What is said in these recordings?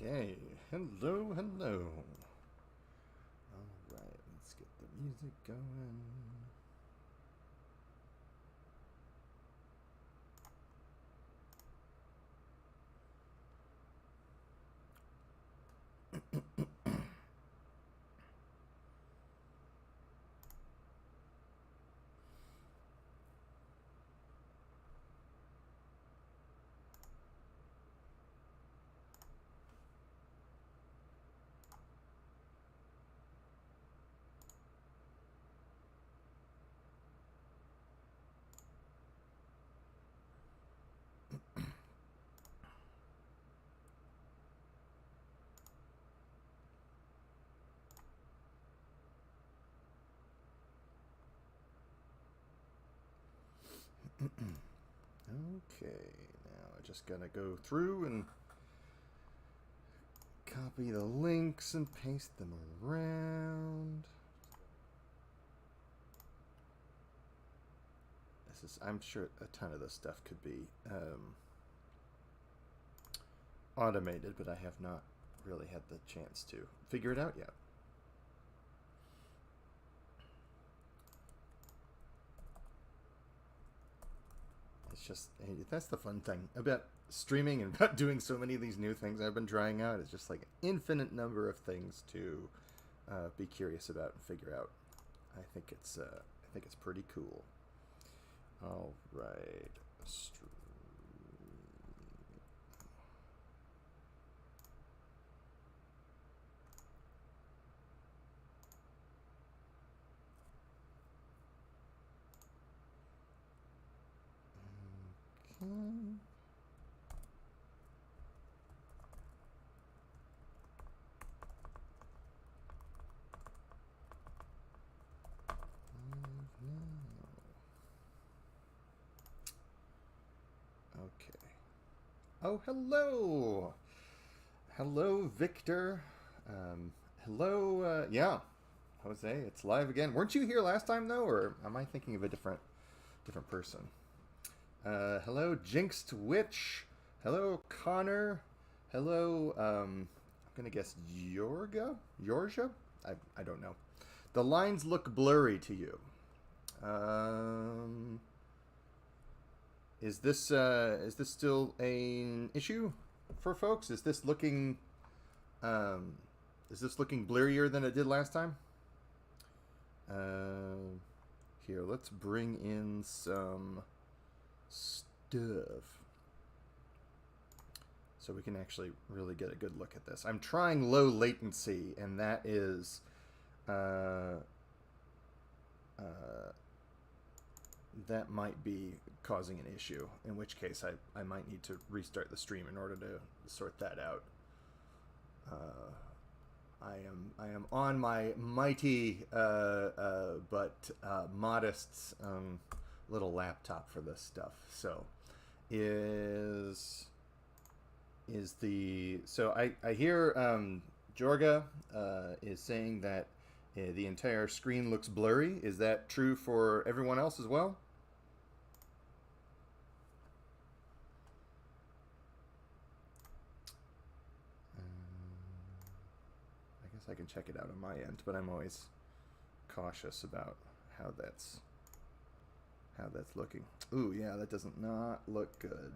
Okay, hello, hello. Alright, let's get the music going. Okay, now I just gotta go through and copy the links and paste them around. I'm sure a ton of this stuff could be automated, but I have not really had the chance to figure it out yet. It's just, that's the fun thing about streaming and about doing so many of these new things I've been trying out. It's just like an infinite number of things to be curious about and figure out. I think it's pretty cool. All right. Okay. Okay. Oh, hello. Hello, Victor. Hello, yeah, Jose. It's live again. Weren't you here last time though, or am I thinking of a different person? Hello, Jinxed Witch. Hello, Connor. Hello, I'm gonna guess Yorja. I don't know. The lines look blurry to you. Is this still an issue for folks? Is this looking blurrier than it did last time? Here, let's bring in some stuff so we can actually really get a good look at this. I'm trying low latency, and that is that might be causing an issue, in which case I might need to restart the stream in order to sort that out. I am on my mighty but modest little laptop for this stuff. So I hear Jorga is saying that the entire screen looks blurry. Is that true for everyone else as well? I guess I can check it out on my end, but I'm always cautious about how that's looking. Ooh, yeah, that does not look good.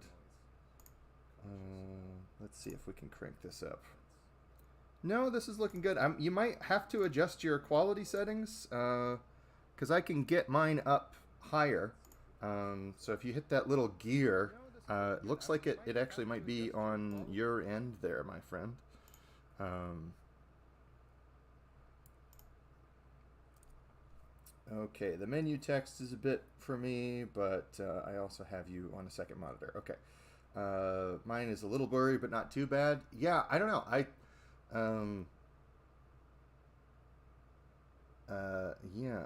Let's see if we can crank this up. No, this is looking good. You might have to adjust your quality settings because I can get mine up higher. So if you hit that little gear, it looks like it actually might be on your end there, my friend. Okay, the menu text is a bit for me, but I also have you on a second monitor. Okay. Mine is a little blurry, but not too bad. Yeah, I don't know. Yeah.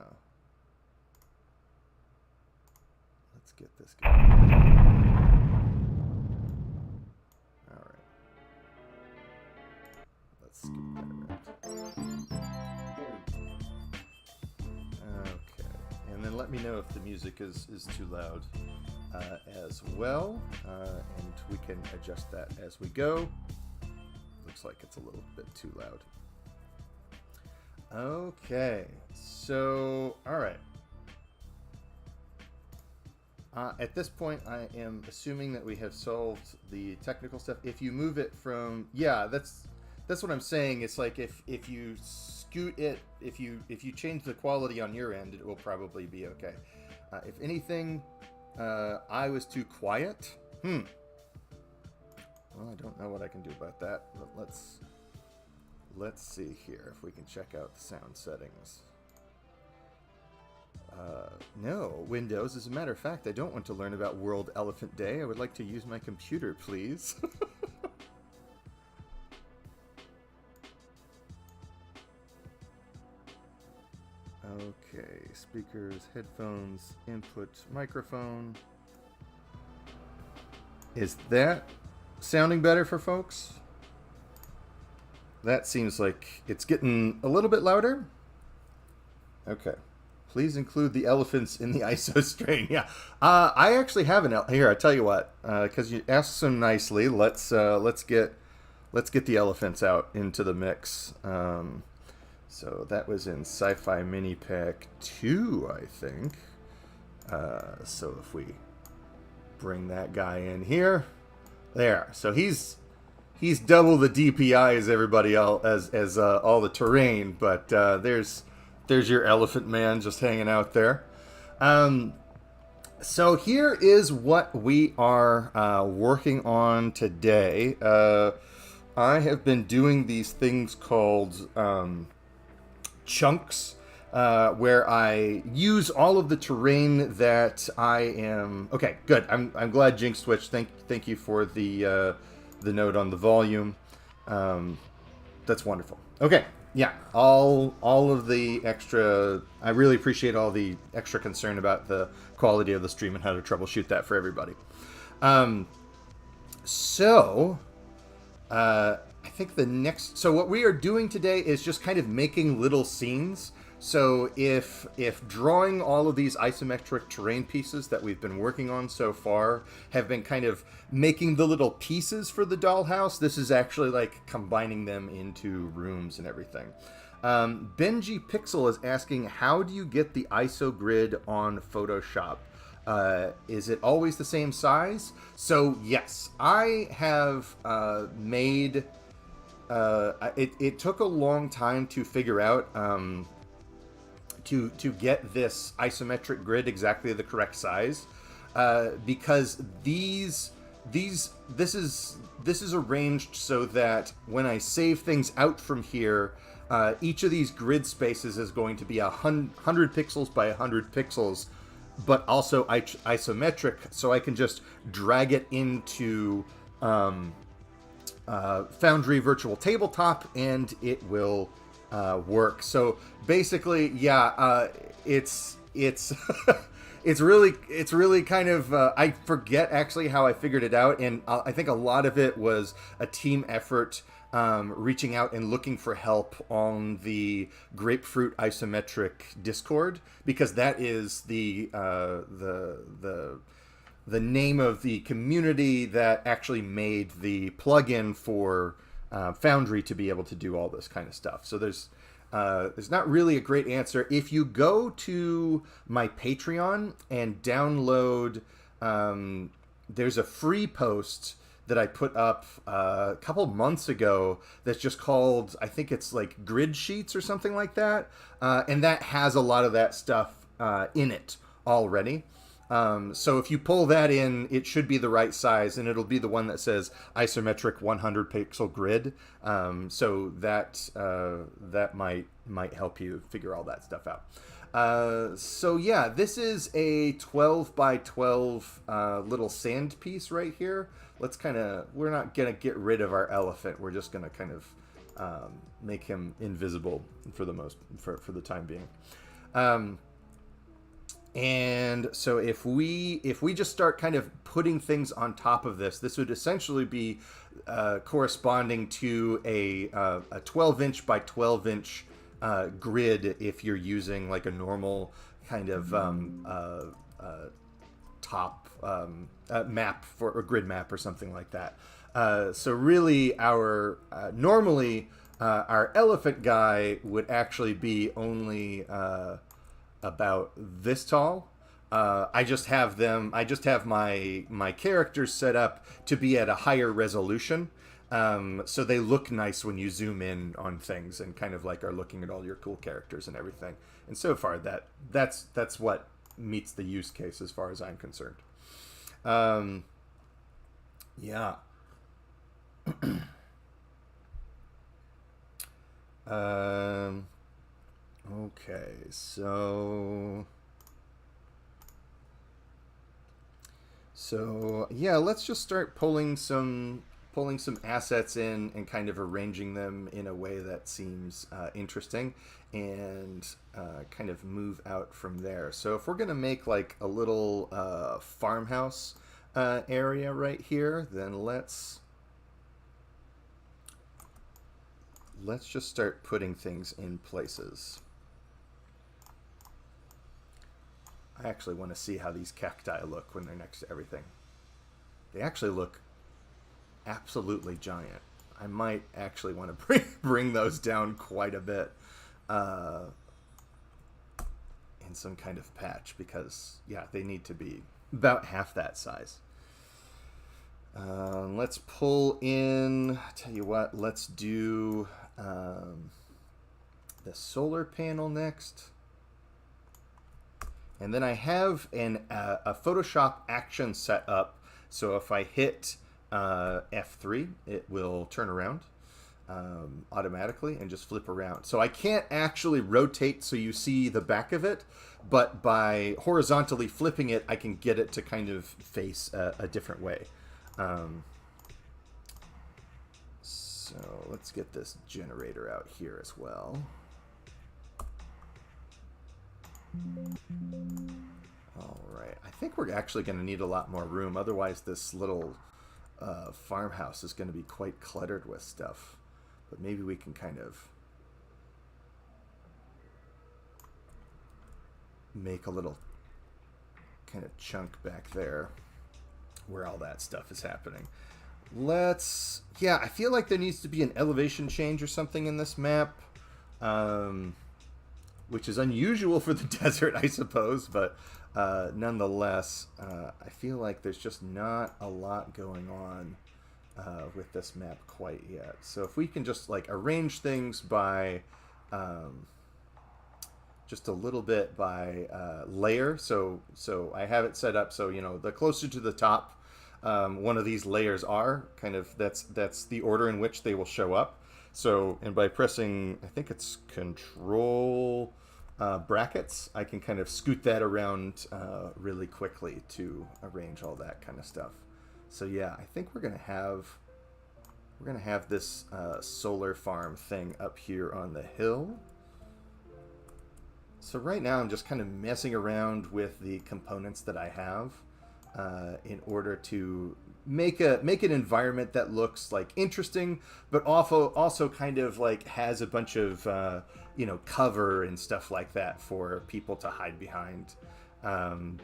Let's get this going. All right. Let's skip that around. Okay. And then let me know if the music is too loud as well. And we can adjust that as we go. looks like it's a little bit too loud. Okay, so, all right. At this point, I am assuming that we have solved the technical stuff. If you move it from, yeah, that's what I'm saying. It's like if you scoot it, if you change the quality on your end, it will probably be okay. If anything, I was too quiet. Well, I don't know what I can do about that, but let's see here if we can check out the sound settings. No, Windows. As a matter of fact, I don't want to learn about World Elephant Day. I would like to use my computer, please. Okay, speakers, headphones, input, microphone. Is that sounding better for folks? That seems like it's getting a little bit louder. Okay. Please include the elephants in the ISO strain. Yeah, I actually have an here. I tell you what, because you asked so nicely. Let's get the elephants out into the mix. So that was in Sci-Fi Mini Pack 2, I think. So if we bring that guy in here, there. So he's double the DPI as everybody else as all the terrain, but there's your elephant man just hanging out there. So here is what we are working on today. I have been doing these things called chunks, where I use all of the terrain that I am. Okay, good. I'm glad Jinx switched. Thank you for the note on the volume. That's wonderful. Okay. Yeah, all of the extra. I really appreciate all the extra concern about the quality of the stream and how to troubleshoot that for everybody. I think the next. So what we are doing today is just kind of making little scenes. So if drawing all of these isometric terrain pieces that we've been working on so far have been kind of making the little pieces for the dollhouse, this is actually like combining them into rooms and everything. Benji Pixel is asking, how do you get the ISO grid on Photoshop? Is it always the same size? So yes, I have made. It took a long time to figure out. To get this isometric grid exactly the correct size, because this is arranged so that when I save things out from here, each of these grid spaces is going to be 100 pixels by 100 pixels, but also isometric, so I can just drag it into Foundry Virtual Tabletop and it will work. So basically, yeah, it's it's really kind of I forget actually how I figured it out, and I think a lot of it was a team effort, reaching out and looking for help on the Grapefruit Isometric Discord, because that is the name of the community that actually made the plugin for Foundry to be able to do all this kind of stuff. So there's not really a great answer. If you go to my Patreon and download, there's a free post that I put up a couple months ago that's just called, I think it's like Grid Sheets or something like that, and that has a lot of that stuff in it already. So if you pull that in, it should be the right size, and it'll be the one that says isometric 100 pixel grid. So that might help you figure all that stuff out. So yeah, this is a 12 by 12 little sand piece right here. We're not gonna get rid of our elephant. We're just gonna kind of make him invisible for the time being. And so if we just start kind of putting things on top of this would essentially be corresponding to a 12-inch by 12-inch grid if you're using like a normal kind of top map for a grid map or something like that. So really, our normally our elephant guy would actually be only about this tall. I just have them. I just have my characters set up to be at a higher resolution, so they look nice when you zoom in on things and kind of like are looking at all your cool characters and everything. And so far, that's what meets the use case as far as I'm concerned. Yeah. Um, okay, so yeah, let's just start pulling some assets in and kind of arranging them in a way that seems interesting, and kind of move out from there. So if we're gonna make like a little farmhouse area right here, then let's just start putting things in places. I actually want to see how these cacti look when they're next to everything. They actually look absolutely giant. I might actually want to bring those down quite a bit in some kind of patch, because yeah, they need to be about half that size. Let's pull in, tell you what, let's do the solar panel next. And then I have a Photoshop action set up, so if I hit F3, it will turn around automatically and just flip around. So I can't actually rotate so you see the back of it, but by horizontally flipping it, I can get it to kind of face a different way. So let's get this generator out here as well. All right, I think we're actually going to need a lot more room. Otherwise, this little farmhouse is going to be quite cluttered with stuff. But maybe we can kind of make a little kind of chunk back there where all that stuff is happening. Yeah, I feel like there needs to be an elevation change or something in this map, which is unusual for the desert, I suppose, but nonetheless, I feel like there's just not a lot going on with this map quite yet. So if we can just like arrange things by just a little bit by layer, so I have it set up so, you know, the closer to the top one of these layers are, kind of that's the order in which they will show up. So, and by pressing, I think it's Control brackets, I can kind of scoot that around really quickly to arrange all that kind of stuff. So yeah, I think we're gonna have this solar farm thing up here on the hill. So right now I'm just kind of messing around with the components that I have in order to make an environment that looks like interesting, but also kind of like has a bunch of you know, cover and stuff like that for people to hide behind,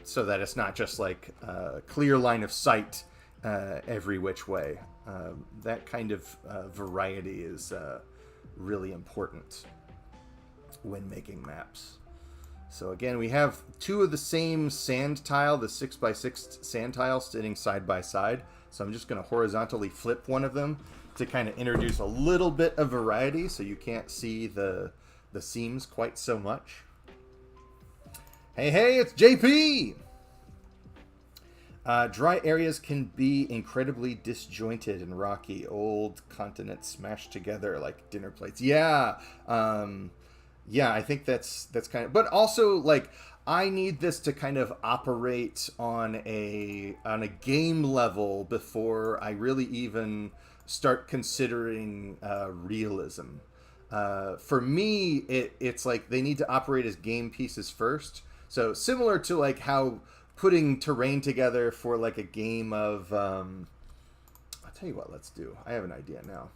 so that it's not just like a clear line of sight every which way. That kind of variety is really important when making maps. So again, we have two of the same sand tile, the 6x6 sand tile, sitting side by side. So I'm just going to horizontally flip one of them to kind of introduce a little bit of variety, so you can't see the seams quite so much. Hey, it's JP! Dry areas can be incredibly disjointed and rocky. Old continents smashed together like dinner plates. Yeah, yeah, I think that's kind of, but also like I need this to kind of operate on a game level before I really even start considering realism. For me, it's like they need to operate as game pieces first. So similar to like how putting terrain together for like a game of, I'll tell you what, let's do. I have an idea now.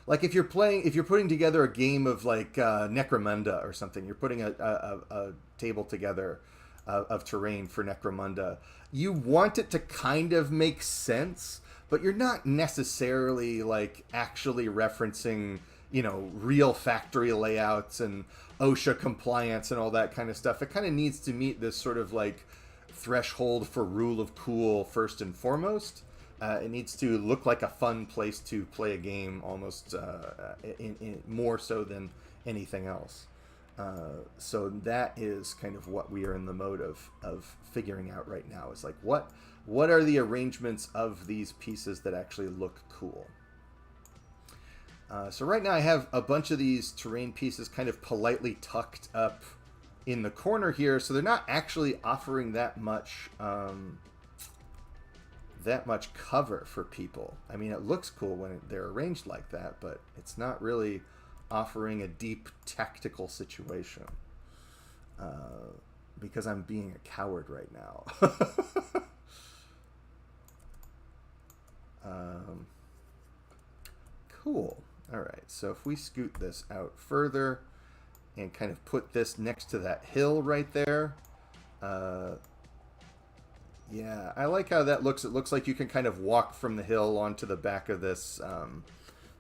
Like if you're putting together a game of like Necromunda or something, you're putting a table together of terrain for Necromunda. You want it to kind of make sense, but you're not necessarily like actually referencing, you know, real factory layouts and OSHA compliance and all that kind of stuff. It kind of needs to meet this sort of like threshold for rule of cool first and foremost. It needs to look like a fun place to play a game, almost in more so than anything else. So that is kind of what we are in the mode of figuring out right now. Is like what are the arrangements of these pieces that actually look cool. So right now I have a bunch of these terrain pieces kind of politely tucked up in the corner here, so they're not actually offering that much cover for people. I mean, it looks cool when they're arranged like that, but it's not really offering a deep tactical situation. Because I'm being a coward right now. Cool. All right, so if we scoot this out further and kind of put this next to that hill right there, yeah, I like how that looks. It looks like you can kind of walk from the hill onto the back of this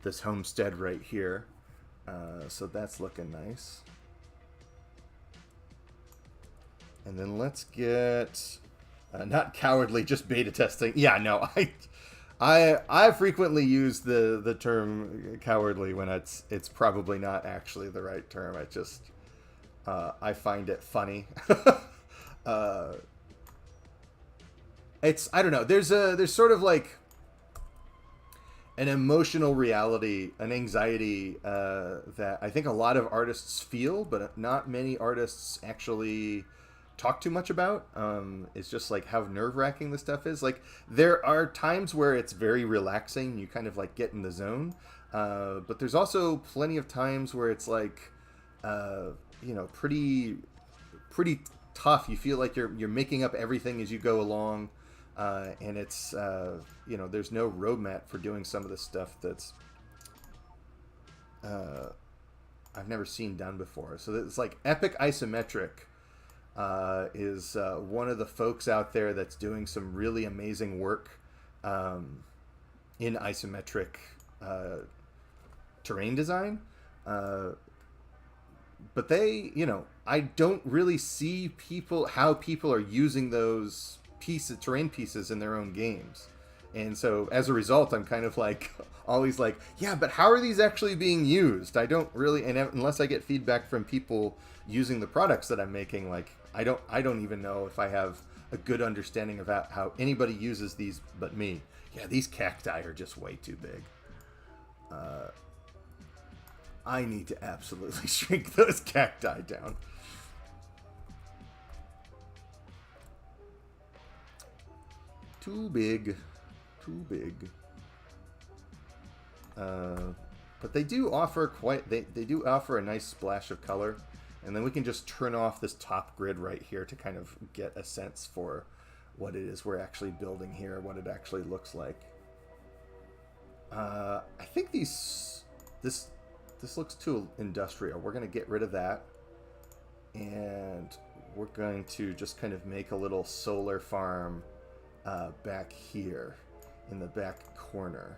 this homestead right here. So that's looking nice. And then let's get not cowardly, just beta testing. Yeah, no, I frequently use the term cowardly when it's probably not actually the right term. I find it funny. I don't know. There's sort of like an emotional reality, an anxiety that I think a lot of artists feel, but not many artists actually talk too much about. It's just like how nerve-wracking this stuff is. Like there are times where it's very relaxing, you kind of like get in the zone, but there's also plenty of times where it's like you know, pretty tough. You feel like you're making up everything as you go along, and it's you know, there's no roadmap for doing some of this stuff that's I've never seen done before. So it's like Epic Isometric is one of the folks out there that's doing some really amazing work in isometric terrain design. But they, you know, I don't really see how people are using those terrain pieces in their own games. And so as a result, I'm kind of like always like, yeah, but how are these actually being used? I don't really, and unless I get feedback from people using the products that I'm making, like I don't even know if I have a good understanding of how anybody uses these but me. Yeah, these cacti are just way too big. I need to absolutely shrink those cacti down. Too big. Too big. But they do offer they do offer a nice splash of color. And then we can just turn off this top grid right here to kind of get a sense for what it is we're actually building here, what it actually looks like. I think this looks too industrial. We're going to get rid of that. And we're going to just kind of make a little solar farm back here in the back corner.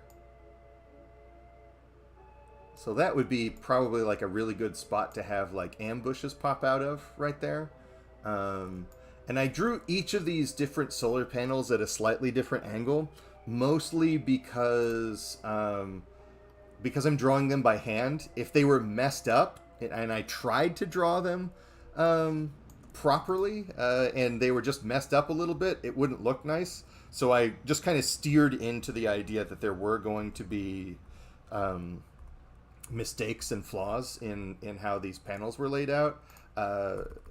So that would be probably like a really good spot to have like ambushes pop out of right there. And I drew each of these different solar panels at a slightly different angle, mostly because I'm drawing them by hand. If they were messed up and I tried to draw them properly and they were just messed up a little bit, it wouldn't look nice. So I just kind of steered into the idea that there were going to be mistakes and flaws in how these panels were laid out,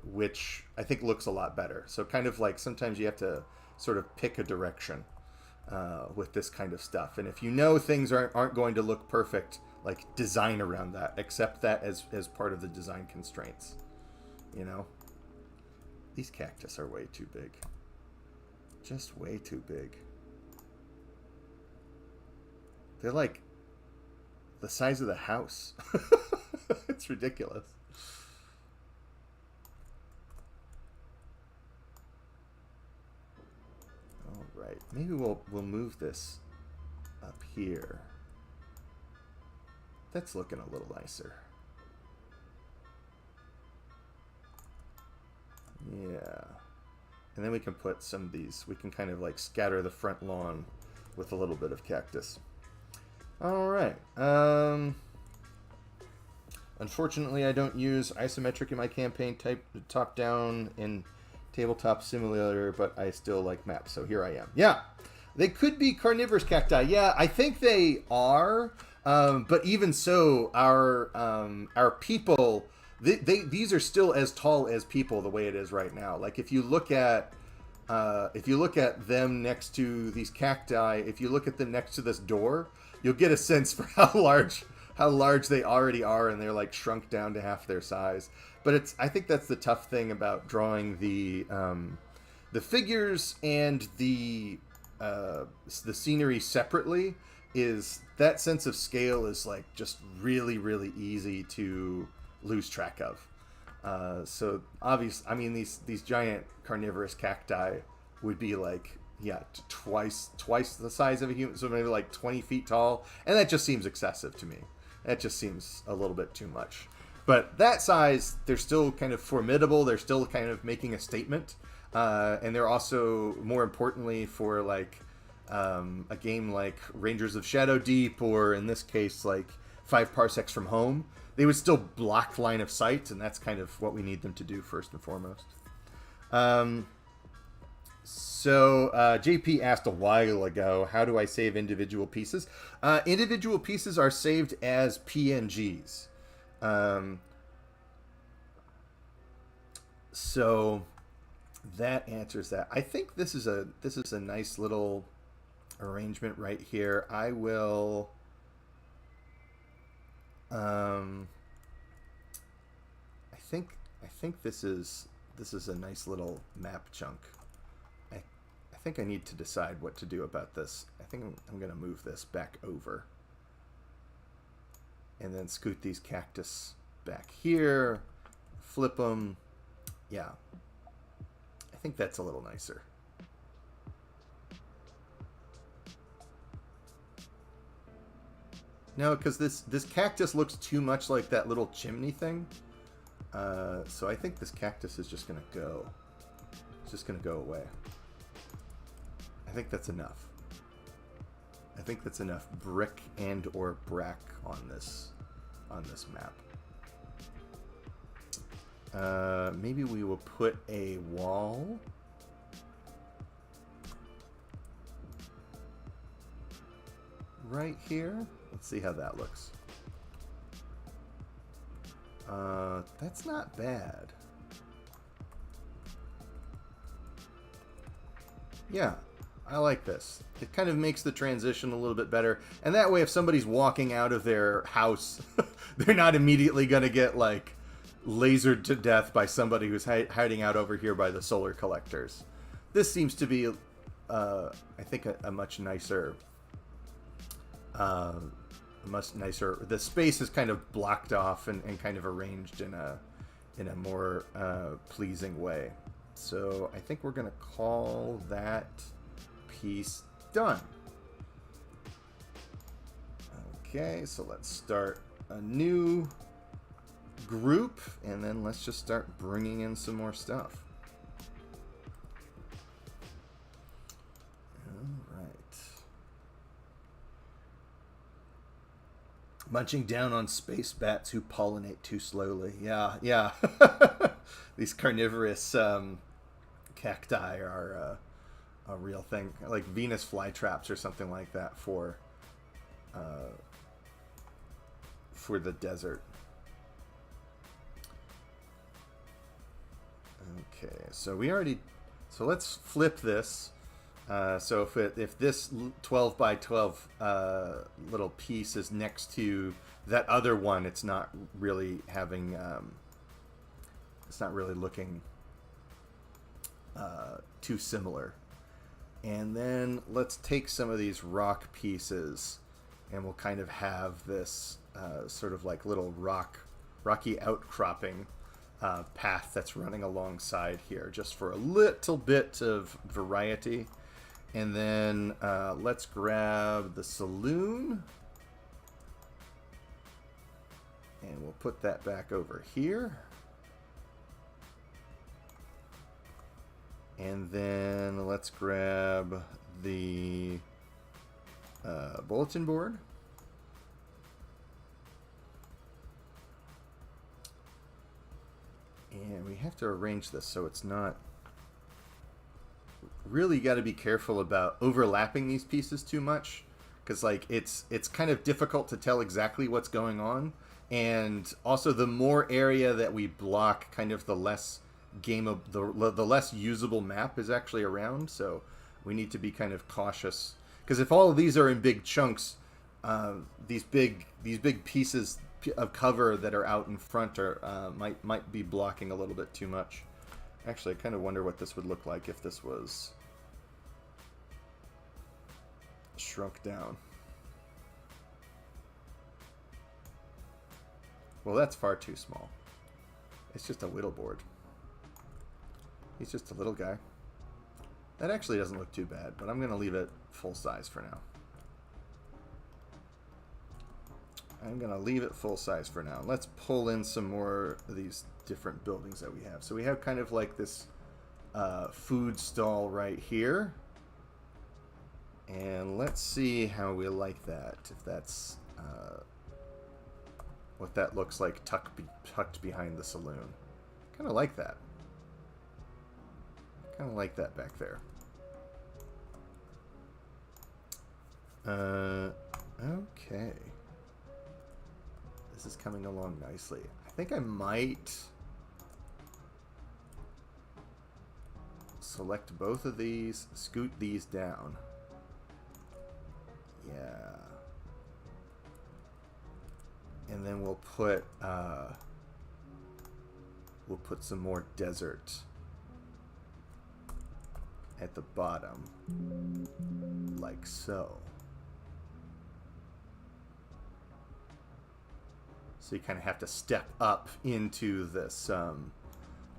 which I think looks a lot better. So kind of like sometimes you have to sort of pick a direction with this kind of stuff. And if you know things aren't going to look perfect, like design around that, accept that as part of the design constraints. You know? These cactus are way too big. Just way too big. They're like the size of the house. It's ridiculous. All right, maybe we'll move this up here. That's looking a little nicer. Yeah. And then we can put some of these, we can kind of like scatter the front lawn with a little bit of cactus. All right. Unfortunately, I don't use isometric in my campaign type top-down in Tabletop Simulator, but I still like maps, so here I am. Yeah, they could be carnivorous cacti. Yeah, I think they are, but even so, our people, these are still as tall as people the way it is right now. Like if you look at them next to these cacti, if you look at them next to this door, you'll get a sense for how large they already are, and they're like shrunk down to half their size. But I think that's the tough thing about drawing the figures and the scenery separately, is that sense of scale is like just really, really easy to lose track of. So obviously, I mean, these giant carnivorous cacti would be like, yeah, twice the size of a human, so maybe like 20 feet tall, and that just seems excessive to me. That just seems a little bit too much. But that size, they're still kind of formidable. They're still kind of making a statement, and they're also, more importantly, for like a game like Rangers of Shadow Deep, or in this case, like 5 Parsecs from Home, they would still block line of sight, and that's kind of what we need them to do first and foremost. So JP asked a while ago, how do I save individual pieces? Individual pieces are saved as PNGs. So that answers that. I think this is a nice little arrangement right here. I will I think this is a nice little map chunk. I think I need to decide what to do about this. I think I'm going to move this back over. And then scoot these cactus back here. Flip them. Yeah. I think that's a little nicer. No, because this cactus looks too much like that little chimney thing. So I think this cactus is just going to go. It's just going to go away. I think that's enough. I think that's enough brick and or brack on this map. Maybe we will put a wall right here. Let's see how that looks. That's not bad. Yeah. I like this. It kind of makes the transition a little bit better. And that way, if somebody's walking out of their house, they're not immediately going to get, like, lasered to death by somebody who's hiding out over here by the solar collectors. This seems to be, I think, a much nicer... The space is kind of blocked off and kind of arranged in a more pleasing way. So I think we're going to call that piece done. Okay, so let's start a new group, and then let's just start bringing in some more stuff. All right. Munching down on space bats who pollinate too slowly. Yeah. These carnivorous cacti are a real thing, like Venus flytraps or something like that for the desert. Okay, so let's flip this. So if this 12 by 12 little piece is next to that other one, it's not really having it's not really looking too similar. And then let's take some of these rock pieces, and we'll kind of have this sort of like little rocky outcropping path that's running alongside here, just for a little bit of variety. And then let's grab the saloon. And we'll put that back over here. And then let's grab the bulletin board. And we have to arrange this so it's not... Really got to be careful about overlapping these pieces too much. Because like it's kind of difficult to tell exactly what's going on. And also the more area that we block, kind of the less the less usable map is actually around. So we need to be kind of cautious. Because if all of these are in big chunks, these big pieces of cover that are out in front are might be blocking a little bit too much. Actually, I kind of wonder what this would look like if this was shrunk down. Well, that's far too small. It's just a whittle board. He's just a little guy. That actually doesn't look too bad, but I'm going to leave it full size for now. I'm going to leave it full size for now. Let's pull in some more of these different buildings that we have. So we have kind of like this food stall right here. And let's see how we like that. If that's what that looks like tucked behind the saloon. Kind of like that. Kind of like that back there. Okay. This is coming along nicely. I think I might select both of these, scoot these down. Yeah. And then we'll put some more desert at the bottom, like so. So you kind of have to step up into this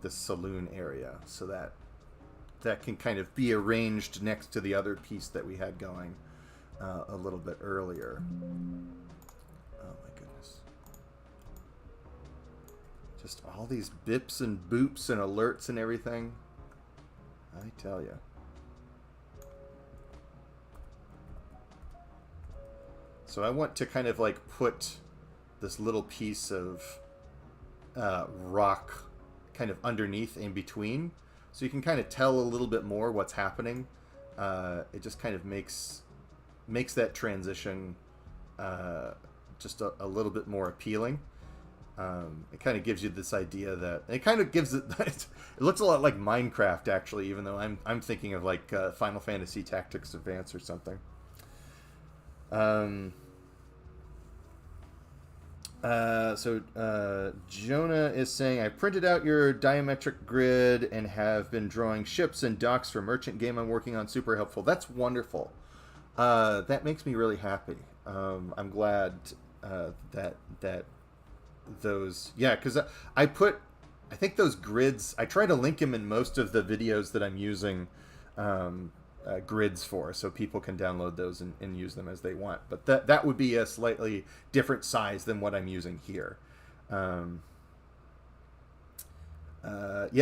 this saloon area, so that can kind of be arranged next to the other piece that we had going a little bit earlier. Oh my goodness. Just all these bips and boops and alerts and everything. I tell you. So I want to kind of like put this little piece of rock kind of underneath in between, so you can kind of tell a little bit more what's happening. It just kind of makes that transition just a little bit more appealing. It kind of gives you this idea that it kind of gives it it looks a lot like Minecraft, actually, even though I'm thinking of like Final Fantasy Tactics Advance or something. So Jonah is saying, I printed out your diametric grid and have been drawing ships and docks for merchant game I'm working on. Super helpful. That's wonderful. That makes me really happy. I'm glad that those, yeah, because I think those grids, I try to link them in most of the videos that I'm using grids for, so people can download those and use them as they want. But that would be a slightly different size than what I'm using here. Yeah,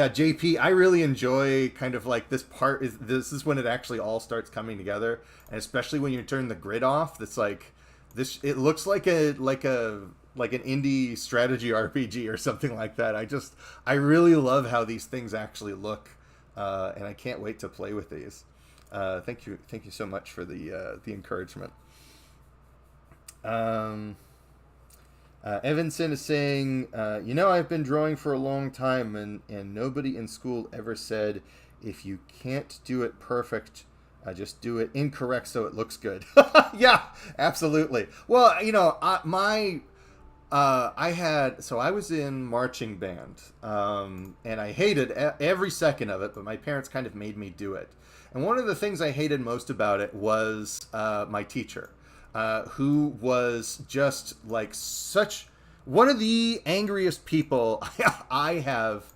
JP, I really enjoy kind of like this part. This is when it actually all starts coming together, and especially when you turn the grid off. It's like this. It looks like an indie strategy RPG or something like that. I really love how these things actually look, and I can't wait to play with these. Thank you so much for the encouragement. Evanson is saying, I've been drawing for a long time, and nobody in school ever said, if you can't do it perfect, just do it incorrect so it looks good. Yeah, absolutely. Well, I was in marching band, and I hated every second of it, but my parents kind of made me do it. And one of the things I hated most about it was my teacher. Who was just like such one of the angriest people I have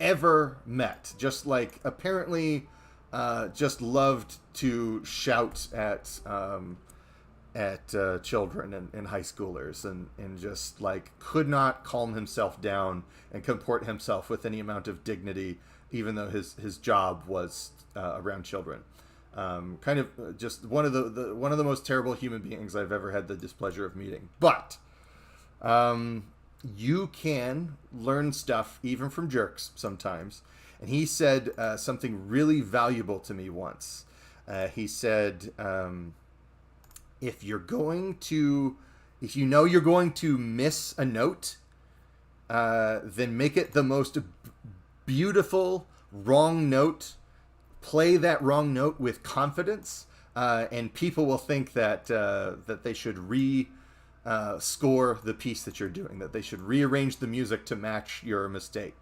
ever met. Just like apparently just loved to shout at children and high schoolers, and just like could not calm himself down and comport himself with any amount of dignity, even though his job was around children. Kind of just one of one of the most terrible human beings I've ever had the displeasure of meeting. But you can learn stuff even from jerks sometimes. And he said something really valuable to me once. He said, if you know you're going to miss a note, then make it the most beautiful wrong note. Play that wrong note with confidence, and people will think that they should score the piece that you're doing, that they should rearrange the music to match your mistake.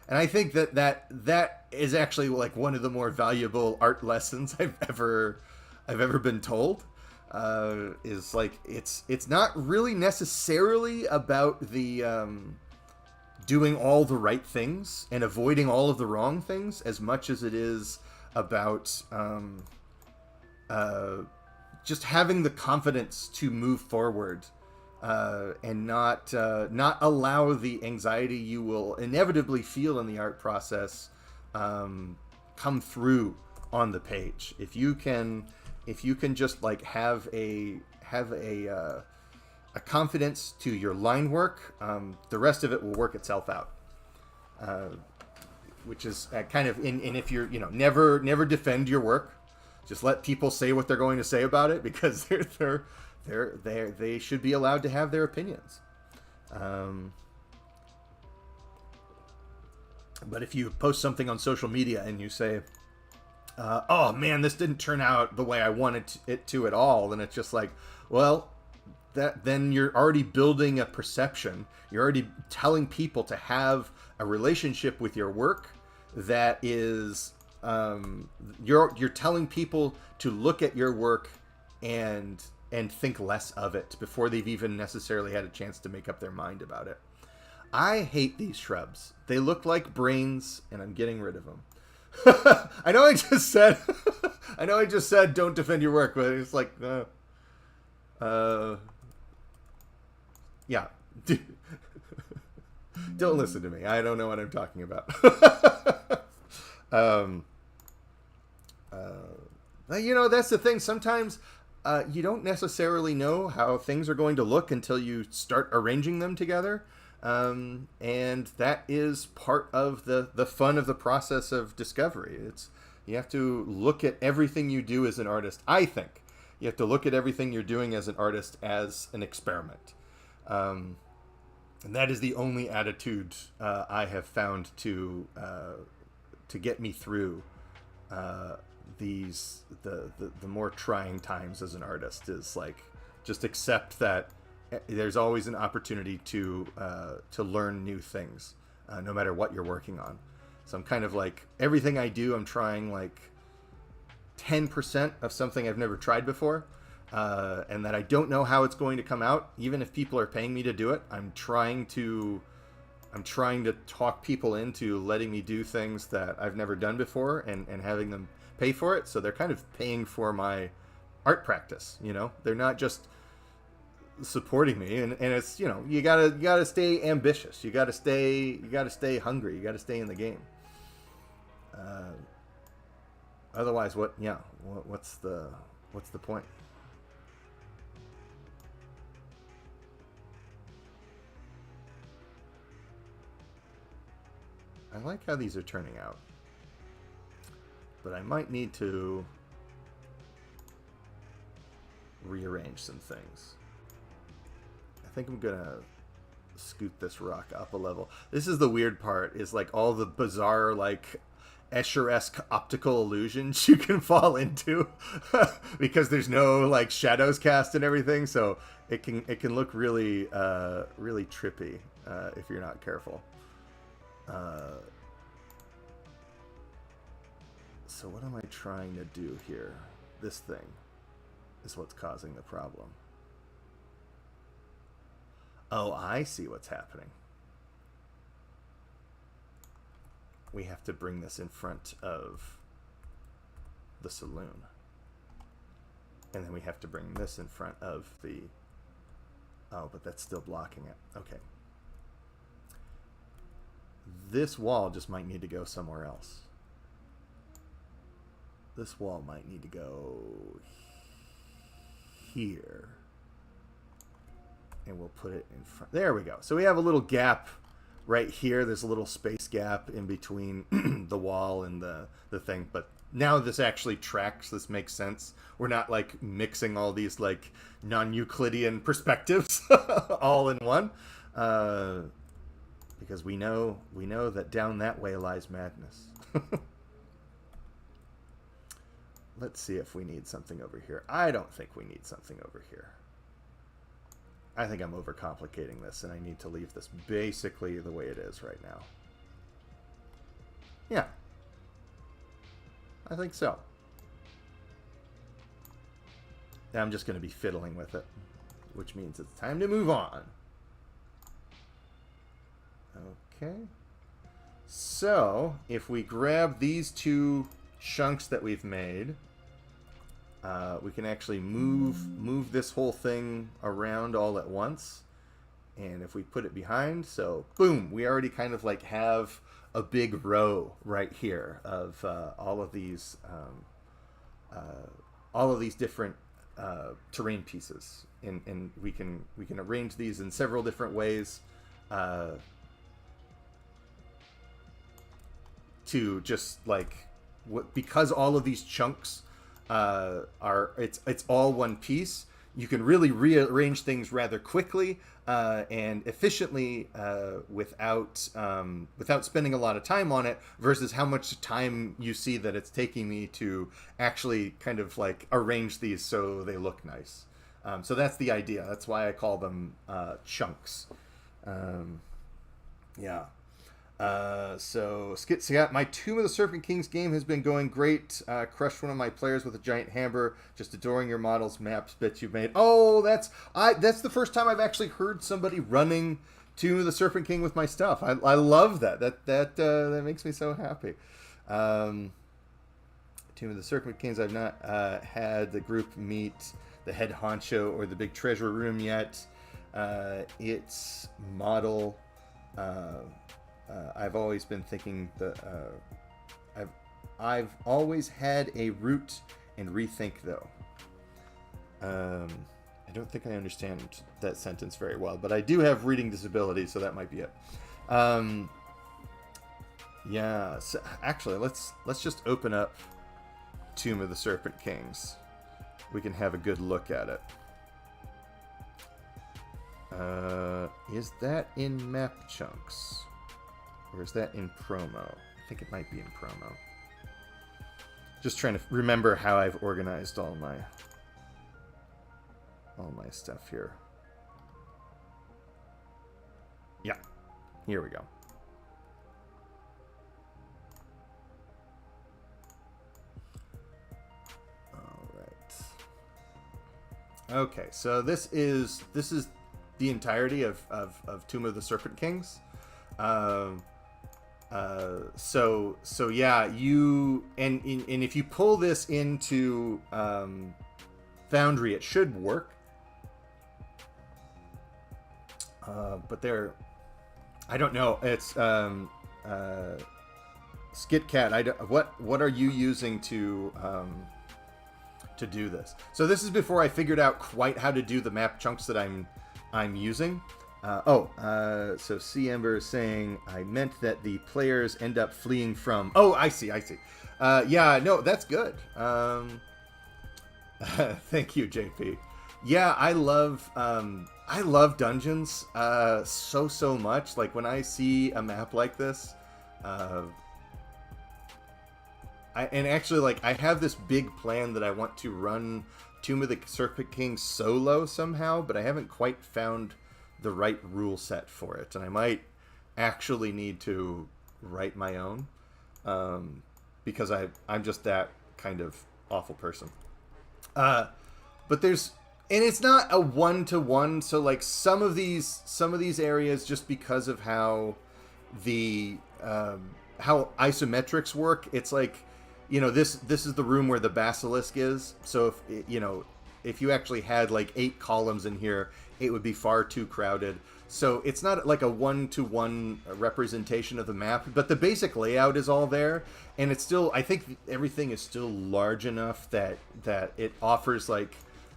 And I think that is actually like one of the more valuable art lessons I've ever been told. Is like it's not really necessarily about the doing all the right things and avoiding all of the wrong things as much as it is about just having the confidence to move forward, and not allow the anxiety you will inevitably feel in the art process come through on the page. If you can just like have a confidence to your line work, the rest of it will work itself out. Which is kind of and if you're never defend your work, just let people say what they're going to say about it, because they should be allowed to have their opinions. But if you post something on social media and you say, oh man, this didn't turn out the way I wanted it to at all, then it's just like, well, then you're already building a perception. You're already telling people to have a relationship with your work that is, you're telling people to look at your work and think less of it before they've even necessarily had a chance to make up their mind about it. I hate these shrubs. They look like brains, and I'm getting rid of them. I know I just said don't defend your work, but it's like yeah. Don't listen to me. I don't know what I'm talking about. That's the thing. Sometimes you don't necessarily know how things are going to look until you start arranging them together. And that is part of the fun of the process of discovery. You have to look at everything you do as an artist. I think you have to look at everything you're doing as an artist as an experiment. And that is the only attitude I have found to get me through the more trying times as an artist. Is like, just accept that there's always an opportunity to learn new things, no matter what you're working on. So I'm kind of like, everything I do, I'm trying like 10% of something I've never tried before. And that I don't know how it's going to come out. Even if people are paying me to do it, I'm trying to talk people into letting me do things that I've never done before, and having them pay for it. So they're kind of paying for my art practice. They're not just supporting me, and it's, you gotta stay ambitious. You gotta stay hungry. You gotta stay in the game. Otherwise, what's the point? I like how these are turning out, but I might need to rearrange some things. I think I'm gonna scoot this rock up a level. This is the weird part, is like all the bizarre, like Escher-esque optical illusions you can fall into because there's no like shadows cast and everything, so it can look really really trippy if you're not careful. So what am I trying to do here? This thing is what's causing the problem. Oh, I see what's happening. We have to bring this in front of the saloon. And then we have to bring this in front of the... Oh, but that's still blocking it. Okay. This wall just might need to go somewhere else. This wall might need to go here. And we'll put it in front. There we go. So we have a little gap right here. There's a little space gap in between the wall and the thing. But now this actually tracks. This makes sense. We're not like mixing all these like non-Euclidean perspectives all in one. Because we know that down that way lies madness. Let's see if we need something over here. I don't think we need something over here. I think I'm overcomplicating this, and I need to leave this basically the way it is right now. Yeah. I think so. Now I'm just going to be fiddling with it, which means it's time to move on. Okay. So, if we grab these two chunks that we've made, we can actually move this whole thing around all at once. And if we put it behind, so boom, we already kind of like have a big row right here of all of these different terrain pieces, and we can arrange these in several different ways to just like because all of these chunks it's all one piece. You can really rearrange things rather quickly and efficiently without spending a lot of time on it, versus how much time you see that it's taking me to actually kind of like arrange these so they look nice. So that's the idea. That's why I call them chunks. Yeah. So Skit Scott, my Tomb of the Serpent Kings game has been going great. Crushed one of my players with a giant hammer. Just adoring your models, maps, bits you've made. Oh, that's the first time I've actually heard somebody running Tomb of the Serpent King with my stuff. I love that. That makes me so happy. Tomb of the Serpent Kings, I've not had the group meet the head honcho or the big treasure room yet. It's model. I've always been thinking that I've always had a root and rethink though. I don't think I understand that sentence very well, but I do have reading disability, so that might be it. Yeah. So actually, let's just open up Tomb of the Serpent Kings. We can have a good look at it. Is that in map chunks? Or is that in promo? I think it might be in promo. Just trying to remember how I've organized all my stuff here. Yeah, here we go. All right. Okay, so this is the entirety of Tomb of the Serpent Kings. So yeah, you and if you pull this into Foundry, it should work. But I don't know. It's SkitCat. What are you using to do this? So this is before I figured out quite how to do the map chunks that I'm using. So C Ember is saying, I meant that the players end up fleeing from... Oh, I see. Yeah, no, that's good. Thank you, JP. Yeah, I love dungeons so much. Like, when I see a map like this, I have this big plan that I want to run Tomb of the Serpent King solo somehow, but I haven't quite found the right rule set for it, and I might actually need to write my own, because I'm just that kind of awful person. But it's not a one-to-one, so like some of these areas, just because of how the how isometrics work, it's like this is the room where the basilisk is. So if if you actually had like 8 columns in here, it would be far too crowded. So it's not like a one-to-one representation of the map, but the basic layout is all there, and it's still, I think everything is still large enough that it offers like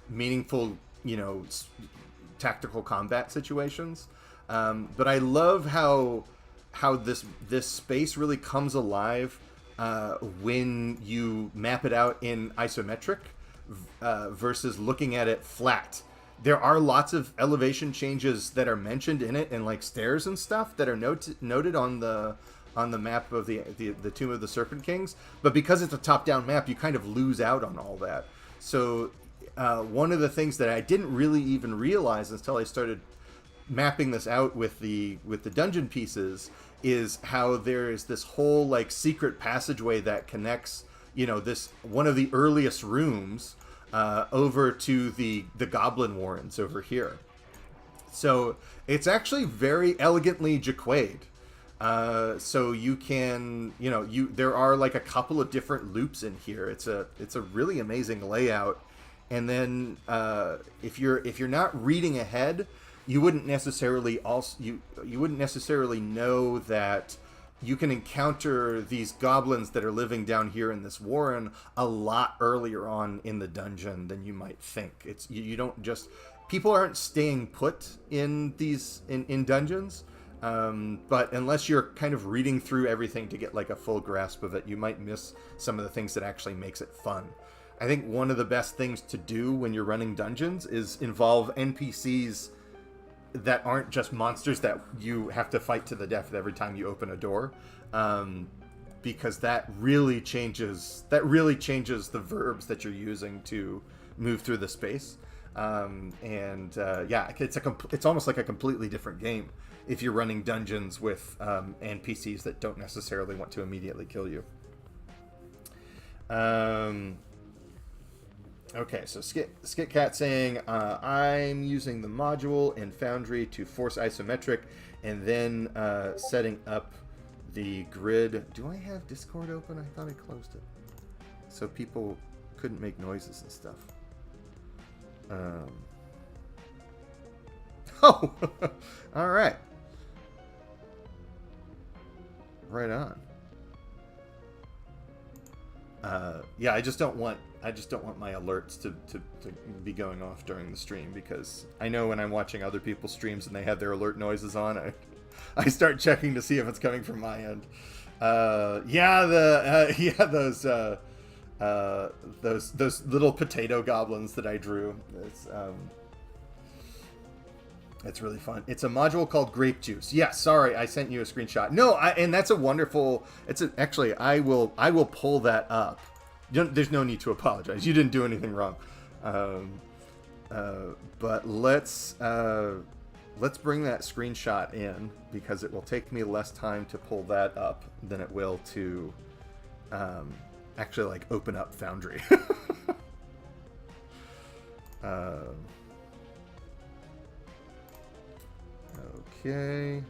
meaningful, tactical combat situations. But I love how this space really comes alive when you map it out in isometric versus looking at it flat. There are lots of elevation changes that are mentioned in it, and like stairs and stuff that are noted on the map of the Tomb of the Serpent Kings. But because it's a top-down map, you kind of lose out on all that. So one of the things that I didn't really even realize until I started mapping this out with the dungeon pieces is how there is this whole like secret passageway that connects this one of the earliest rooms over to the Goblin Warrens over here. So it's actually very elegantly jaquaid. So you can, there are like a couple of different loops in here. It's a really amazing layout. And then if you're not reading ahead, you wouldn't necessarily know that you can encounter these goblins that are living down here in this warren a lot earlier on in the dungeon than you might think. It's you don't just, people aren't staying put in these in dungeons, but unless you're kind of reading through everything to get like a full grasp of it, you might miss some of the things that actually makes it fun. I think one of the best things to do when you're running dungeons is involve NPCs that aren't just monsters that you have to fight to the death every time you open a door, because that really changes the verbs that you're using to move through the space. It's almost like a completely different game if you're running dungeons with NPCs that don't necessarily want to immediately kill you. Okay, so Skit Cat saying, I'm using the module in Foundry to force isometric and then setting up the grid. Do I have Discord open? I thought I closed it. So people couldn't make noises and stuff. Oh, all right. Right on. Yeah, I just don't want my alerts to be going off during the stream, because I know when I'm watching other people's streams and they have their alert noises on, I start checking to see if it's coming from my end. Those little potato goblins that I drew. It's really fun. It's a module called Grape Juice. Yeah, sorry, I sent you a screenshot. No, and that's a wonderful. Actually, I will pull that up. There's no need to apologize. You didn't do anything wrong. But let's bring that screenshot in, because it will take me less time to pull that up than it will to actually like open up Foundry. Okay.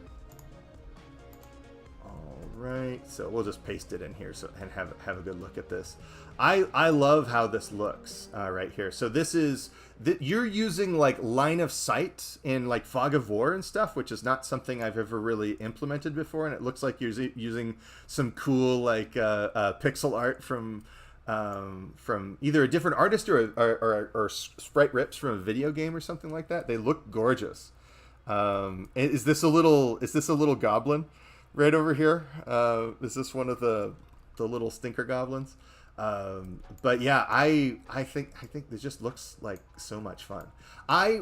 All right. So we'll just paste it in here and have a good look at this. I love how this looks right here. So this is you're using like line of sight in like Fog of War and stuff, which is not something I've ever really implemented before, and it looks like you're using some cool like pixel art from either a different artist or sprite rips from a video game or something like that. They look gorgeous. Is this a little goblin right over here? Is this one of the little stinker goblins? But yeah, I think this just looks like so much fun.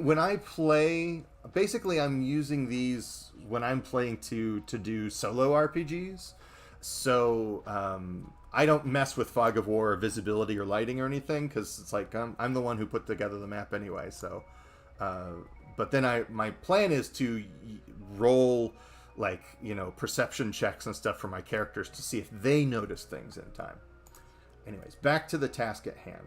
When I play, basically I'm using these when I'm playing to do solo RPGs. So I don't mess with Fog of War or visibility or lighting or anything, because it's like I'm the one who put together the map anyway. So, but then my plan is to roll like perception checks and stuff for my characters to see if they notice things in time. Anyways, back to the task at hand.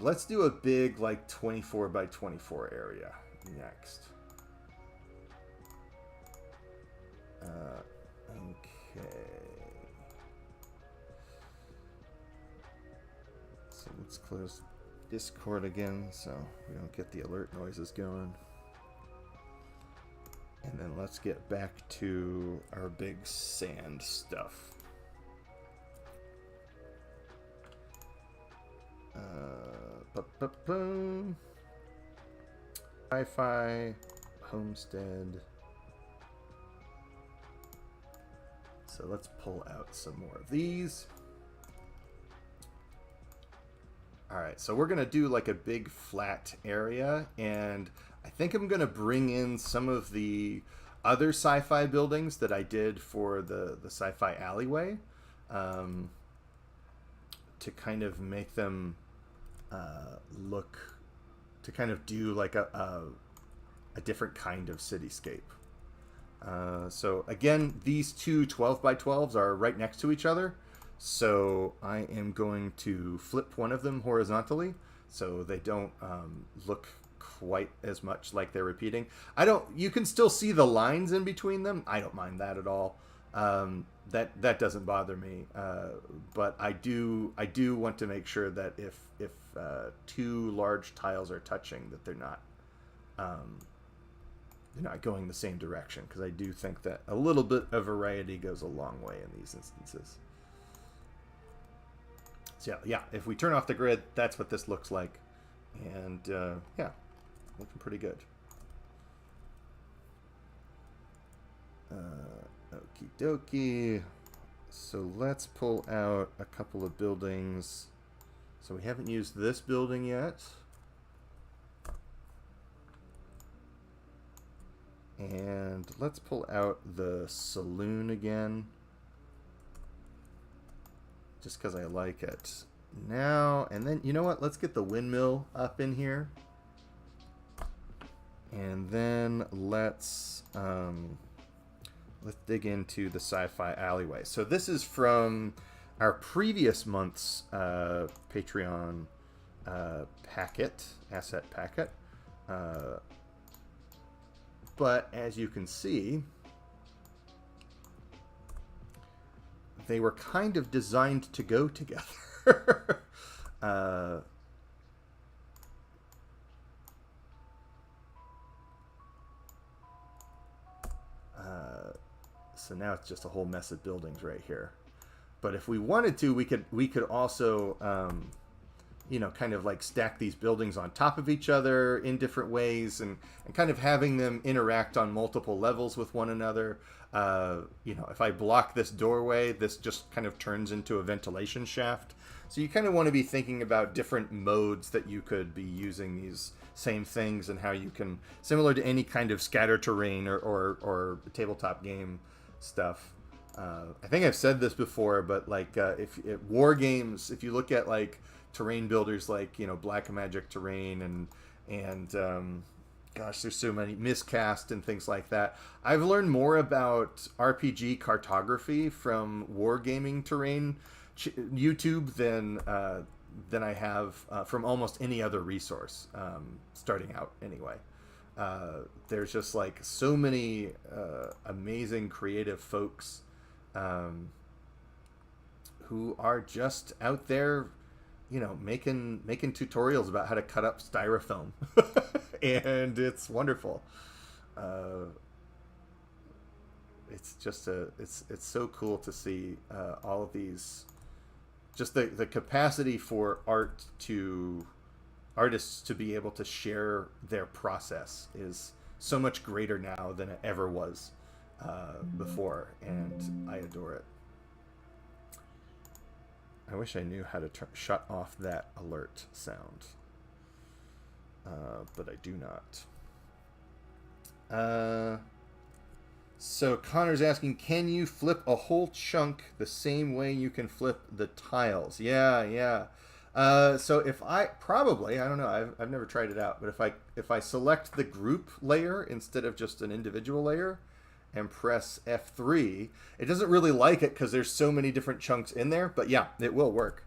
Let's do a big, like, 24 by 24 area next. Okay. Let's close Discord again so we don't get the alert noises going. And then let's get back to our big sand stuff. Sci-fi, homestead. So let's pull out some more of these. Alright, so we're going to do like a big flat area, and I think I'm going to bring in some of the other sci-fi buildings that I did for the sci-fi alleyway to kind of make them look, to kind of do like a different kind of cityscape. So again, these two 12 by 12s are right next to each other. So I am going to flip one of them horizontally so they don't look quite as much like they're repeating. You can still see the lines in between them. I don't mind that at all. That doesn't bother me. But I do want to make sure that if two large tiles are touching, that they're not going the same direction, because I do think that a little bit of variety goes a long way in these instances. So yeah, if we turn off the grid, that's what this looks like. And yeah, looking pretty good. Okie dokie. So let's pull out a couple of buildings. So we haven't used this building yet. And let's pull out the saloon again, just because I like it now. And then, you know what? Let's get the windmill up in here. And then let's dig into the sci-fi alleyway. So this is from our previous month's Patreon asset packet. But as you can see, they were kind of designed to go together. So now it's just a whole mess of buildings right here. But if we wanted to, we could also kind of like stack these buildings on top of each other in different ways, and kind of having them interact on multiple levels with one another. If I block this doorway, this just kind of turns into a ventilation shaft. So you kind of want to be thinking about different modes that you could be using these same things, and how you can, similar to any kind of scatter terrain or tabletop game stuff. I think I've said this before, but like if war games, if you look at like terrain builders like Black Magic Terrain and gosh, there's so many, Miscast and things like that. I've learned more about RPG cartography from wargaming terrain YouTube than I have from almost any other resource, starting out anyway. There's just like so many amazing creative folks who are just out there, making tutorials about how to cut up styrofoam. And it's wonderful. It's just it's so cool to see all of these, just the capacity for artists to be able to share their process is so much greater now than it ever was before, and I adore it. I wish I knew how to shut off that alert sound, but I do not. So Connor's asking, can you flip a whole chunk the same way you can flip the tiles? Yeah. So if I don't know, I've never tried it out, but if I select the group layer instead of just an individual layer and press F3, it doesn't really like it because there's so many different chunks in there, but yeah, it will work.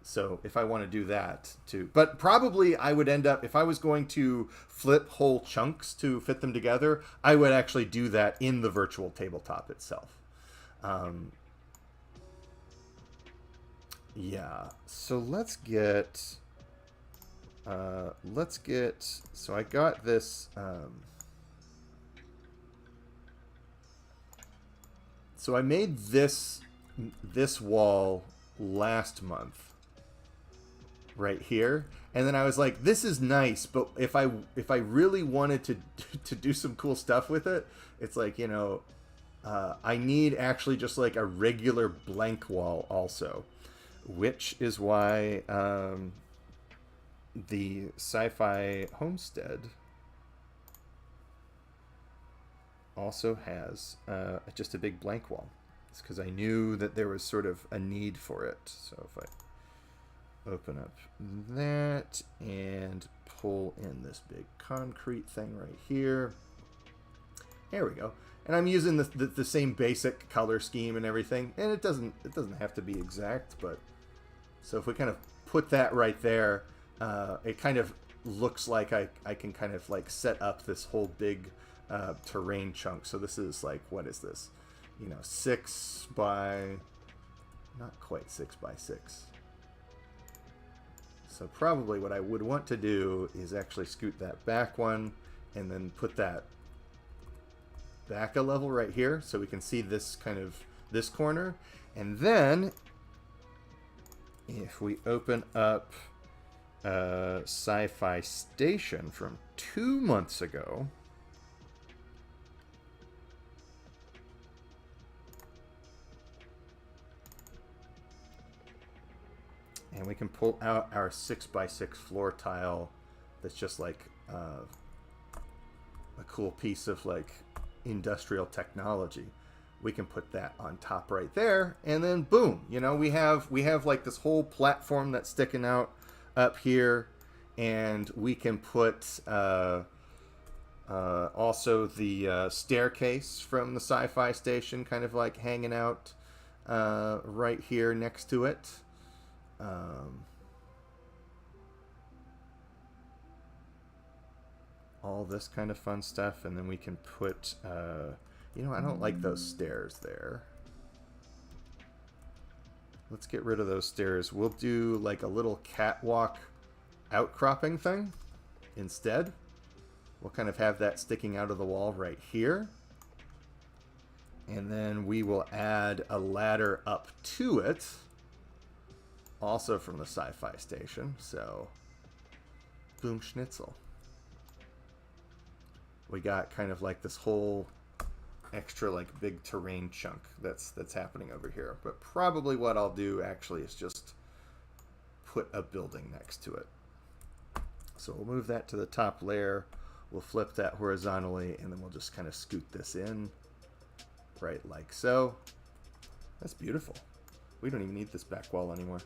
So if I want to do that too, but probably I would end up, if I was going to flip whole chunks to fit them together, I would actually do that in the virtual tabletop itself. Yeah, so so I got this, so I made this wall last month, right here, and then I was like, this is nice, but if I really wanted to to do some cool stuff with it, it's like, I need actually just like a regular blank wall also, which is why the Sci-Fi Homestead also has just a big blank wall. It's because I knew that there was sort of a need for it. So if I open up that and pull in this big concrete thing right here, there we go. And I'm using the same basic color scheme and everything, and it doesn't have to be exact, but so if we kind of put that right there, it kind of looks like I can kind of like set up this whole big terrain chunk. So this is like, what is this? 6 by, not quite 6 by 6. So probably what I would want to do is actually scoot that back one and then put that back a level right here so we can see this kind of this corner. And then if we open up Sci-Fi Station from 2 months ago, and we can pull out our 6 by 6 floor tile that's just like a cool piece of like industrial technology. We can put that on top right there, and then boom, we have like this whole platform that's sticking out up here, and we can put also the staircase from the Sci-Fi Station kind of like hanging out right here next to it. All this kind of fun stuff, and then we can put I don't like those stairs there. Let's get rid of those stairs. We'll do like a little catwalk outcropping thing instead. We'll kind of have that sticking out of the wall right here, and then we will add a ladder up to it, also from the Sci-Fi Station. So boom schnitzel. We got kind of like this whole extra like big terrain chunk that's happening over here. But probably what I'll do actually is just put a building next to it. So we'll move that to the top layer. We'll flip that horizontally, and then we'll just kind of scoot this in right like so. That's beautiful. We don't even need this back wall anymore.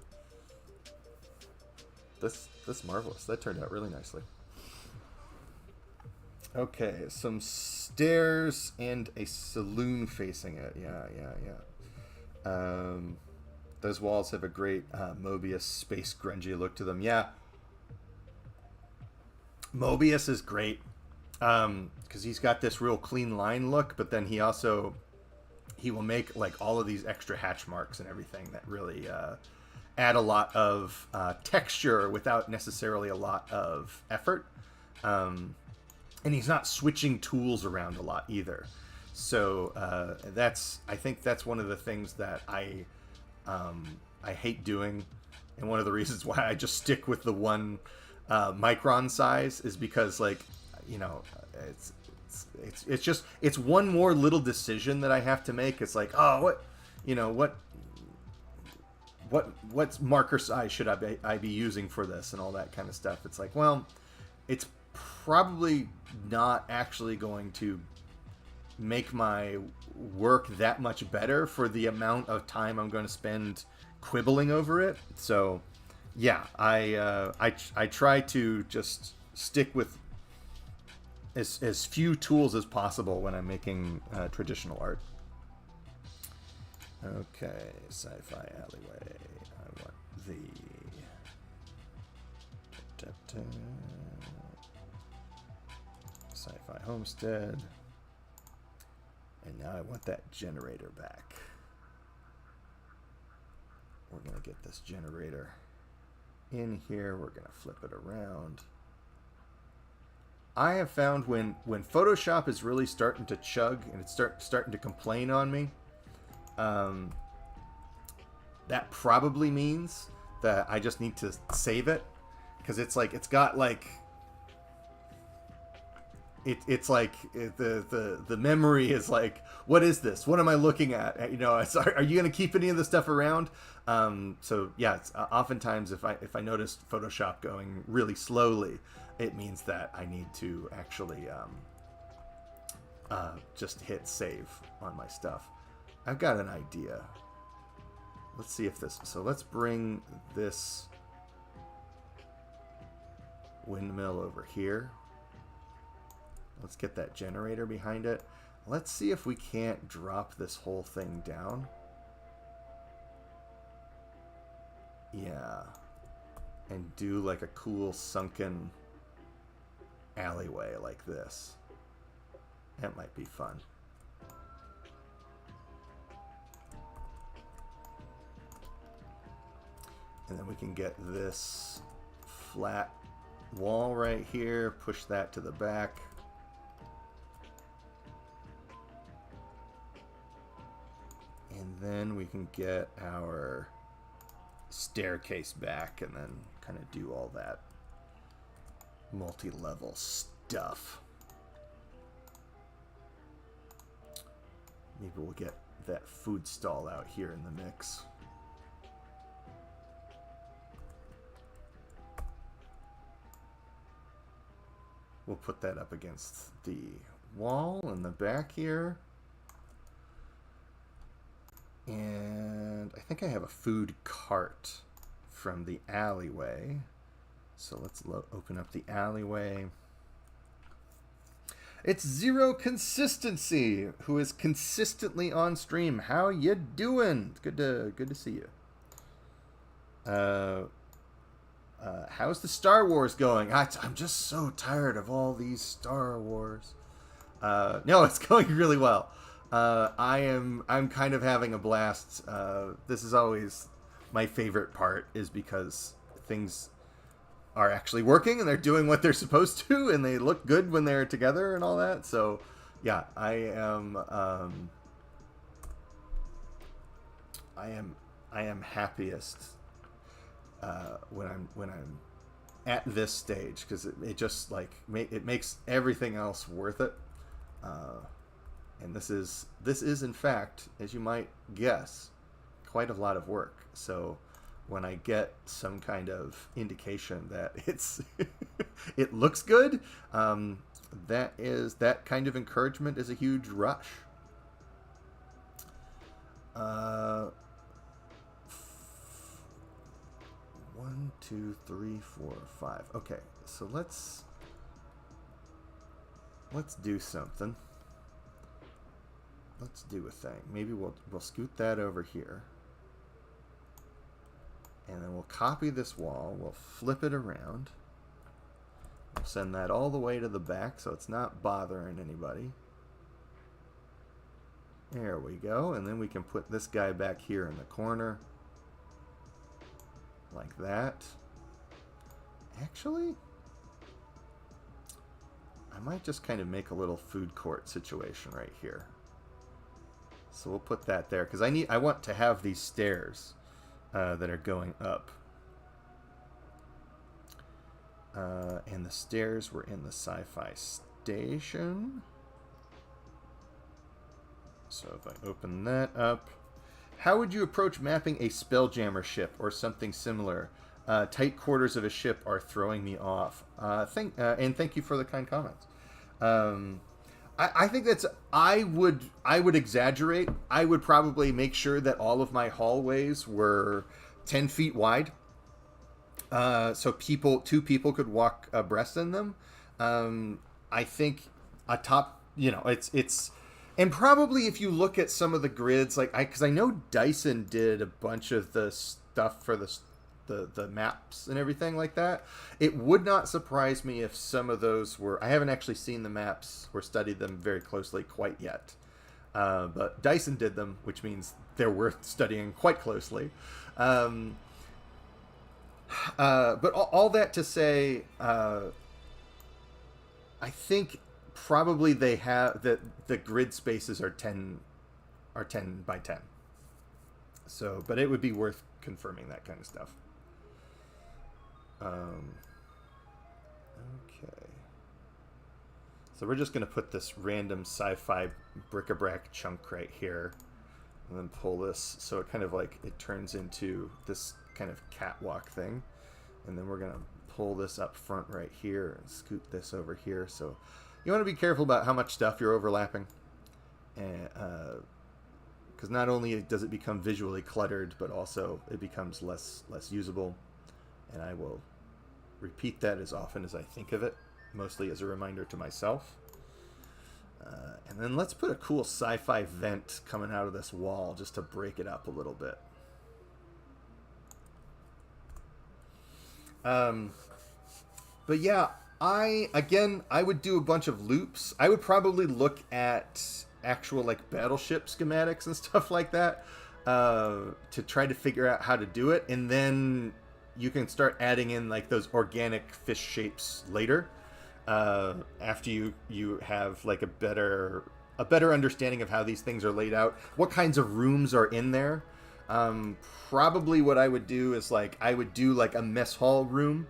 That's marvelous. That turned out really nicely. Okay, some stairs and a saloon facing it. Yeah. Those walls have a great Mobius space grungy look to them. Yeah. Mobius is great because he's got this real clean line look, but then he will make like all of these extra hatch marks and everything that really add a lot of texture without necessarily a lot of effort. And he's not switching tools around a lot either. So I think that's one of the things that I hate doing, and one of the reasons why I just stick with the one micron size is because, like, it's one more little decision that I have to make. It's like, oh, what marker size should I be using for this and all that kind of stuff. It's like, well, it's probably not actually going to make my work that much better for the amount of time I'm going to spend quibbling over it. So yeah, I try to just stick with as few tools as possible when I'm making traditional art. Okay, Sci-Fi Alleyway. I want the Sci-Fi Homestead. And now I want that generator back. we're going to get this generator in here. We're going to flip it around. I have found when Photoshop is really starting to chug and it's starting to complain on me, that probably means that I just need to save it, because it's like it's got like it's like the memory is like, what is this? What am I looking at? You know, are you going to keep any of the stuff around? So yeah, it's, oftentimes if I notice Photoshop going really slowly, it means that I need to actually just hit save on my stuff. I've got an idea. Let's see if this... So let's bring this windmill over here. Let's get that generator behind it. Let's see if we can't drop this whole thing down. Yeah. And do like a cool sunken alleyway like this. That might be fun. And then we can get this flat wall right here, push that to the back. And then we can get our staircase back and then kind of do all that multi-level stuff. Maybe we'll get that food stall out here in the mix. We'll put that up against the wall in the back here. And I think I have a food cart from the alleyway. So let's open up the alleyway. It's Zero Consistency, who is consistently on stream. How you doing? Good to see you. How's the Star Wars going? I'm just so tired of all these Star Wars. No, it's going really well. I'm kind of having a blast. This is always my favorite part, is because things are actually working and they're doing what they're supposed to, and they look good when they're together and all that. So, yeah, I am happiest when I'm at this stage, because it just like it makes everything else worth it. And this is in fact, as you might guess, quite a lot of work. So when I get some kind of indication that it looks good, that kind of encouragement is a huge rush. 1, 2, 3, 4, 5. Okay, so let's do something. Let's do a thing. Maybe we'll scoot that over here. And then we'll copy this wall. We'll flip it around. We'll send that all the way to the back so it's not bothering anybody. There we go. And then we can put this guy back here in the corner. Like that. Actually, I might just kind of make a little food court situation right here. So we'll put that there, because I want to have these stairs that are going up. And the stairs were in the sci-fi station. So if I open that up, how would you approach mapping a Spelljammer ship or something similar? Tight quarters of a ship are throwing me off. And thank you for the kind comments. I think that's... I would exaggerate. I would probably make sure that all of my hallways were 10 feet wide. So two people could walk abreast in them. I think atop... it's... And probably if you look at some of the grids, because I know Dyson did a bunch of the stuff for the maps and everything like that. It would not surprise me if some of those were... I haven't actually seen the maps or studied them very closely quite yet. But Dyson did them, which means they're worth studying quite closely. Um, but all that to say, I think probably they have that the grid spaces are 10 by 10. So, but it would be worth confirming that kind of stuff. Okay. So we're just going to put this random sci-fi bric-a-brac chunk right here, and then pull this so it kind of like it turns into this kind of catwalk thing. And then we're going to pull this up front right here and scoot this over here. So you want to be careful about how much stuff you're overlapping, and because not only does it become visually cluttered, but also it becomes less usable. And I will repeat that as often as I think of it, mostly as a reminder to myself. And then let's put a cool sci-fi vent coming out of this wall just to break it up a little bit. But yeah, I would do a bunch of loops. I would probably look at actual like battleship schematics and stuff like that to try to figure out how to do it, and then you can start adding in like those organic fish shapes later after you have like a better understanding of how these things are laid out, what kinds of rooms are in there. Probably what I would do is like I would do like a mess hall room,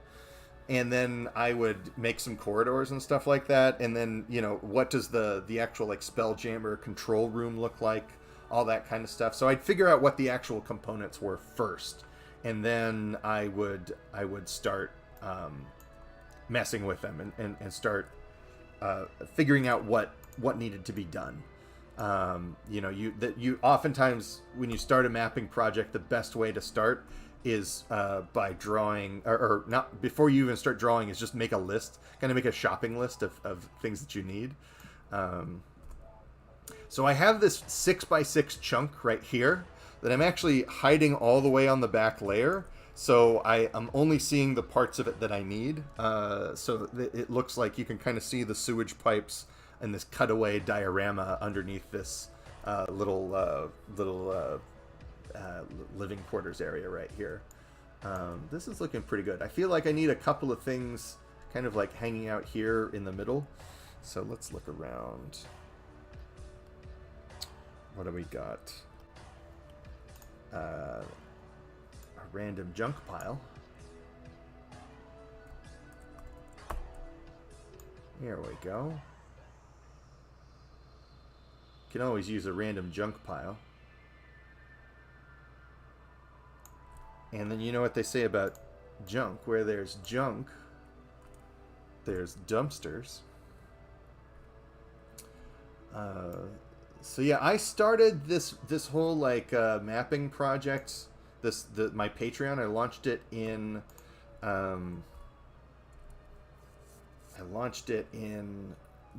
and then I would make some corridors and stuff like that, and then what does the actual like Spelljammer control room look like, all that kind of stuff. So I'd figure out what the actual components were first, and then I would start messing with them and start figuring out what needed to be done. You oftentimes when you start a mapping project, the best way to start is by drawing, or not before you even start drawing, is just make a list, kind of make a shopping list of things that you need. So I have this 6x6 chunk right here that I'm actually hiding all the way on the back layer. So I'm only seeing the parts of it that I need. So it looks like you can kind of see the sewage pipes and this cutaway diorama underneath this little living quarters area right here. This is looking pretty good. I feel like I need a couple of things kind of like hanging out here in the middle. So let's look around. What do we got? A random junk pile. Here we go. Can always use a random junk pile. And then you know what they say about junk. Where there's junk, there's dumpsters. So yeah, I started this whole like mapping project. My Patreon. I launched it in.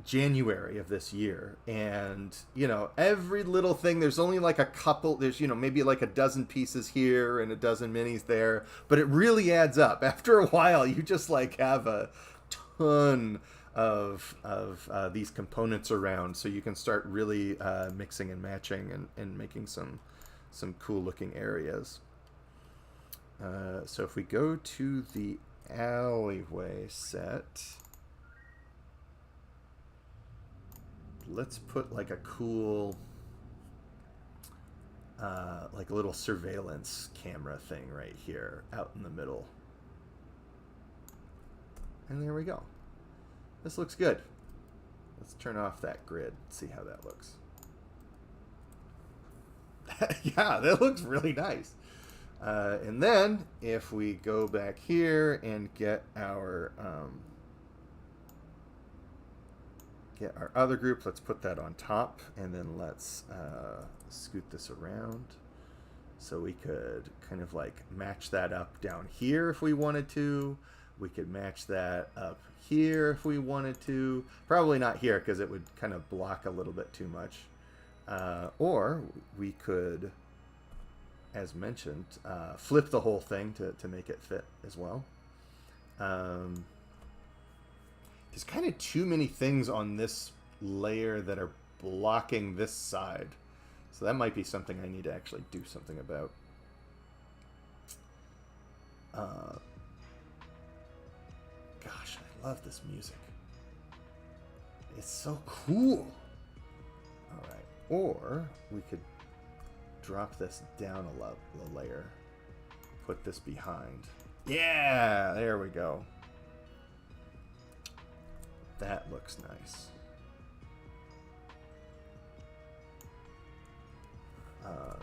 January of this year, and every little thing, there's only like a couple, there's maybe like a dozen pieces here and a dozen minis there, but it really adds up. After a while you just like have a ton of these components around, so you can start really mixing and matching and making some cool looking areas. So if we go to the alleyway set, let's put like a cool like a little surveillance camera thing right here out in the middle. And there we go. This looks good. Let's turn off that grid, see how that looks. Yeah, that looks really nice. And then if we go back here and get our other group, let's put that on top, and then let's scoot this around so we could kind of like match that up down here if we wanted to. We could match that up here if we wanted to. Probably not here because it would kind of block a little bit too much. Or we could, as mentioned, flip the whole thing to make it fit as well. There's kind of too many things on this layer that are blocking this side. So that might be something I need to actually do something about. Gosh, I love this music. It's so cool. All right. Or we could drop this down a layer. Put this behind. Yeah, there we go. That looks nice.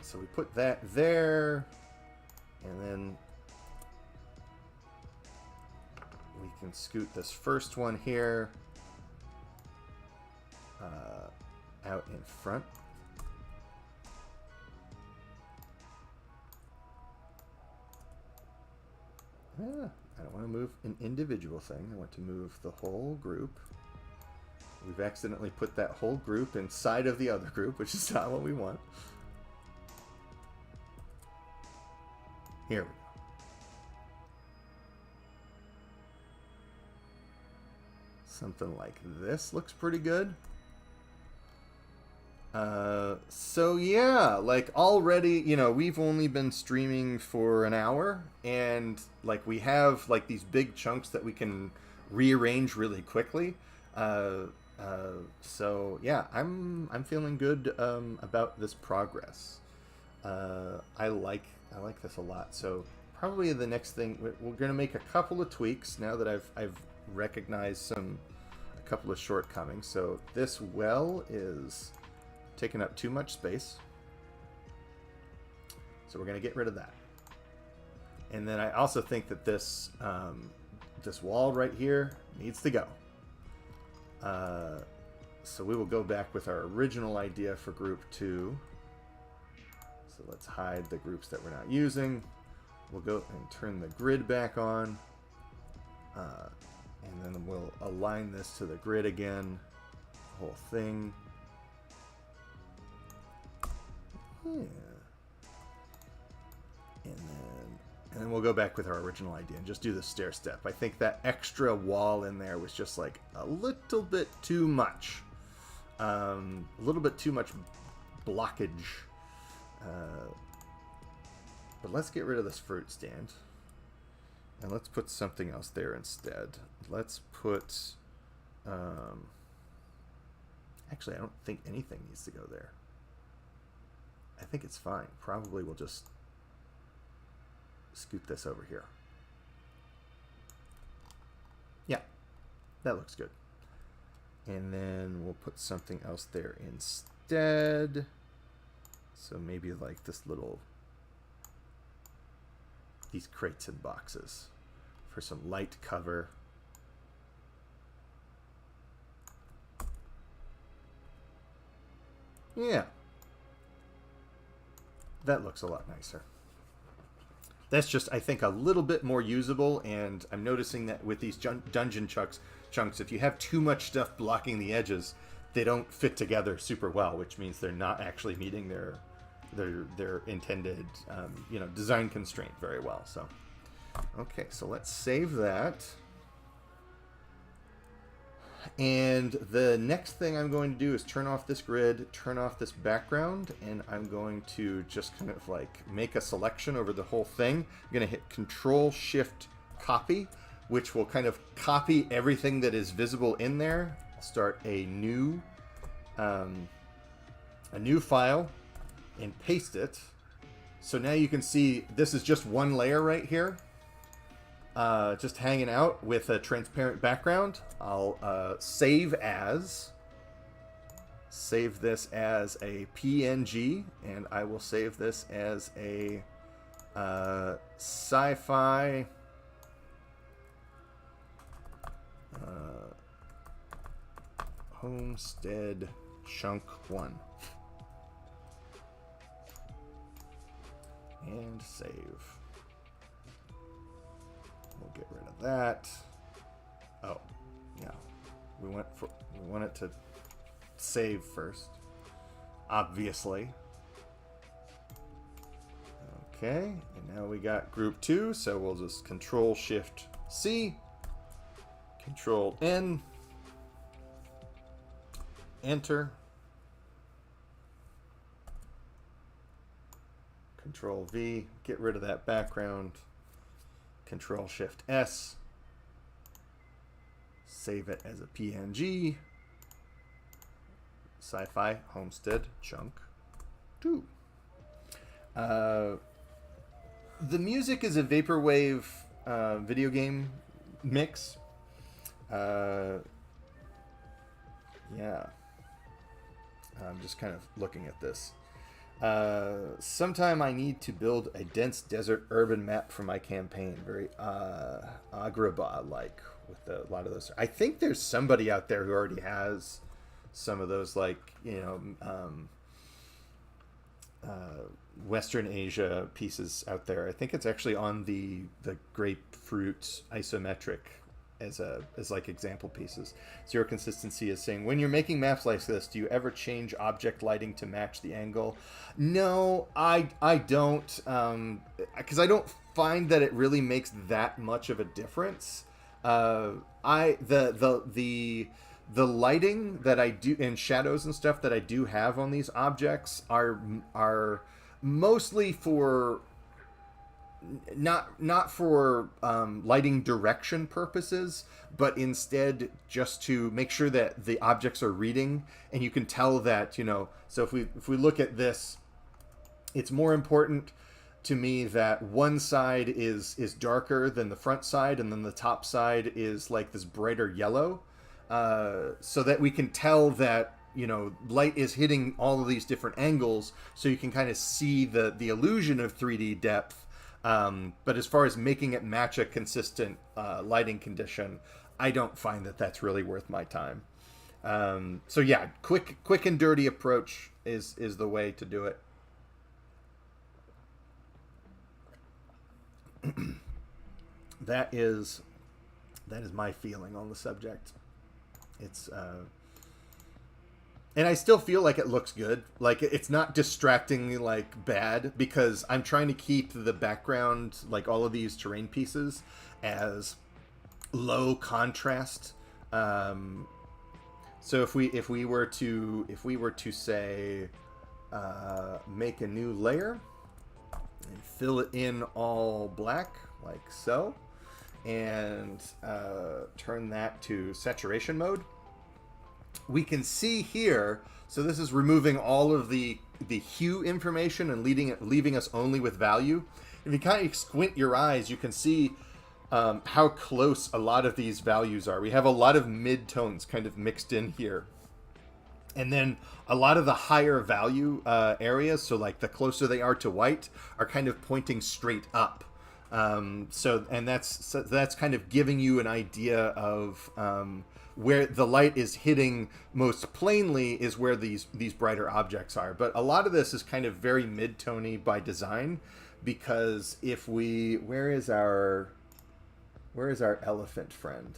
So we put that there, and then we can scoot this first one here out in front. Yeah, I don't want to move an individual thing. I want to move the whole group. We've accidentally put that whole group inside of the other group, which is not what we want. Here we go. Something like this looks pretty good. So yeah, like already, you know, we've only been streaming for an hour, and like we have like these big chunks that we can rearrange really quickly. So yeah, I'm feeling good about this progress. I like this a lot. So probably the next thing we're gonna make a couple of tweaks now that I've recognized a couple of shortcomings. So this well is taking up too much space, so we're gonna get rid of that. And then I also think that this this wall right here needs to go. So we will go back with our original idea for group 2. So let's hide the groups that we're not using. We'll go and turn the grid back on. And then we'll align this to the grid again. The whole thing. Yeah. And then we'll go back with our original idea and just do the stair step. I think that extra wall in there was just like a little bit too much. A little bit too much blockage. But let's get rid of this fruit stand. And let's put something else there instead. Let's put... actually, I don't think anything needs to go there. I think it's fine. Probably we'll just scoot this over here. Yeah, that looks good. And then we'll put something else there instead. So maybe like this little... these crates and boxes for some light cover. Yeah. That looks a lot nicer. That's just, I think, a little bit more usable, and I'm noticing that with these dungeon chunks, if you have too much stuff blocking the edges, they don't fit together super well, which means they're not actually meeting their intended design constraint very well. So okay, so let's save that. And the next thing I'm going to do is turn off this grid, turn off this background, and I'm going to just kind of like make a selection over the whole thing. I'm going to hit Control-Shift-Copy, which will kind of copy everything that is visible in there. I'll start a new file and paste it. So now you can see this is just one layer right here. Just hanging out with a transparent background. I'll save this as a PNG, and I will save this as a sci-fi homestead chunk 1. And save. We'll get rid of that. Oh, yeah. We want it to save first, obviously. Okay, and now we got group 2, so we'll just Control-Shift-C, Control-N, Enter, Control V, get rid of that background. Control Shift S, save it as a PNG. Sci-Fi Homestead chunk 2. The music is a vaporwave video game mix. Yeah. I'm just kind of looking at this. Sometime I need to build a dense desert urban map for my campaign. Very Agrabah-like with a lot of those. I think there's somebody out there who already has some of those, like, you know, Western Asia pieces out there. I think it's actually on the grapefruit isometric as like example pieces. Zero Consistency is saying, when you're making maps like this, do you ever change object lighting to match the angle? No, I don't, because I don't find that it really makes that much of a difference. The lighting that I do, and shadows and stuff that I do have on these objects are mostly for not for lighting direction purposes, but instead just to make sure that the objects are reading, and you can tell that, you know. So if we look at this, it's more important to me that one side is darker than the front side, and then the top side is like this brighter yellow, so that we can tell that, you know, light is hitting all of these different angles, so you can kind of see the illusion of 3D depth. But as far as making it match a consistent lighting condition, I don't find that that's really worth my time. So yeah, quick and dirty approach is the way to do it. That is my feeling on the subject. It's and I still feel like it looks good. Like, it's not distractingly, like, bad, because I'm trying to keep the background, like all of these terrain pieces, as low contrast. So if we were to say make a new layer and fill it in all black, like so, and turn that to saturation mode, we can see here, so this is removing all of the hue information and leaving us only with value. If you kind of squint your eyes, you can see how close a lot of these values are. We have a lot of mid-tones kind of mixed in here. And then a lot of the higher value areas, so like the closer they are to white, are kind of pointing straight up. So that's kind of giving you an idea of where the light is hitting most plainly is where these brighter objects are. But a lot of this is kind of very mid-tony by design, because where is our elephant friend?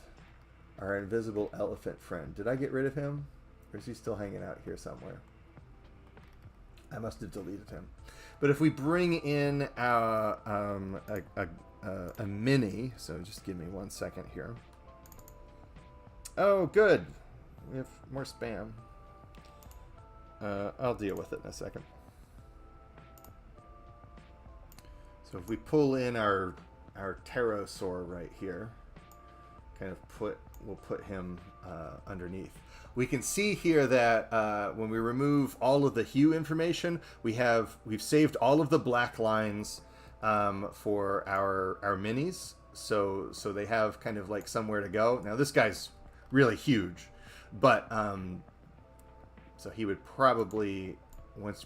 Our invisible elephant friend. Did I get rid of him? Or is he still hanging out here somewhere? I must have deleted him. But if we bring in a mini, so just give me 1 second here. Oh, good. We have more spam. I'll deal with it in a second. So if we pull in our pterosaur right here, we'll put him underneath. We can see here that when we remove all of the hue information, we've saved all of the black lines for our minis, so they have kind of like somewhere to go. Now this guy's really huge, but so he would probably,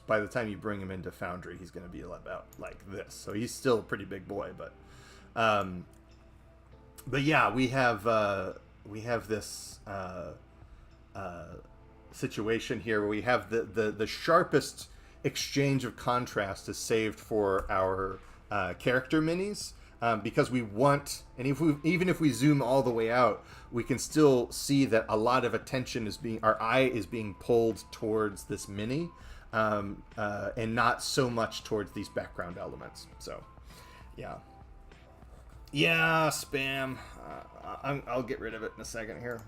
by the time you bring him into Foundry, he's going to be about like this. So he's still a pretty big boy, but yeah, we have this situation here where we have the sharpest exchange of contrast is saved for our character minis, because we want, and even if we zoom all the way out, we can still see that a lot of attention our eye is being pulled towards this mini, and not so much towards these background elements. So yeah, spam. I'll get rid of it in a second here.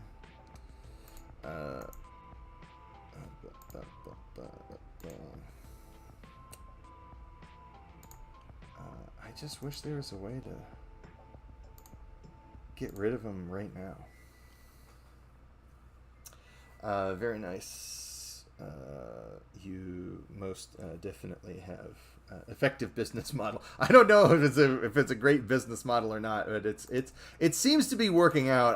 just wish there was a way to get rid of them right now. Very nice. You most definitely have effective business model. I don't know if it's a great business model or not, but it seems to be working out.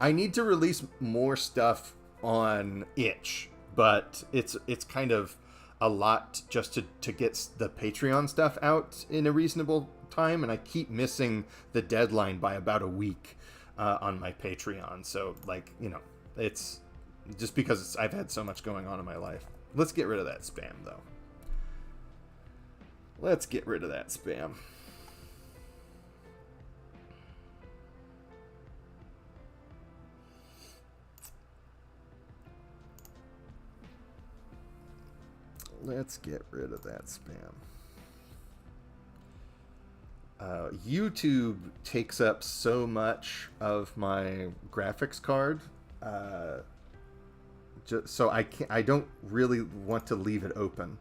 I need to release more stuff on itch, but it's kind of a lot just to get the Patreon stuff out in a reasonable time, and I keep missing the deadline by about a week on my Patreon. So, like, you know, it's just because I've had so much going on in my life. Let's get rid of that spam, though. Let's get rid of that spam. Let's get rid of that spam. YouTube takes up so much of my graphics card, so I don't really want to leave it open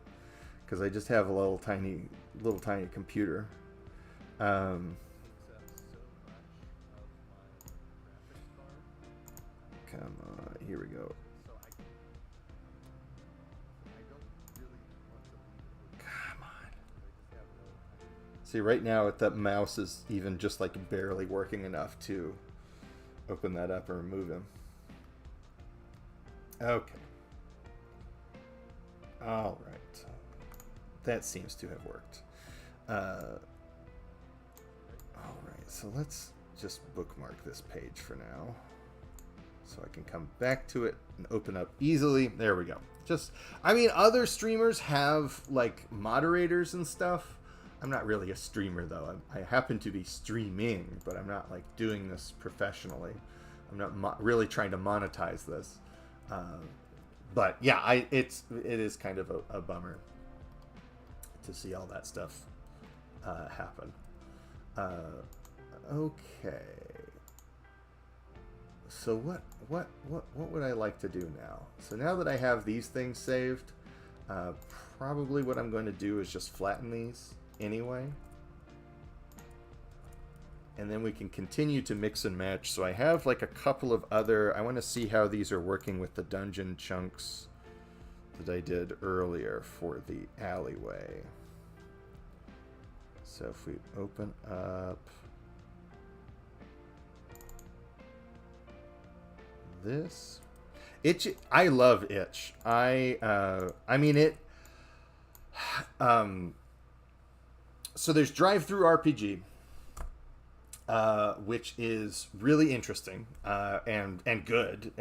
because I just have a little tiny computer. Come on, here we go. See, right now, that mouse is even just like barely working enough to open that up or remove him. Okay. All right. That seems to have worked. All right, so let's just bookmark this page for now, so I can come back to it and open up easily. There we go. I mean, other streamers have like moderators and stuff. I'm not really a streamer, though. I happen to be streaming, but I'm not like doing this professionally. I'm not really trying to monetize this. But yeah, it is kind of a bummer to see all that stuff happen. Okay. So what would I like to do now? So now that I have these things saved, probably what I'm going to do is just flatten these anyway, and then we can continue to mix and match. So I have like a couple of other, I want to see how these are working with the dungeon chunks that I did earlier for the alleyway. So if we open up this itch, I love itch. I mean it. So there's Drive-Thru RPG, which is really interesting and good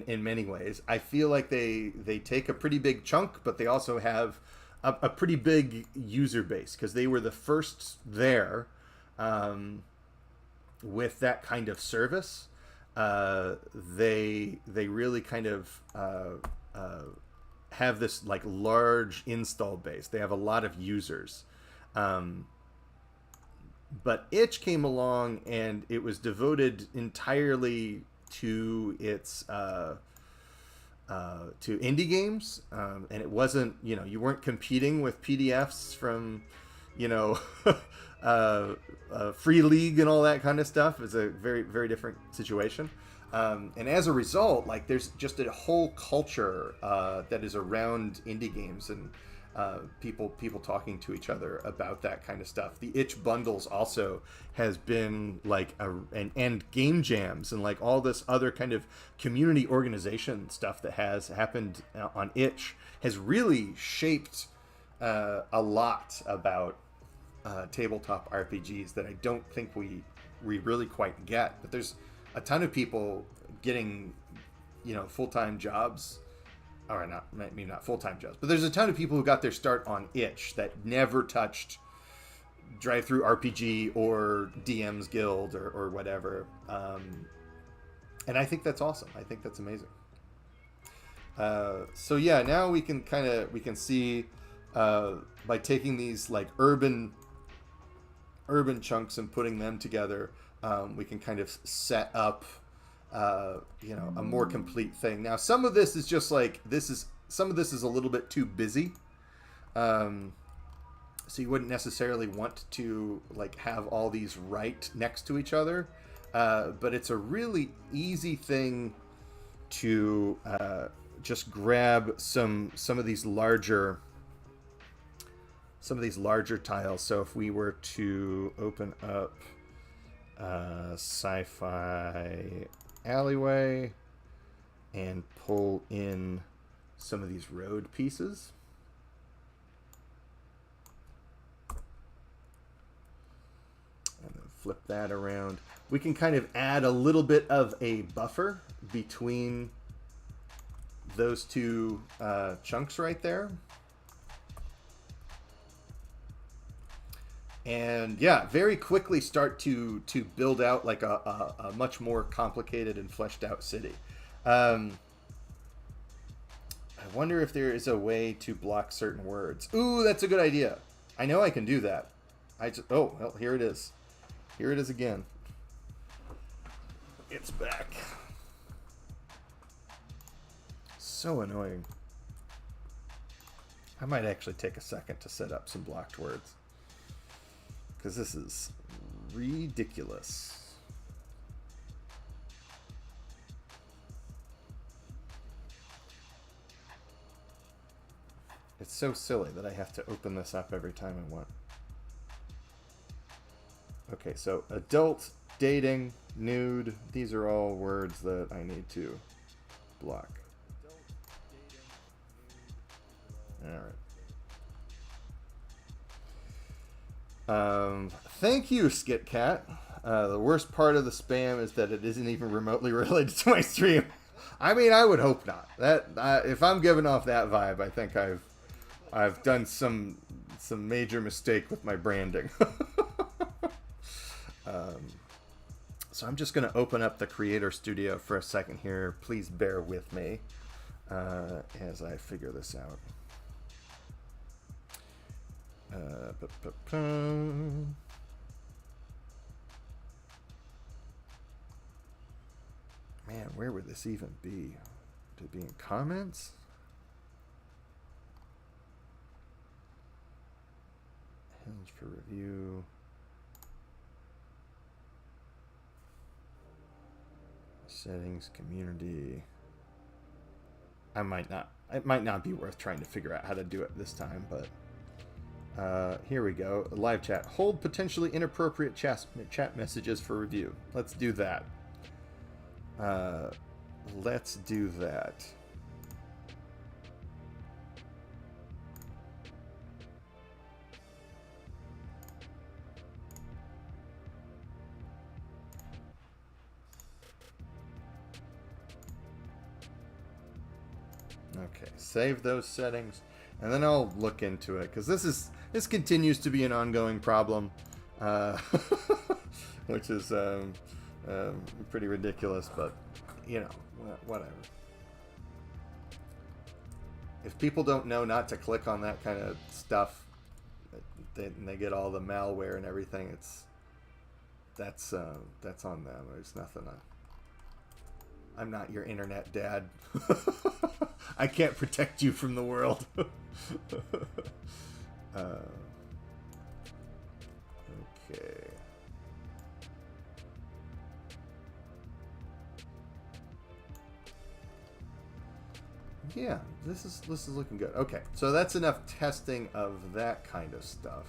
in many ways. I feel like they take a pretty big chunk, but they also have a pretty big user base because they were the first there with that kind of service. They really kind of have this like large install base. They have a lot of users. But itch came along and it was devoted entirely to its to indie games, and it wasn't, you know, you weren't competing with PDFs from, you know, Free League and all that kind of stuff. It's a very, very different situation. And as a result, like, there's just a whole culture that is around indie games and people talking to each other about that kind of stuff. The itch bundles also has been like and game jams and like all this other kind of community organization stuff that has happened on itch has really shaped a lot about tabletop RPGs that I don't think we really quite get. But there's a ton of people getting, you know, full-time jobs, or not, maybe not full-time jobs, but there's a ton of people who got their start on itch that never touched Drive-Thru RPG or DM's Guild or whatever. And I think that's awesome. I think that's amazing. So yeah, now we can see by taking these like urban chunks and putting them together, we can kind of set up you know, a more complete thing. Now, some of this is just like, some of this is a little bit too busy. So you wouldn't necessarily want to like have all these right next to each other, but it's a really easy thing to just grab some of these larger tiles. So if we were to open up Sci-Fi Alleyway and pull in some of these road pieces. And then flip that around. We can kind of add a little bit of a buffer between those two chunks right there. And yeah, very quickly start to build out like a much more complicated and fleshed out city. I wonder if there is a way to block certain words. Ooh, that's a good idea. I know I can do that. Oh, well, here it is. Here it is again. It's back. So annoying. I might actually take a second to set up some blocked words, because this is ridiculous. It's so silly that I have to open this up every time I want. Okay, so adult, dating, nude, these are all words that I need to block. Alright. Thank you, SkitCat. The worst part of the spam is that it isn't even remotely related to my stream. I mean, I would hope not. That if I'm giving off that vibe, I think I've done some major mistake with my branding. So I'm just going to open up the Creator Studio for a second here. Please bear with me as I figure this out. Man, where would this even be? Would it be in comments? Hinge for review. Settings, community. It might not be worth trying to figure out how to do it this time, but here we go. Live chat. Hold potentially inappropriate chat messages for review. Let's do that. Let's do that. Okay, save those settings, and then I'll look into it, because this continues to be an ongoing problem, which is pretty ridiculous, but you know, whatever. If people don't know not to click on that kind of stuff, they get all the malware and everything. That's on them. There's nothing. I'm not your internet dad. I can't protect you from the world. Okay. Yeah, this is looking good. Okay, so that's enough testing of that kind of stuff.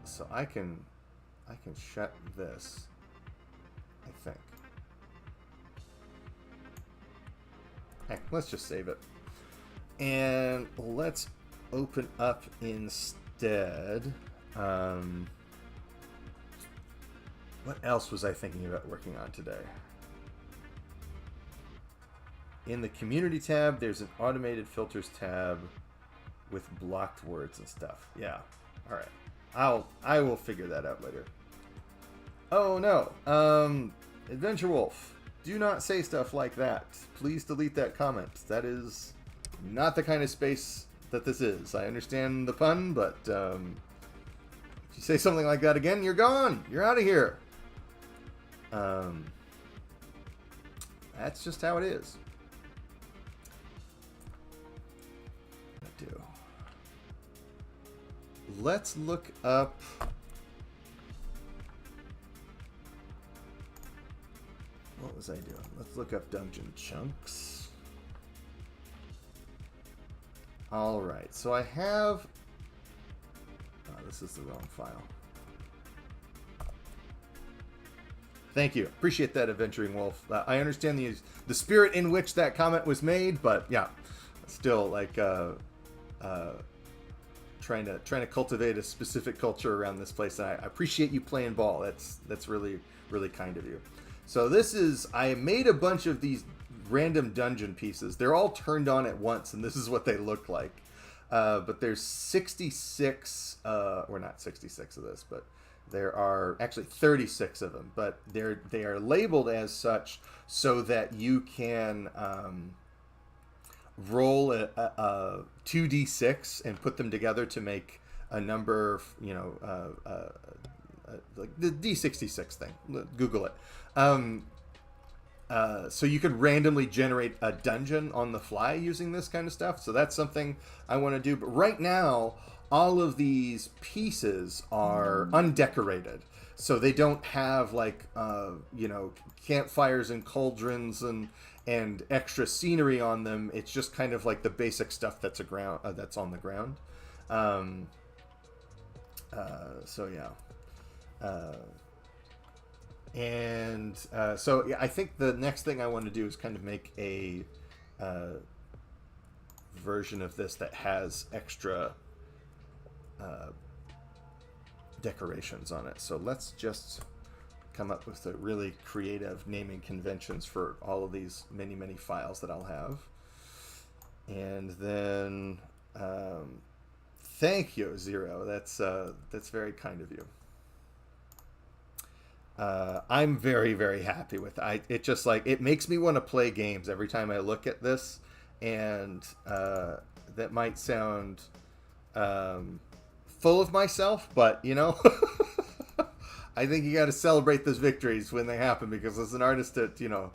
So I can shut this, I think. Heck, let's just save it. And let's open up instead. What else was I thinking about working on today? In the community tab, there's an automated filters tab with blocked words and stuff. Yeah. All right. I will figure that out later. Oh no. Adventure Wolf, do not say stuff like that. Please delete that comment. That is not the kind of space that this is. I understand the pun, but if you say something like that again, you're gone. You're out of here. That's just how it is. Do. let's look up. What was I doing? Let's look up dungeon chunks. All right, so I have. Oh, this is the wrong file. Thank you. Appreciate that, Adventuring Wolf. I understand the spirit in which that comment was made, but yeah, still like trying to cultivate a specific culture around this place. And I appreciate you playing ball. That's really kind of you. So this is, I made a bunch of these random dungeon pieces. They're all turned on at once, and this is what they look like. But there's 66, or not 66 of this, but there are actually 36 of them. But they are labeled as such so that you can roll a 2d6 and put them together to make a number, you know, like the D66 thing. Google it. So you could randomly generate a dungeon on the fly using this kind of stuff. So that's something I want to do. But right now, all of these pieces are undecorated. So they don't have like, you know, campfires and cauldrons and extra scenery on them. It's just kind of like the basic stuff that's that's on the ground. So yeah. So yeah, I think the next thing I want to do is kind of make a version of this that has extra decorations on it. So let's just come up with a really creative naming conventions for all of these many files that I'll have. And then thank you, Zero. That's very kind of you. I'm very happy with it. It just like, it makes me want to play games every time I look at this, and that might sound full of myself, but you know, I think you got to celebrate those victories when they happen, because as an artist, you know,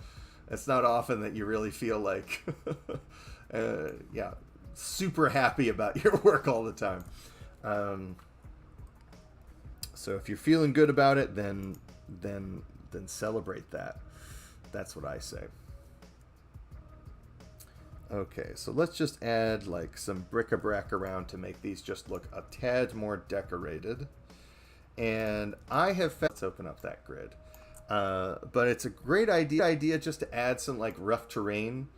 it's not often that you really feel like yeah, super happy about your work all the time. So if you're feeling good about it, then celebrate that. That's what I say. Okay, so let's just add like some bric-a-brac around to make these just look a tad more decorated. And I have found, let's open up that grid. But it's a great idea just to add some like rough terrain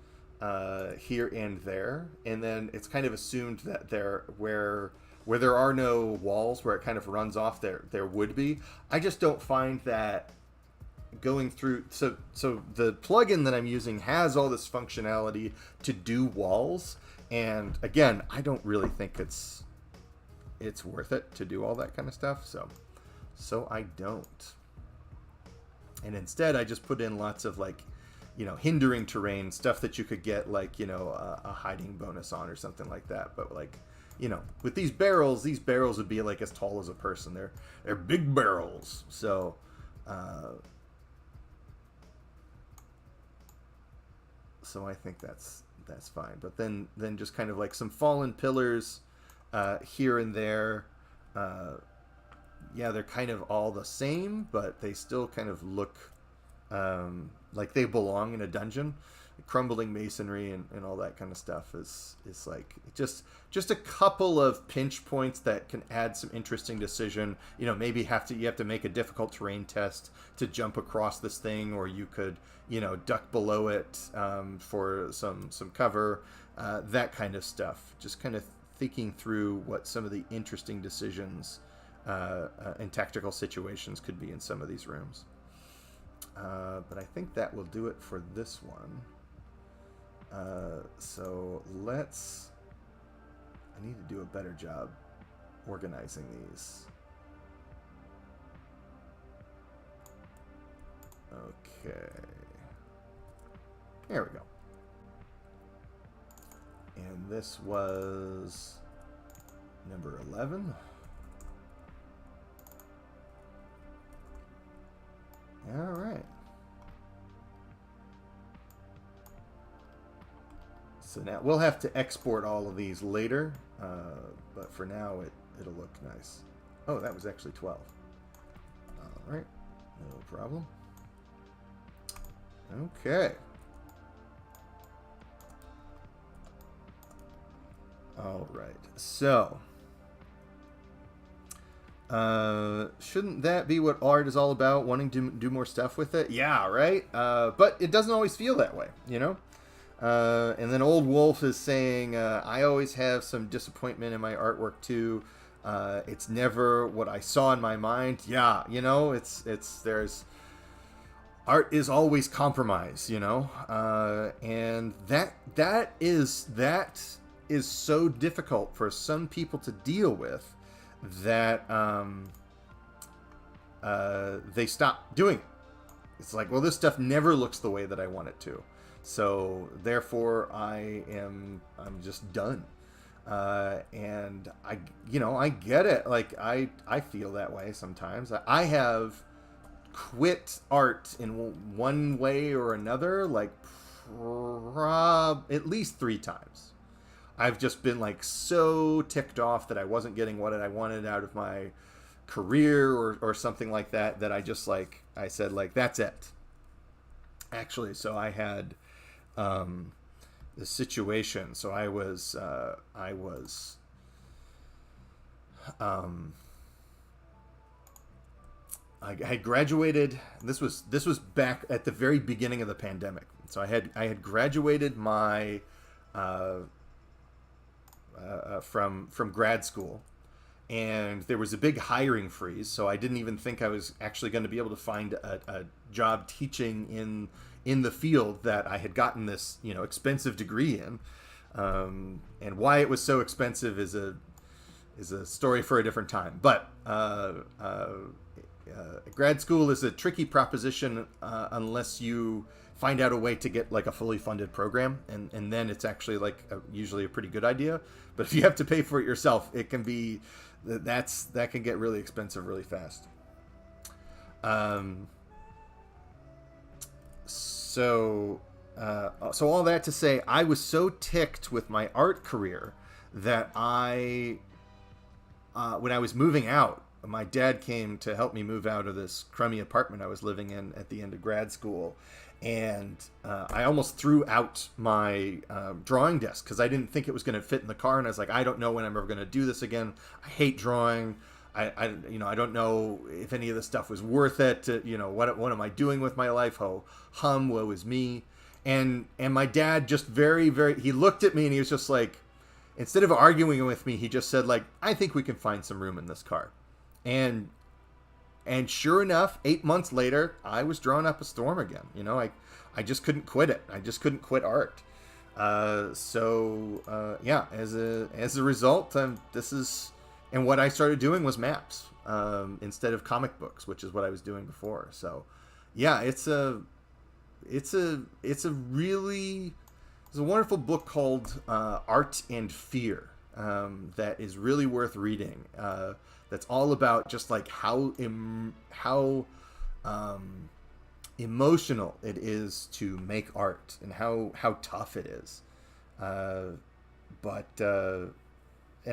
here and there, and then it's kind of assumed that where there are no walls, where it kind of runs off, there would be. I just don't find that going through, so the plugin that I'm using has all this functionality to do walls, and again, I don't really think it's worth it to do all that kind of stuff, so I don't. And instead I just put in lots of like, you know, hindering terrain stuff that you could get like, you know, a hiding bonus on or something like that. But like, you know, with these barrels would be like as tall as a person. They're big barrels. So I think that's fine. But then just kind of like some fallen pillars here and there. Yeah, they're kind of all the same, but they still kind of look like they belong in a dungeon. Crumbling masonry and all that kind of stuff is like just a couple of pinch points that can add some interesting decision. You know, maybe you have to make a difficult terrain test to jump across this thing, or you could, you know, duck below it for some cover, that kind of stuff. Just kind of thinking through what some of the interesting decisions and tactical situations could be in some of these rooms. But I think that will do it for this one. So I need to do a better job organizing these. Okay. There we go. And this was number 11. All right. So now we'll have to export all of these later, but for now it'll look nice. Oh, that was actually 12. All right, no problem. Okay. All right, so shouldn't that be what art is all about? Wanting to do more stuff with it? Yeah, right. But it doesn't always feel that way, you know. And then Old Wolf is saying, I always have some disappointment in my artwork too. It's never what I saw in my mind. Yeah, you know, there's art is always compromise, you know, and that is so difficult for some people to deal with that they stop doing it. It's like, well, this stuff never looks the way that I want it to, so therefore I'm just done. And I get it. Like I feel that way sometimes. I have quit art in one way or another, like at least 3 times. I've just been like so ticked off that I wasn't getting what I wanted out of my career or something like that, that I just like, I said like, that's it. Actually, so I had the situation. So I had graduated. This was back at the very beginning of the pandemic. So I had graduated my from grad school, and there was a big hiring freeze. So I didn't even think I was actually going to be able to find a job teaching in the field that I had gotten this expensive degree in. And why it was so expensive is a story for a different time. But grad school is a tricky proposition unless you find out a way to get like a fully funded program, and then it's actually like usually a pretty good idea. But if you have to pay for it yourself, it can be that can get really expensive really fast. So all that to say, I was so ticked with my art career that when I was moving out, my dad came to help me move out of this crummy apartment I was living in at the end of grad school. And I almost threw out my drawing desk because I didn't think it was going to fit in the car. And I was like, I don't know when I'm ever going to do this again. I hate drawing. I don't know if any of this stuff was worth it. What am I doing with my life? Woe is me. And my dad just he looked at me and he was just like, instead of arguing with me, he just said like, I think we can find some room in this car. And sure enough, 8 months later, I was drawing up a storm again. I just couldn't quit it. I just couldn't quit art. As a result, and what I started doing was maps instead of comic books, which is what I was doing before. So, yeah, it's a wonderful book called Art and Fear that is really worth reading. That's all about just like how emotional it is to make art and how tough it is. And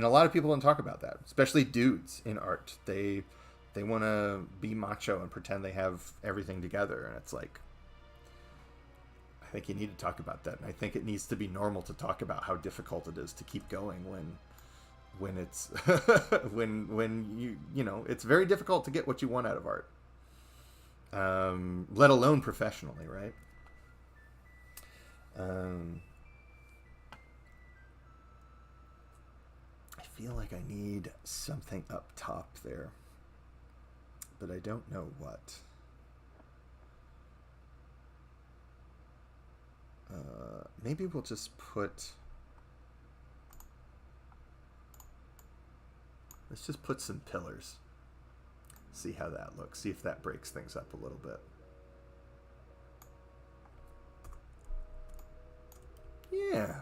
a lot of people don't talk about that, especially dudes in art. They want to be macho and pretend they have everything together, and it's like, I think you need to talk about that, and I think it needs to be normal to talk about how difficult it is to keep going when it's when it's very difficult to get what you want out of art, let alone professionally, right? I feel like I need something up top there, but I don't know what. Maybe we'll just let's just put some pillars. See how that looks. See if that breaks things up a little bit. Yeah.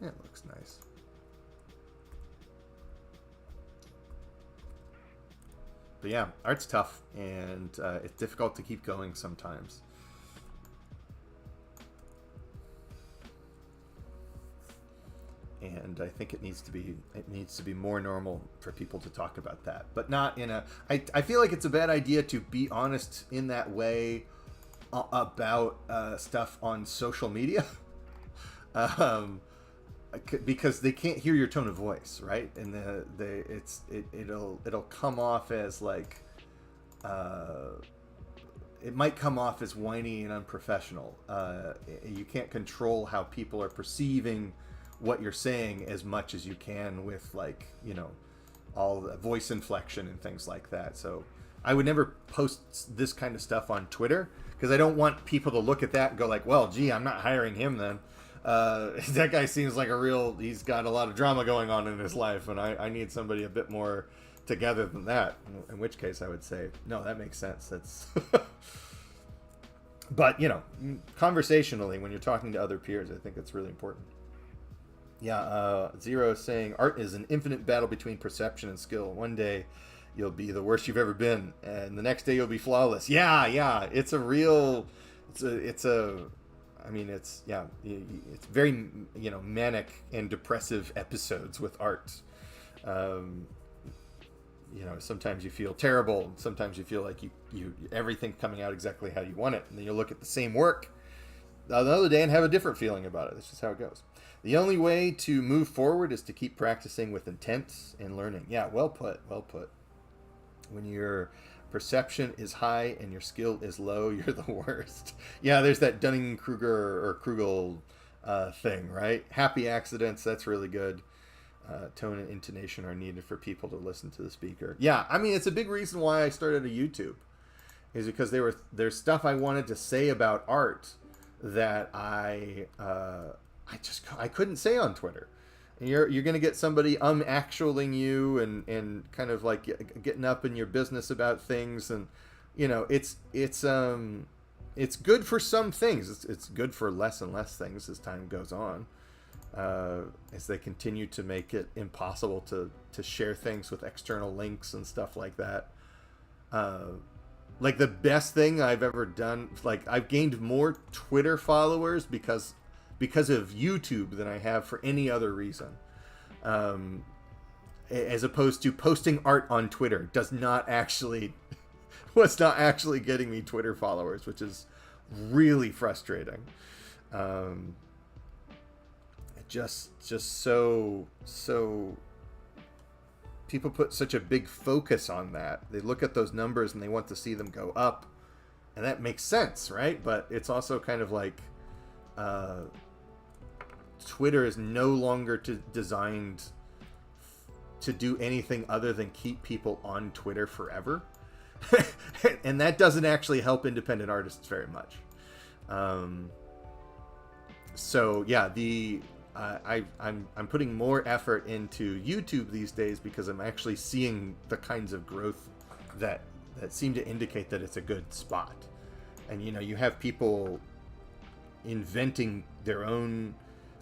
It looks nice. But yeah, art's tough, and it's difficult to keep going sometimes. and I think it needs to be more normal for people to talk about that, but not in a. I feel like it's a bad idea to be honest in that way about stuff on social media, because they can't hear your tone of voice, right? And it'll come off as like. It might come off as whiny and unprofessional. You can't control how people are perceiving what you're saying as much as you can with, like, all the voice inflection and things like that. So I would never post this kind of stuff on Twitter because I don't want people to look at that and go like, well, gee, I'm not hiring him then. That guy seems like he's got a lot of drama going on in his life, and I need somebody a bit more together than that, in which case I would say, no, that makes sense. That's but conversationally, when you're talking to other peers, I think that's really important. Yeah, Zero saying art is an infinite battle between perception and skill. One day you'll be the worst you've ever been, and the next day you'll be flawless. Yeah, it's a real, it's very, manic and depressive episodes with art. Sometimes you feel terrible. Sometimes you feel like you everything's coming out exactly how you want it. And then you look at the same work another day and have a different feeling about it. That's just how it goes. The only way to move forward is to keep practicing with intent and learning. Yeah, well put. When your perception is high and your skill is low, you're the worst. Yeah, there's that Dunning-Kruger or Krugel thing, right? Happy accidents, that's really good. Tone and intonation are needed for people to listen to the speaker. Yeah, I mean, it's a big reason why I started a YouTube, is because there's stuff I wanted to say about art that I couldn't say on Twitter. And you're gonna get somebody actualing you and kind of like getting up in your business about things, and it's good for some things. It's good for less and less things as time goes on. As they continue to make it impossible to share things with external links and stuff like that. Like the best thing I've ever done, like I've gained more Twitter followers because of YouTube than I have for any other reason. As opposed to posting art on Twitter was not actually getting me Twitter followers, which is really frustrating. Just so people put such a big focus on that. They look at those numbers and they want to see them go up, and that makes sense, right? But it's also kind of like Twitter is no longer designed to do anything other than keep people on Twitter forever. And that doesn't actually help independent artists very much. So yeah, I'm putting more effort into YouTube these days because I'm actually seeing the kinds of growth that seem to indicate that it's a good spot. And you have people inventing their own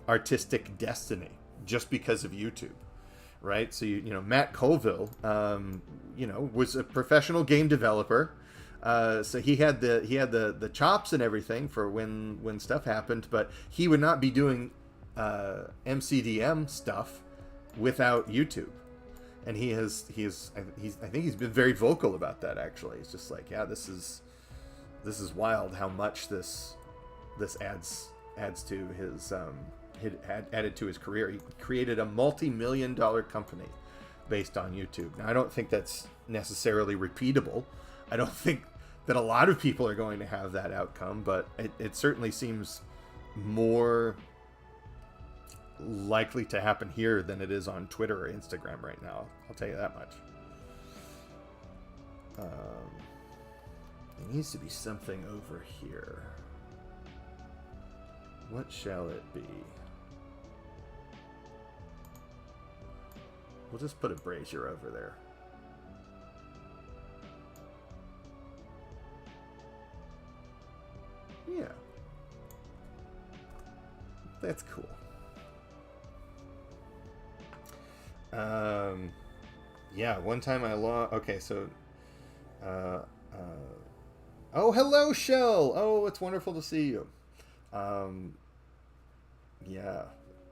artistic destiny just because of YouTube, right? So Matt Colville, was a professional game developer. So he had the chops and everything for when stuff happened, but he would not be doing MCDM stuff without YouTube. And I think he's been very vocal about that, actually. It's just like, yeah, this is wild how much this adds to his added to his career. He created a multi-million-dollar company based on YouTube. Now, I don't think that's necessarily repeatable. I don't think that a lot of people are going to have that outcome, but it certainly seems more likely to happen here than it is on Twitter or Instagram right now. I'll tell you that much. There needs to be something over here. What shall it be? We'll just put a brazier over there. Yeah. That's cool. Yeah, one time I lost... Okay, so... Oh, hello, Shell! Oh, it's wonderful to see you. Yeah.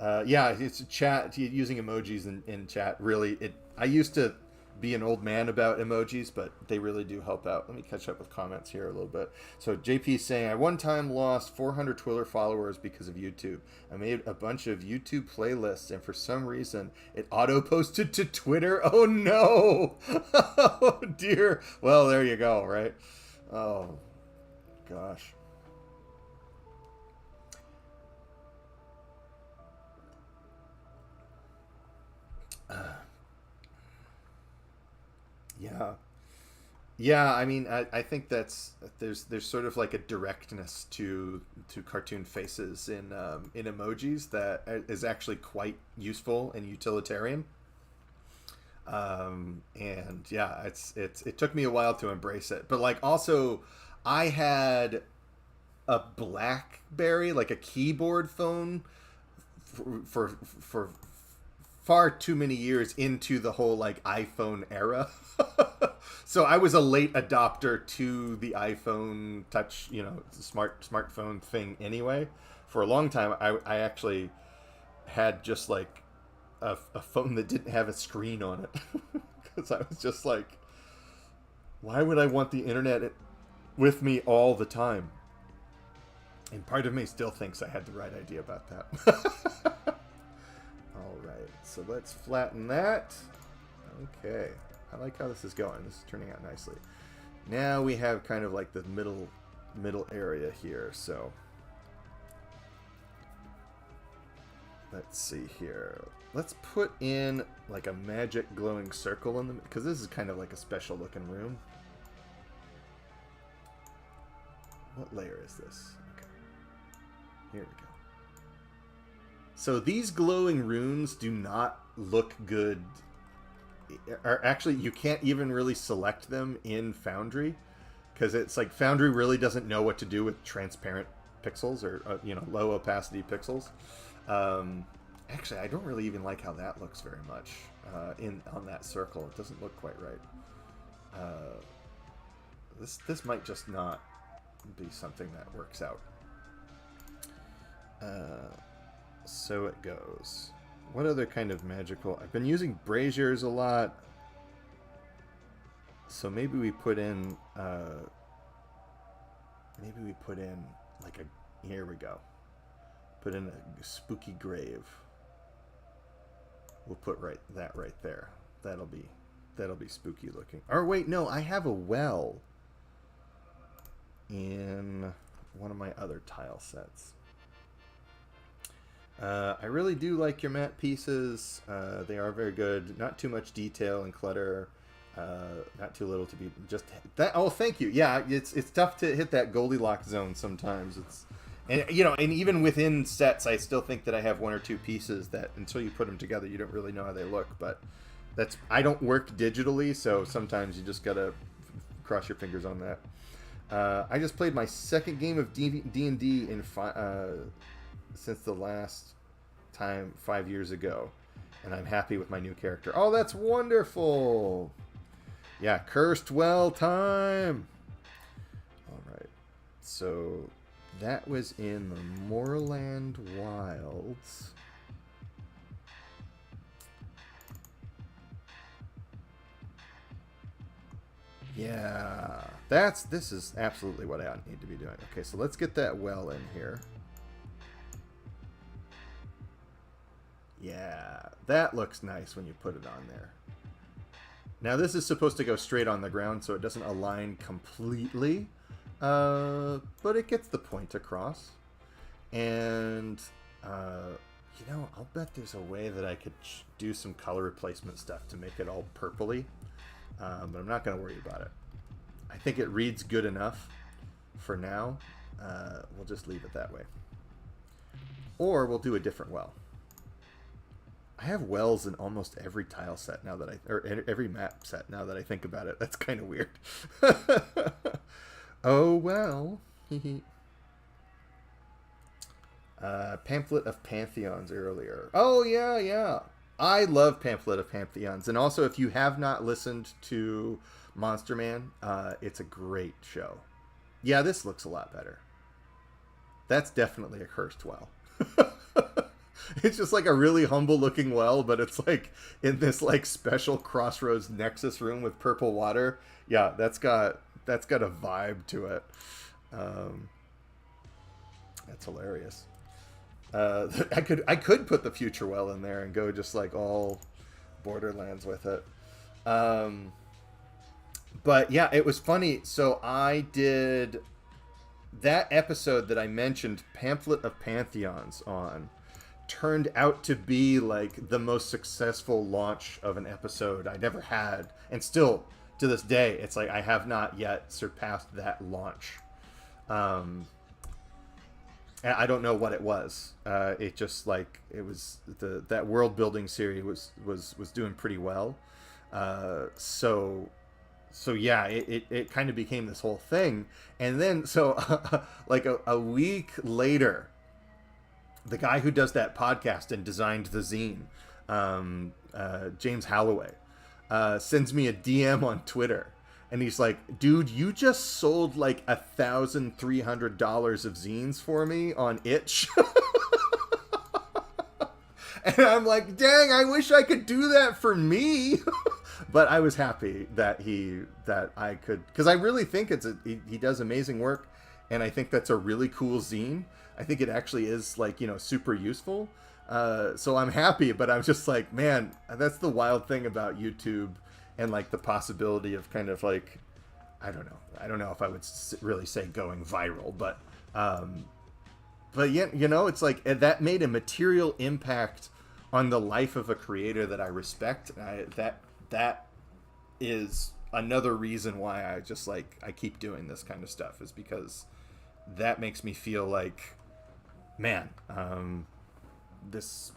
Yeah, it's chat using emojis in chat. Really, it. I used to be an old man about emojis, but they really do help out. Let me catch up with comments here a little bit. So JP is saying, I one time lost 400 Twitter followers because of YouTube. I made a bunch of YouTube playlists, and for some reason, it auto posted to Twitter. Oh no! Oh dear. Well, there you go. Right. Oh gosh. Yeah. Yeah, I mean, I think that's there's sort of like a directness to cartoon faces in emojis that is actually quite useful and utilitarian. And yeah, it took me a while to embrace it, but like also, I had a BlackBerry, like a keyboard phone, for far too many years into the whole like iPhone era. So I was a late adopter to the iPhone touch, smartphone thing anyway. For a long time, I actually had just like a phone that didn't have a screen on it because I was just like, why would I want the internet with me all the time? And part of me still thinks I had the right idea about that. All right, so let's flatten that. Okay, I like how this is going. This is turning out nicely. Now we have kind of like the middle area here. So let's see here. Let's put in like a magic glowing circle in the, because this is kind of like a special looking room. What layer is this? Okay, here we go. So these glowing runes do not look good. Or actually, you can't even really select them in Foundry because it's like Foundry really doesn't know what to do with transparent pixels or low opacity pixels. Actually, I don't really even like how that looks very much on that circle. It doesn't look quite right. This might just not be something that works out. So it goes. What other kind of magical? I've been using braziers a lot. So maybe we put in like a, here we go. Put in a spooky grave. We'll put that right there. That'll be spooky looking. Or wait, no, I have a well in one of my other tile sets. I really do like your matte pieces. They are very good. Not too much detail and clutter. Not too little to be just that. Oh, thank you. Yeah, it's tough to hit that Goldilocks zone sometimes. And even within sets, I still think that I have one or two pieces that until you put them together, you don't really know how they look. But I don't work digitally, so sometimes you just gotta cross your fingers on that. I just played my second game of D&D since the last time 5 years ago, and I'm happy with my new character. Oh, that's wonderful. Yeah, cursed well time. All right, so that was in the Moorland Wilds. Yeah, this is absolutely what I need to be doing. Okay, so let's get that well in here. Yeah, that looks nice when you put it on there. Now this is supposed to go straight on the ground, so it doesn't align completely, but it gets the point across. And I'll bet there's a way that I could do some color replacement stuff to make it all purpley, but I'm not going to worry about it. I think it reads good enough for now. We'll just leave it that way, or we'll do a different well. I have wells in almost every tile set now or every map set now that I think about it. That's kind of weird. Oh well. Pamphlet of Pantheons earlier. Oh yeah. I love Pamphlet of Pantheons, and also if you have not listened to Monster Man, it's a great show. Yeah, this looks a lot better. That's definitely a cursed well. It's just like a really humble looking well, but it's like in this like special Crossroads Nexus room with purple water. Yeah, that's got a vibe to it. Um, that's hilarious. I could put the future well in there and go just like all Borderlands with it. Um, but yeah, it was funny. So I did that episode that I mentioned, Pamphlet of Pantheons, on, turned out to be like the most successful launch of an episode I never had, and still to this day, it's like I have not yet surpassed that launch. Um, and I don't know what it was. It just like it was that world building series was doing pretty well. So yeah, it kind of became this whole thing. And then so like a week later, the guy who does that podcast and designed the zine, James Halloway, sends me a DM on Twitter, and he's like, "Dude, you just sold like $1,300 of zines for me on Itch." And I'm like, "Dang, I wish I could do that for me." But I was happy that I could, because I really think he does amazing work, and I think that's a really cool zine. I think it actually is like, super useful. So I'm happy, but I'm just like, man, that's the wild thing about YouTube, and like the possibility of kind of like, I don't know if I would really say going viral, but yeah, it's like that made a material impact on the life of a creator that I respect. That is another reason why I just like, I keep doing this kind of stuff, is because that makes me feel like, man, this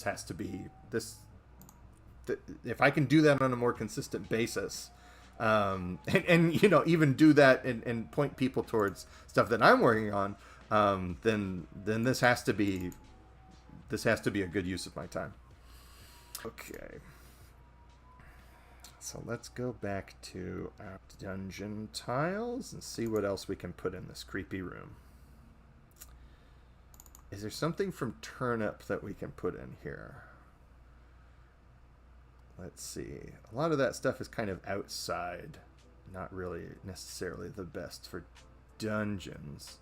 has to be this. If I can do that on a more consistent basis, and even do that and point people towards stuff that I'm working on, then this has to be a good use of my time. Okay. So let's go back to our dungeon tiles and see what else we can put in this creepy room. Is there something from Turnip that we can put in here? Let's see. A lot of that stuff is kind of outside. Not really necessarily the best for dungeons.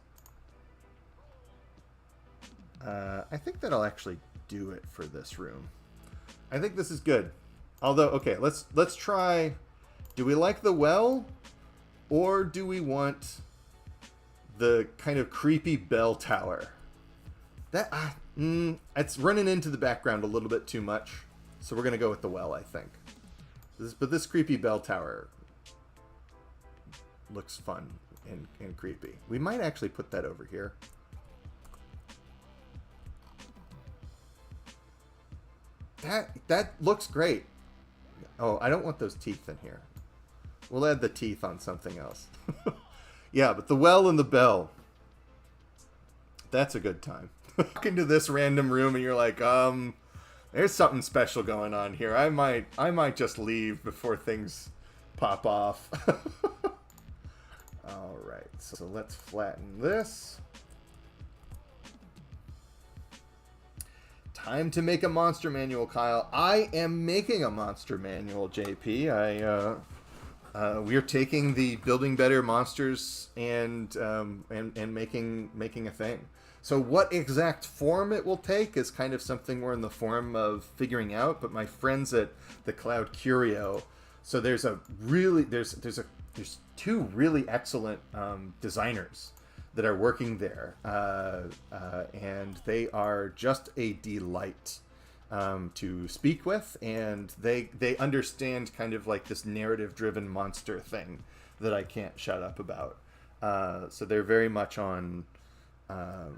I think that'll actually do it for this room. I think this is good. Although, okay, let's try. Do we like the well, or do we want the kind of creepy bell tower? That it's running into the background a little bit too much, so we're gonna go with the well, I think. But this creepy bell tower looks fun and creepy. We might actually put that over here. That looks great. Oh, I don't want those teeth in here. We'll add the teeth on something else. Yeah, but the well and the bell. That's a good time. Walk into this random room and you're like, there's something special going on here. I might just leave before things pop off. All right, so let's flatten this. Time to make a monster manual, Kyle. I am making a monster manual, JP. We're taking the building better monsters and making a thing. So what exact form it will take is kind of something we're in the form of figuring out. But my friends at the Cloud Curio, so there's two really excellent designers that are working there, and they are just a delight to speak with, and they understand kind of like this narrative-driven monster thing that I can't shut up about. So they're very much on. All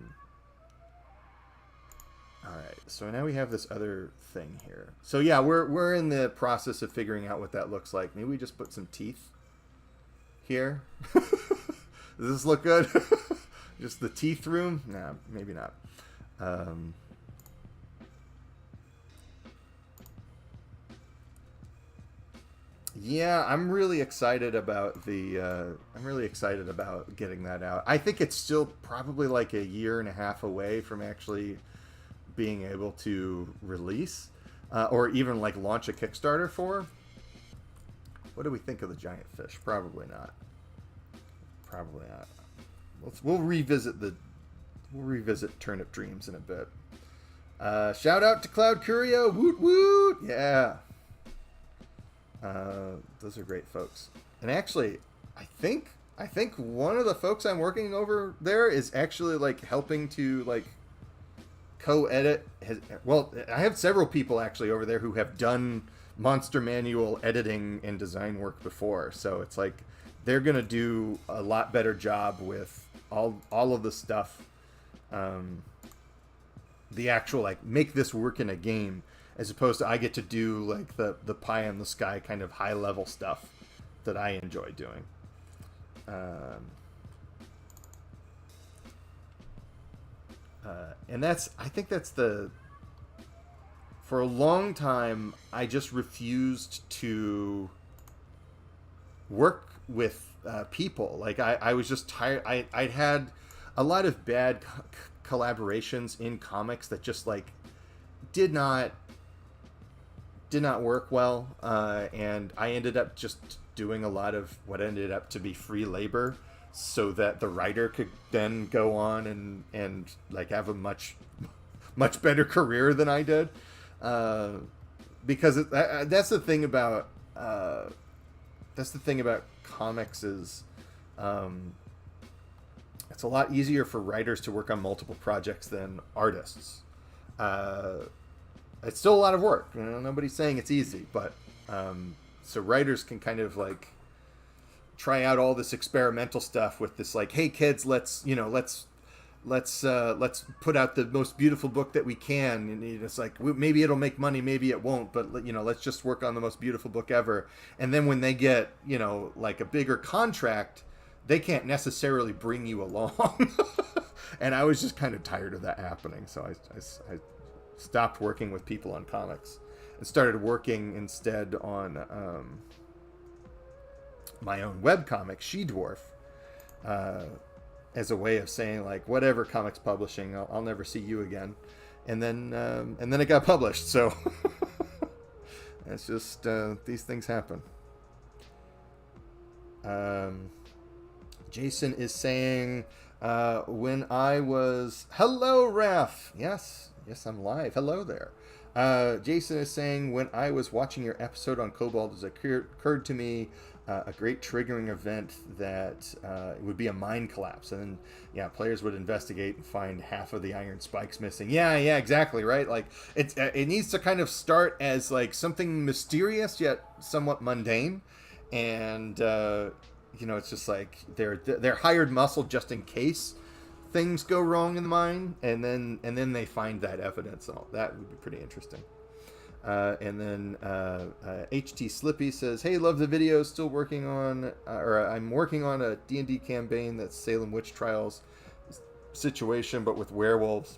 right, so now we have this other thing here. So yeah, we're in the process of figuring out what that looks like. Maybe we just put some teeth here. Does this look good? Just the teeth room? Nah, maybe not. Yeah, I'm really excited about getting that out. I think it's still probably like a year and a half away from actually being able to release or even like launch a Kickstarter for. What do we think of the giant fish? Probably not. Probably not. We'll revisit Turnip Dreams in a bit. Shout out to Cloud Curio. Woot woot. Yeah. Those are great folks. And actually, I think one of the folks I'm working over there is actually like helping to like co-edit. I have several people actually over there who have done Monster Manual editing and design work before. So it's like they're gonna do a lot better job with all of the stuff. The actual like make this work in a game, as opposed to I get to do like the pie in the sky kind of high level stuff that I enjoy doing. And I think that's for a long time I just refused to work with people. Like I was just tired. I'd had a lot of bad collaborations in comics that just like did not work well, and I ended up just doing a lot of what ended up to be free labor so that the writer could then go on and like have a much better career than I did, because that's the thing about comics is it's a lot easier for writers to work on multiple projects than artists. It's still a lot of work. You know, nobody's saying it's easy, but so writers can kind of like try out all this experimental stuff with this like, hey kids, let's put out the most beautiful book that we can, and it's like maybe it'll make money, maybe it won't, but you know, let's just work on the most beautiful book ever. And then when they get, you know, like a bigger contract, they can't necessarily bring you along. And I was just kind of tired of that happening, so I stopped working with people on comics and started working instead on my own webcomic, She Dwarf, as a way of saying like, whatever, comics publishing, I'll never see you again. And then it got published. So it's just these things happen. Jason is saying, when I was... Hello, Raf! Yes, I'm live. Hello there. Jason is saying, when I was watching your episode on Cobalt, it occurred to me a great triggering event that it would be a mine collapse. And then, players would investigate and find half of the iron spikes missing. Yeah, exactly, right? Like, it needs to kind of start as, like, something mysterious yet somewhat mundane. And... it's just like they're hired muscle just in case things go wrong in the mine, and then they find that evidence, and all that would be pretty interesting. And then HT Slippy says, "Hey, love the videos. Still working on, I'm working on a D&D campaign that's Salem witch trials situation, but with werewolves.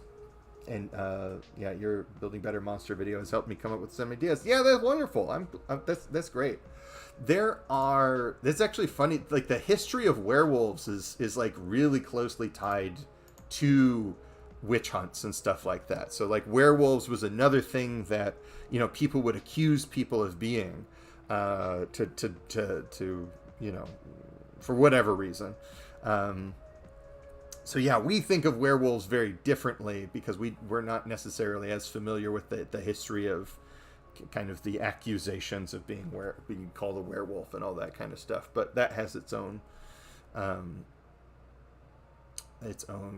And your Building Better Monster video has helped me come up with some ideas. Yeah, that's wonderful. That's great." It's actually funny, like the history of werewolves is like really closely tied to witch hunts and stuff like that. So like werewolves was another thing that, people would accuse people of being, to for whatever reason. So yeah, we think of werewolves very differently because we're not necessarily as familiar with the history of kind of the accusations of being called a werewolf and all that kind of stuff. But that has its own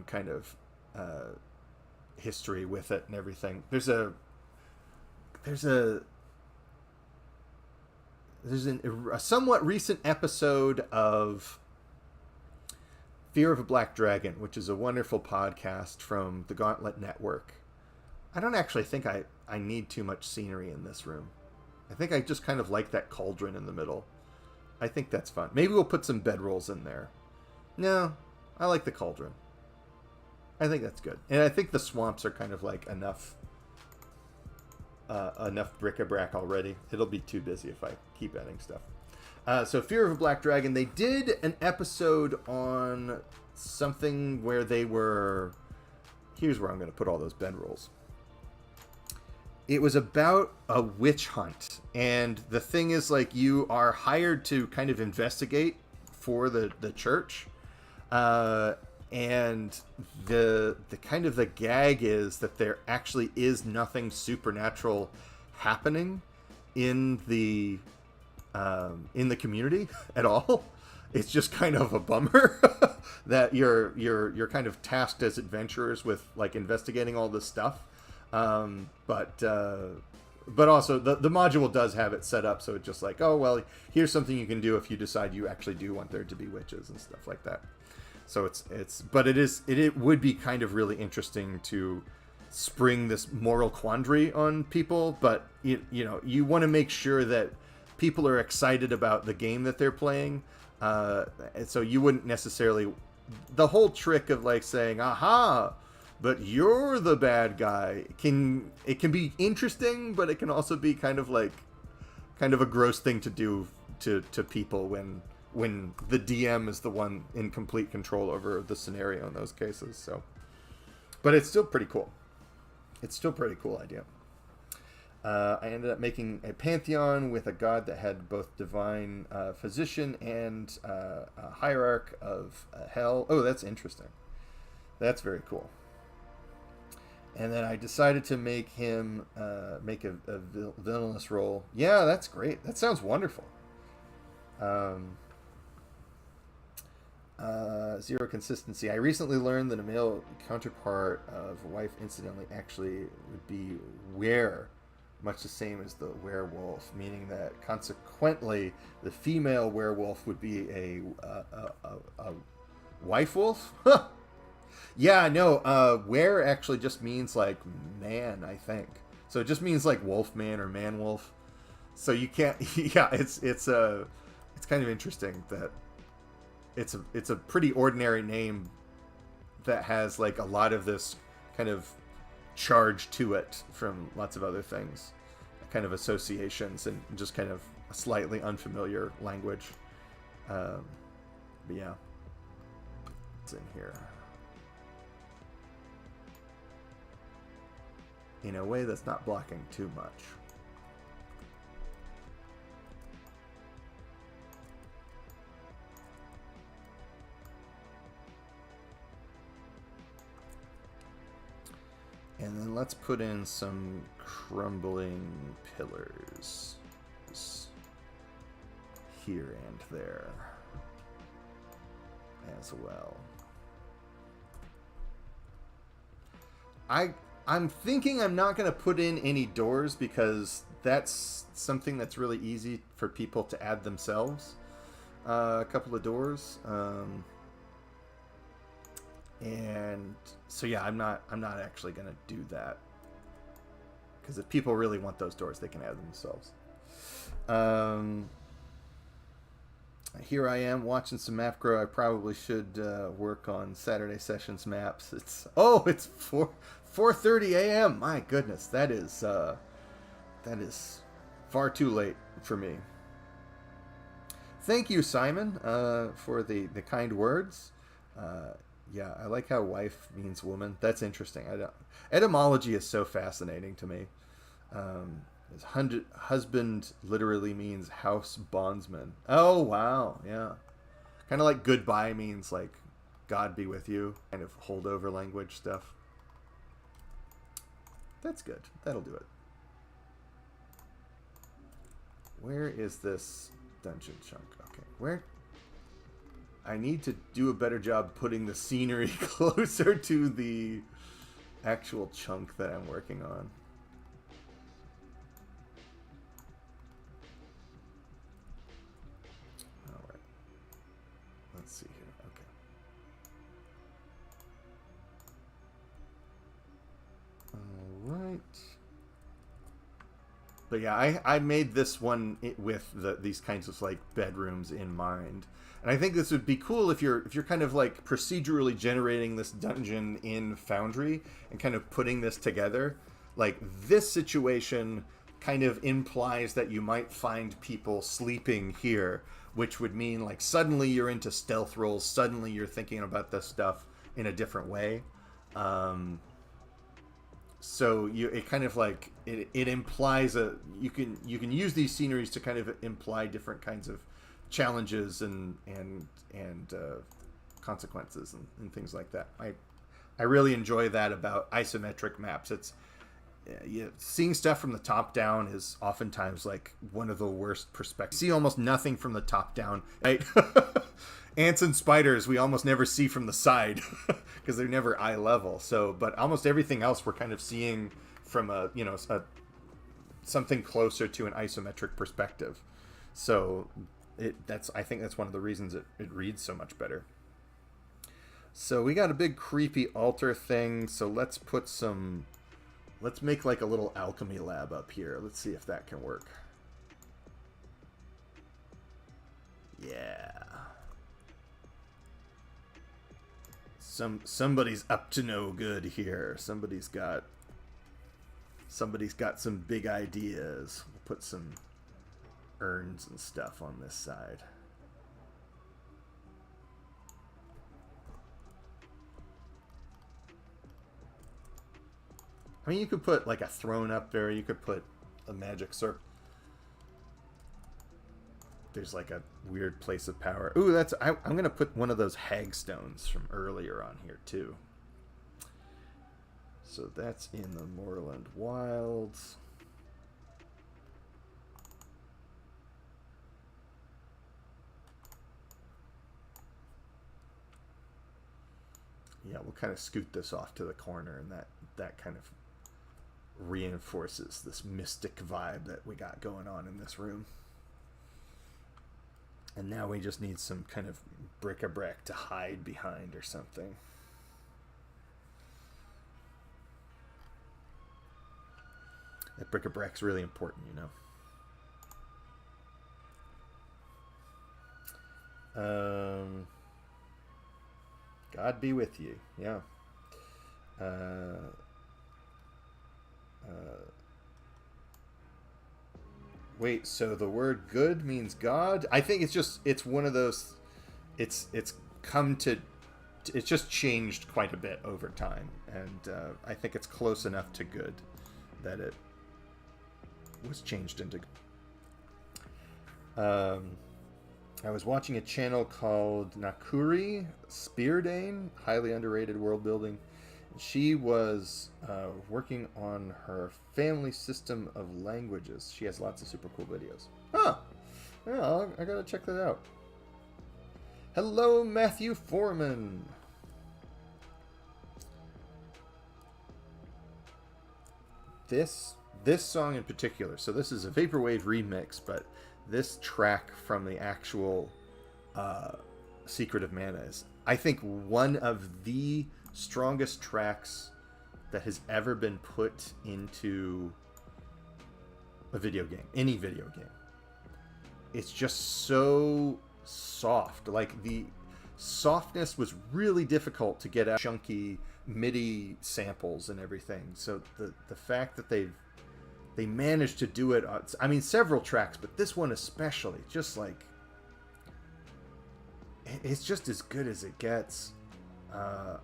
kind of history with it and everything. There's a somewhat recent episode of Fear of a Black Dragon, which is a wonderful podcast from the Gauntlet Network. I don't actually think I need too much scenery in this room. I think I just kind of like that cauldron in the middle. I think that's fun. Maybe we'll put some bedrolls in there. No, I like the cauldron. I think that's good. And I think the swamps are kind of like enough bric-a-brac already. It'll be too busy if I keep adding stuff. So Fear of a Black Dragon, they did an episode on something where they were... Here's where I'm going to put all those bedrolls. it was about a witch hunt, and the thing is, like, you are hired to kind of investigate for the church, and the kind of the gag is that there actually is nothing supernatural happening in the community at all. It's just kind of a bummer that you're kind of tasked as adventurers with, like, investigating all this stuff. But also the module does have it set up so it's just like, oh well, here's something you can do if you decide you actually do want there to be witches and stuff like that. So it would be kind of really interesting to spring this moral quandary on people, but you want to make sure that people are excited about the game that they're playing. So you wouldn't necessarily, the whole trick of, like, saying, aha, but you're the bad guy, it can be interesting, but it can also be kind of a gross thing to do to people when the DM is the one in complete control over the scenario in those cases. So, but it's still pretty cool. It's still a pretty cool idea. I ended up making a pantheon with a god that had both divine physician and a hierarch of hell. Oh, that's interesting. That's very cool. And then I decided to make him make a villainous role. Yeah, that's great. That sounds wonderful. Zero consistency. I recently learned that a male counterpart of a wife, incidentally, actually would be were, much the same as the werewolf, meaning that consequently the female werewolf would be a wife wolf. Yeah, no. Were actually just means, like, man, I think. So it just means, like, wolf man or man wolf. So you can't. Yeah, it's kind of interesting that it's a pretty ordinary name that has, like, a lot of this kind of charge to it from lots of other things, kind of associations, and just kind of a slightly unfamiliar language. But yeah, it's in here in a way that's not blocking too much. And then let's put in some crumbling pillars here and there as well. I'm thinking I'm not going to put in any doors because that's something that's really easy for people to add themselves. A couple of doors. And so yeah, I'm not actually gonna do that, because if people really want those doors, they can add them themselves. Here I am watching some map grow. I probably should work on Saturday sessions maps. It's 4:30 a.m. My goodness, that is far too late for me. Thank you, Simon, for the kind words. Yeah, I like how wife means woman. That's interesting. Etymology is so fascinating to me. Husband literally means house bondsman. Oh, wow. Yeah. Kind of like goodbye means, like, God be with you. Kind of holdover language stuff. That's good. That'll do it. Where is this dungeon chunk? Okay. Where? I need to do a better job putting the scenery closer to the actual chunk that I'm working on. Alright. Let's see here. Okay. Alright. But yeah, I made this one with these kinds of, like, bedrooms in mind. And I think this would be cool if you're kind of, like, procedurally generating this dungeon in Foundry and kind of putting this together. Like, this situation kind of implies that you might find people sleeping here, which would mean, like, suddenly you're into stealth rolls, suddenly you're thinking about this stuff in a different way. So it kind of like it implies you can use these sceneries to kind of imply different kinds of challenges and consequences and things like that. I really enjoy that about isometric maps. It's seeing stuff from the top down is oftentimes like one of the worst perspectives. You see almost nothing from the top down, right? Ants and spiders we almost never see from the side because they're never eye level. So, but almost everything else we're kind of seeing from something closer to an isometric perspective. So I think that's one of the reasons it reads so much better. So we got a big creepy altar thing. So let's make like a little alchemy lab up here. Let's see if that can work. Yeah. Somebody's up to no good here. Somebody's got some big ideas. We'll put some urns and stuff on this side. I mean, you could put like a throne up there. You could put a magic circle. There's like a weird place of power. Ooh, I'm going to put one of those hag stones from earlier on here too. So that's in the Moorland Wilds. Yeah, we'll kind of scoot this off to the corner, and that kind of reinforces this mystic vibe that we got going on in this room. And now we just need some kind of bric-a-brac to hide behind or something. That bric-a-brac's really important, you know. God be with you. Yeah. Wait, so the word good means God? I think it's one of those, it's just changed quite a bit over time. And I think it's close enough to good that it was changed into I was watching a channel called Nakuri Speardane, highly underrated world building. She was working on her family system of languages. She has lots of super cool videos. Huh. Yeah, I gotta check that out. Hello, Matthew Foreman. This song in particular, so this is a Vaporwave remix, but this track from the actual Secret of Mana is, I think, one of the strongest tracks that has ever been put into a video game, any video game. It's just so soft. Like, the softness was really difficult to get out, chunky MIDI samples and everything. So the fact that they managed to do it, I mean, several tracks, but this one especially, just like, it's just as good as it gets. I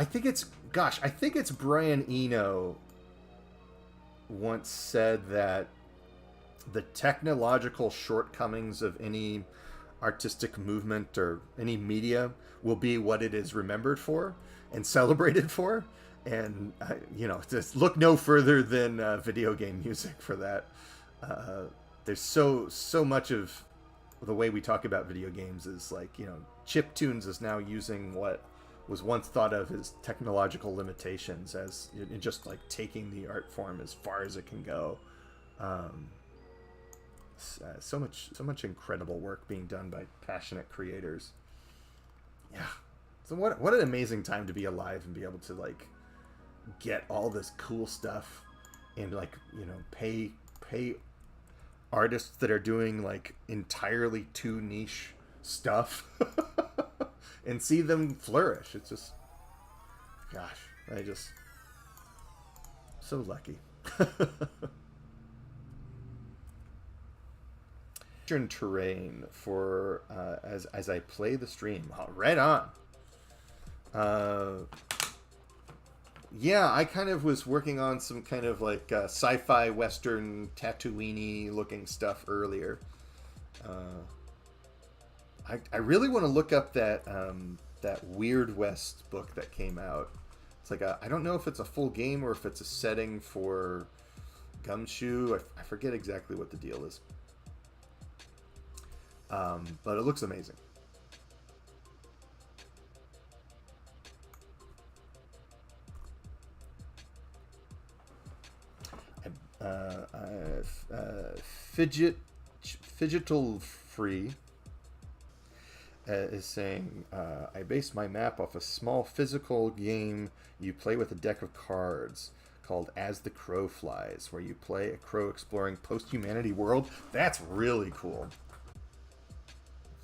think it's Brian Eno once said that the technological shortcomings of any artistic movement or any media will be what it is remembered for and celebrated for. And, just look no further than video game music for that. There's so much of the way we talk about video games is like, chiptunes is now using what was once thought of as technological limitations as just like taking the art form as far as it can go. So much incredible work being done by passionate creators. Yeah. So what an amazing time to be alive and be able to like get all this cool stuff and like, pay artists that are doing like entirely too niche stuff and see them flourish. It's just, gosh, so lucky. Terrain for as I play the stream. Oh, right on. Uh, yeah, I kind of was working on some kind of like sci-fi western Tatooine looking stuff earlier. Uh, I really want to look up that Weird West book that came out. It's like I don't know if it's a full game or if it's a setting for Gumshoe. I forget exactly what the deal is, but it looks amazing. Fidget Fidgetal Free is saying, I base my map off a small physical game you play with a deck of cards called As the Crow Flies, where you play a crow exploring post-humanity world. That's really cool.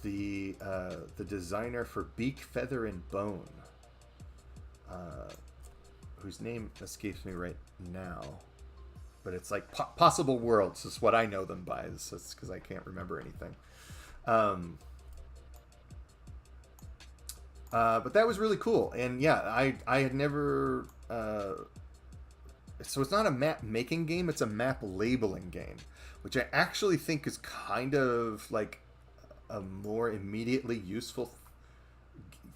The designer for Beak, Feather, and Bone, whose name escapes me right now, but it's like Possible Worlds is what I know them by. It's because I can't remember anything. But that was really cool, and yeah, I had never. So it's not a map making game; it's a map labeling game, which I actually think is kind of like a more immediately useful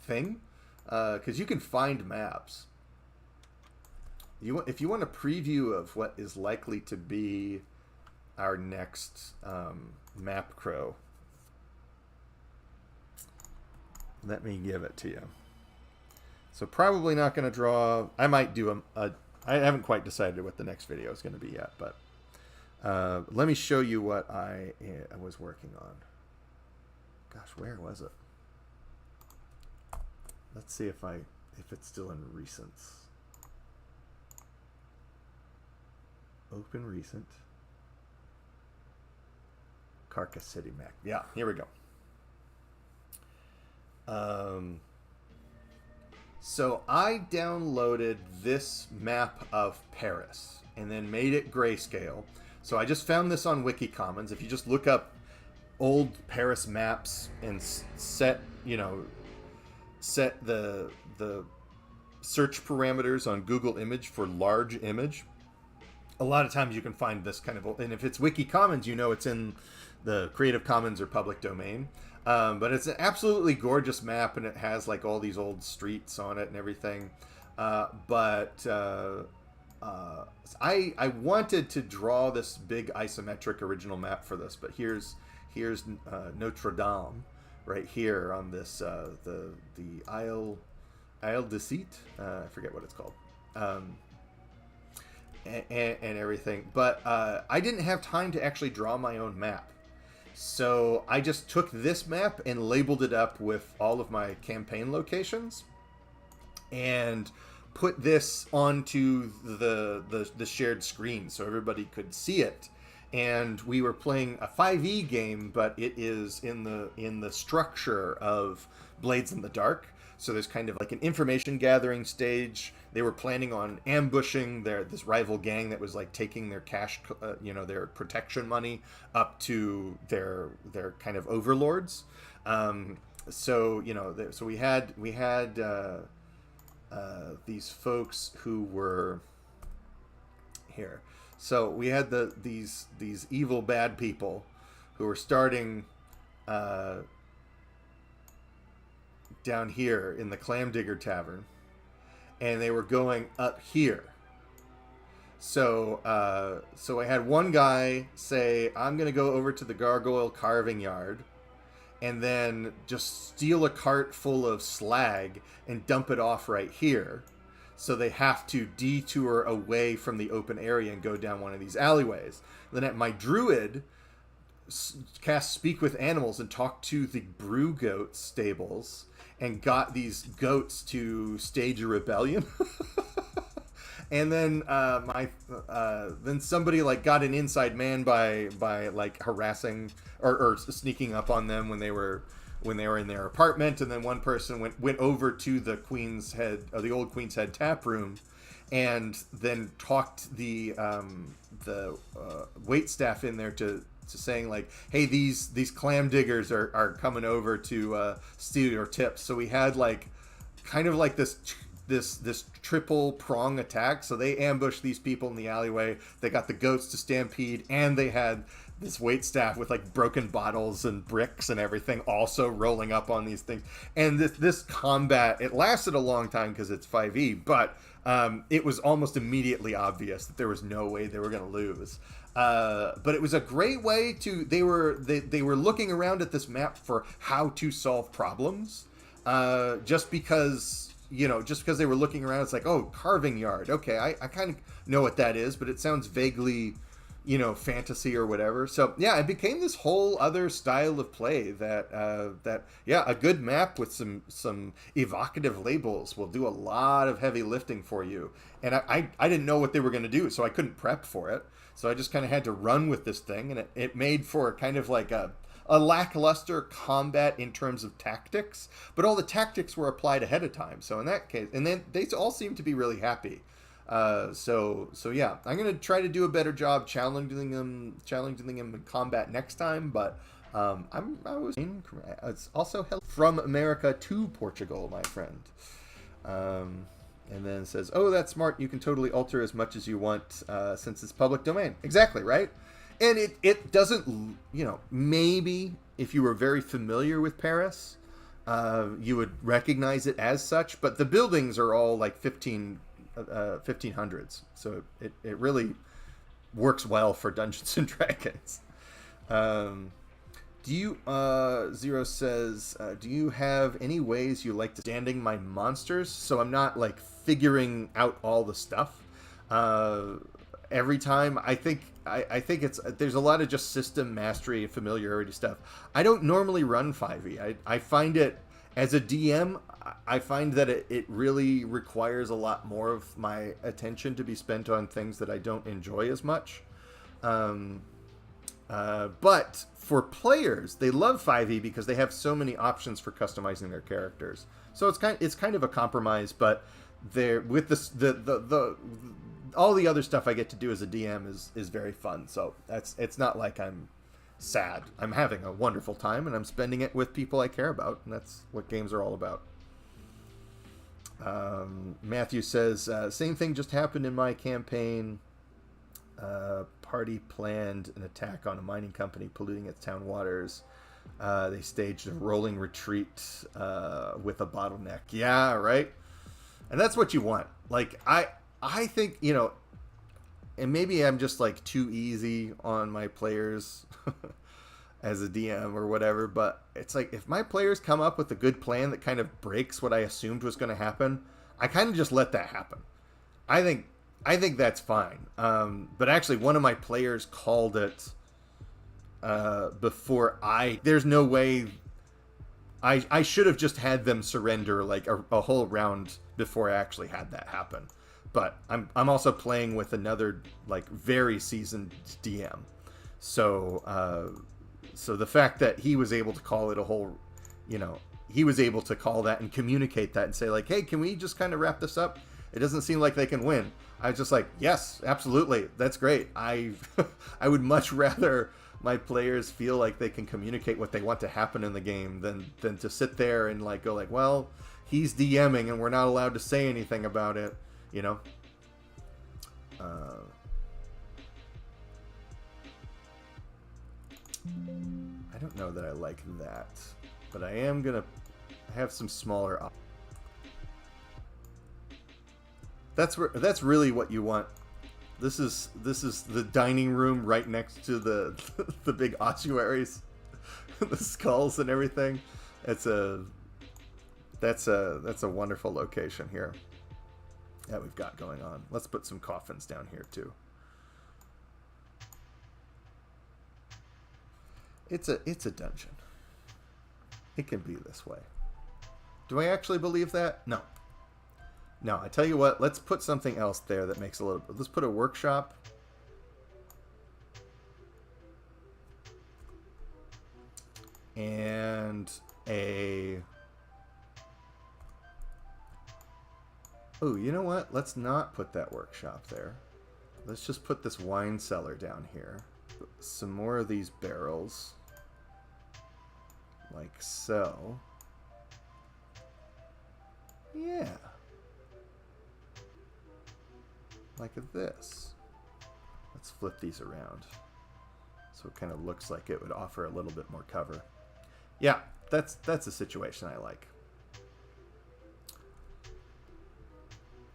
thing, because you can find maps. If you want a preview of what is likely to be our next map crow, let me give it to you. So probably not going to draw. I might do I haven't quite decided what the next video is going to be yet, but let me show you what I was working on. Gosh, where was it? Let's see if it's still in recents. Open recent. Carcass City Mac. Yeah, here we go. So I downloaded this map of Paris and then made it grayscale. So I just found this on Wikicommons. If you just look up old Paris maps and set the search parameters on Google Image for large image, a lot of times you can find this kind of, and if it's Wikicommons, it's in the Creative Commons or public domain. But it's an absolutely gorgeous map, and it has like all these old streets on it and everything. But I wanted to draw this big isometric original map for this, but here's Notre Dame right here on this the Isle de Cite. I forget what it's called. And everything, but I didn't have time to actually draw my own map. So I just took this map and labeled it up with all of my campaign locations and put this onto the shared screen so everybody could see it. And we were playing a 5e game, but it is in the structure of Blades in the Dark. So there's kind of like an information gathering stage. They were planning on ambushing this rival gang that was like taking their cash, their protection money up to their kind of overlords. So we had these folks who were here. So we had these evil bad people who were starting down here in the Clamdigger Tavern, and they were going up here. So I had one guy say, I'm going to go over to the Gargoyle Carving Yard and then just steal a cart full of slag and dump it off right here. So they have to detour away from the open area and go down one of these alleyways. Then my druid cast Speak with Animals and talked to the Brew Goat stables and got these goats to stage a rebellion. And then then somebody like got an inside man by like harassing or sneaking up on them when they were in their apartment, and then one person went over to the Queen's Head, or the old Queen's Head tap room, and then talked the wait staff in there to saying like, hey, these clam diggers are coming over to steal your tips. So we had like kind of like this triple prong attack. So they ambushed these people in the alleyway. They got the goats to stampede, and they had this wait staff with like broken bottles and bricks and everything also rolling up on these things. And this combat, it lasted a long time because it's 5e, but it was almost immediately obvious that there was no way they were going to lose. But it was a great way to, they were looking around at this map for how to solve problems. Just because they were looking around, it's like, oh, carving yard. Okay, I kind of know what that is, but it sounds vaguely, fantasy or whatever. So yeah, it became this whole other style of play that a good map with some evocative labels will do a lot of heavy lifting for you. And I didn't know what they were going to do, so I couldn't prep for it. So I just kind of had to run with this thing, and it made for kind of like a lackluster combat in terms of tactics, but all the tactics were applied ahead of time. So in that case, and then they all seem to be really happy. So yeah, I'm gonna try to do a better job challenging them in combat next time. But it's also from America to Portugal, my friend. And then it says, oh, that's smart. You can totally alter as much as you want since it's public domain. Exactly, right? And it doesn't, maybe if you were very familiar with Paris, you would recognize it as such. But the buildings are all like 1500s. So it really works well for Dungeons and Dragons. Zero says, do you have any ways you like to standing my monsters? So I'm not like figuring out all the stuff. Every time I think there's a lot of just system mastery, familiarity stuff. I don't normally run 5e. I find it as a DM, I find that it really requires a lot more of my attention to be spent on things that I don't enjoy as much. But for players, they love 5e because they have so many options for customizing their characters. So it's kind of a compromise, but there with the all the other stuff I get to do as a DM is very fun. So it's not like I'm sad. I'm having a wonderful time, and I'm spending it with people I care about, and that's what games are all about. Matthew says, same thing just happened in my campaign. Party planned an attack on a mining company polluting its town waters. They staged a rolling retreat with a bottleneck. Yeah, right? And that's what you want. Like, I think, and maybe I'm just like too easy on my players as a DM or whatever, but it's like if my players come up with a good plan that kind of breaks what I assumed was going to happen, I kind of just let that happen. I think that's fine. But actually, one of my players called it before there's no way. I should have just had them surrender like a whole round before I actually had that happen. But I'm also playing with another like very seasoned DM, so the fact that he was able to call it a whole, he was able to call that and communicate that and say like, hey, can we just kind of wrap this up? It doesn't seem like they can win. I was just like, yes, absolutely, that's great. I would much rather my players feel like they can communicate what they want to happen in the game than to sit there and like go like, well, he's DMing and we're not allowed to say anything about it. I don't know that I like that, but I am gonna have some smaller. That's really what you want. This is the dining room right next to the the big ossuaries, the skulls and everything. That's a wonderful location here that we've got going on. Let's put some coffins down here too. It's a dungeon. It can be this way. Do I actually believe that? No. No, I tell you what, let's put something else there that makes a little... Let's put a workshop. And a... Oh, you know what? Let's not put that workshop there. Let's just put this wine cellar down here. Some more of these barrels. Like so. Yeah. Like this. Let's flip these around. So it kind of looks like it would offer a little bit more cover. Yeah, that's a situation I like.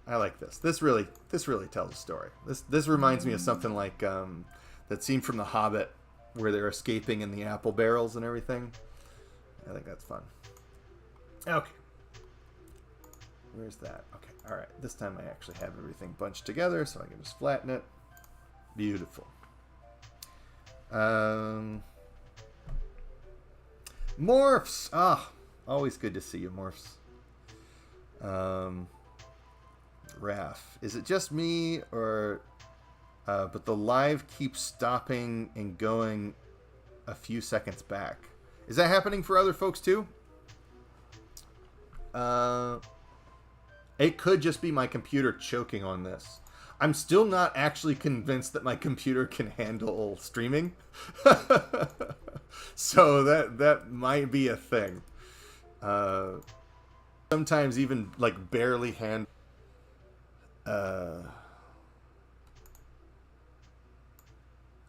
I like this. This really tells a story. This reminds me of something like that scene from The Hobbit where they're escaping in the apple barrels and everything. I think that's fun. Okay. Where's that? Okay. All right. This time I actually have everything bunched together so I can just flatten it. Beautiful. Morphs. Ah, always good to see you, Morphs. Raph, is it just me or but the live keeps stopping and going a few seconds back? Is that happening for other folks too? It could just be my computer choking on this. I'm still not actually convinced that my computer can handle streaming. So that might be a thing. Sometimes even like barely handle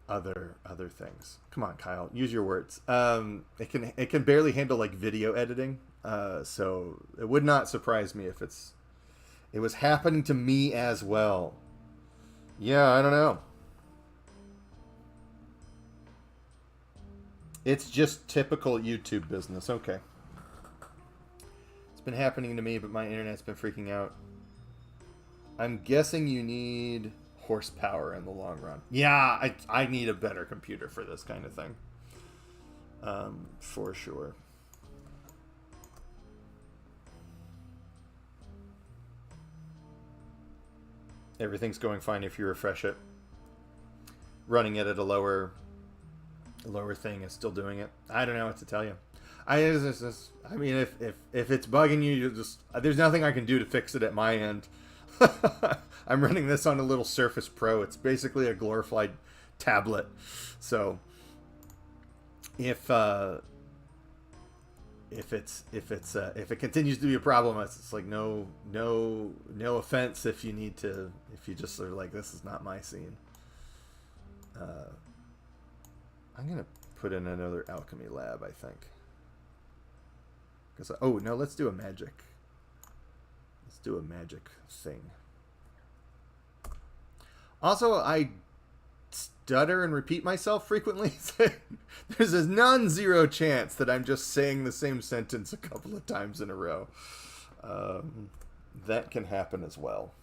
other things. Come on, Kyle, use your words. It can barely handle like video editing. So it would not surprise me if it was happening to me as well. Yeah, I don't know. It's just typical YouTube business. Okay. It's been happening to me, but my internet's been freaking out. I'm guessing you need horsepower in the long run. Yeah, I need a better computer for this kind of thing. For sure. Everything's going fine if you refresh it. Running it at a lower thing is still doing it. I don't know what to tell you. I mean, if it's bugging you, there's nothing I can do to fix it at my end. I'm running this on a little Surface Pro. It's basically a glorified tablet. So if it continues to be a problem, it's like no offense if you just sort of like, this is not my scene. I'm gonna put in another alchemy lab, I think. Oh no, let's do a magic. Let's do a magic thing. Also, I stutter and repeat myself frequently. There's a non-zero chance that I'm just saying the same sentence a couple of times in a row. That can happen as well.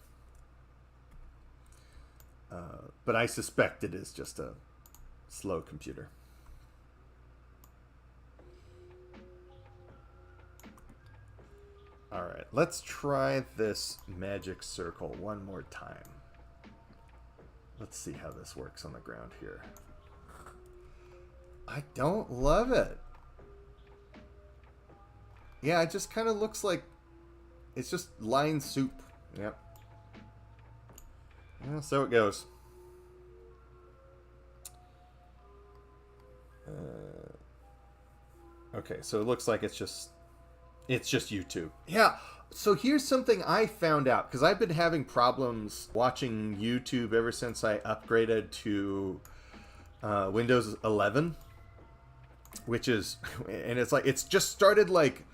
But I suspect it is just a slow computer. Alright, let's try this magic circle one more time. Let's see how this works on the ground here. I don't love it. Yeah, it just kind of looks like it's just line soup. Yep. Well, so it goes. Okay, so it looks like it's just YouTube. Yeah. So here's something I found out, because I've been having problems watching YouTube ever since I upgraded to Windows 11, which is, and it's like, it's just started like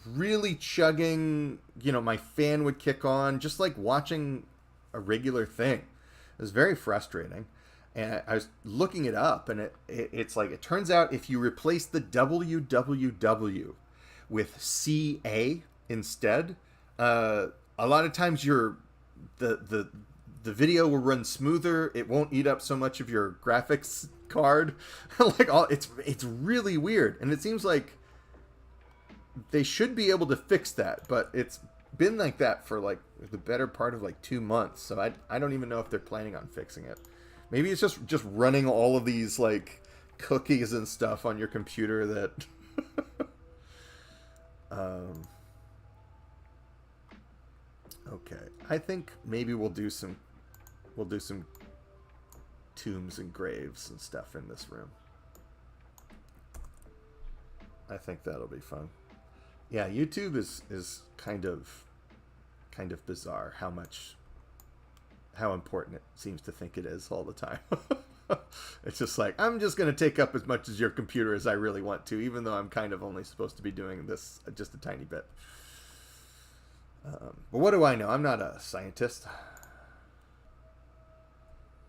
really chugging, my fan would kick on, just like watching a regular thing. It was very frustrating. And I was looking it up, and it's like, it turns out if you replace the www with CA instead, a lot of times the video will run smoother. It won't eat up so much of your graphics card. It's really weird, and it seems like they should be able to fix that, but it's been like that for like the better part of like 2 months. So I don't even know if they're planning on fixing it. Maybe it's just running all of these like cookies and stuff on your computer that okay, I think maybe we'll do some tombs and graves and stuff in this room. I think that'll be fun. Yeah, YouTube is kind of bizarre how important it seems to think it is all the time. It's just like, I'm just going to take up as much as your computer as I really want to, even though I'm kind of only supposed to be doing this just a tiny bit. But what do I know? I'm not a scientist.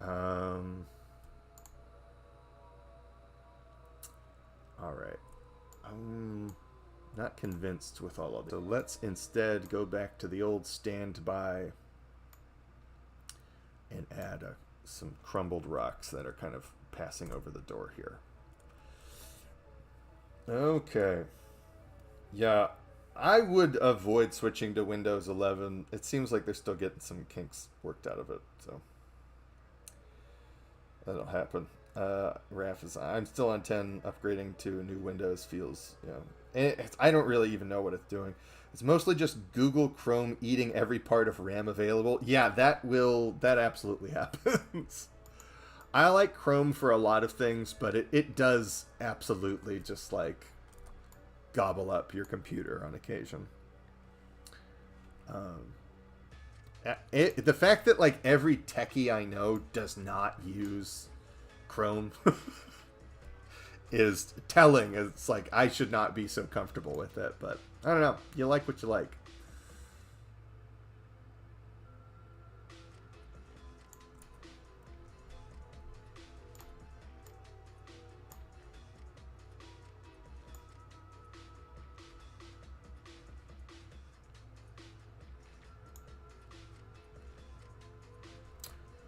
All right. I'm not convinced with all of this. So let's instead go back to the old standby and add some crumbled rocks that are kind of passing over the door here. Okay. Yeah, I would avoid switching to Windows 11. It seems like they're still getting some kinks worked out of it, so that'll happen. Raf is, I'm still on 10. Upgrading to a new Windows feels, I don't really even know what it's doing. It's mostly just Google Chrome eating every part of RAM available. Yeah, that absolutely happens. I like Chrome for a lot of things, but it does absolutely just like gobble up your computer on occasion. The fact that like every techie I know does not use Chrome is telling. It's like, I should not be so comfortable with it, but I don't know. You like what you like.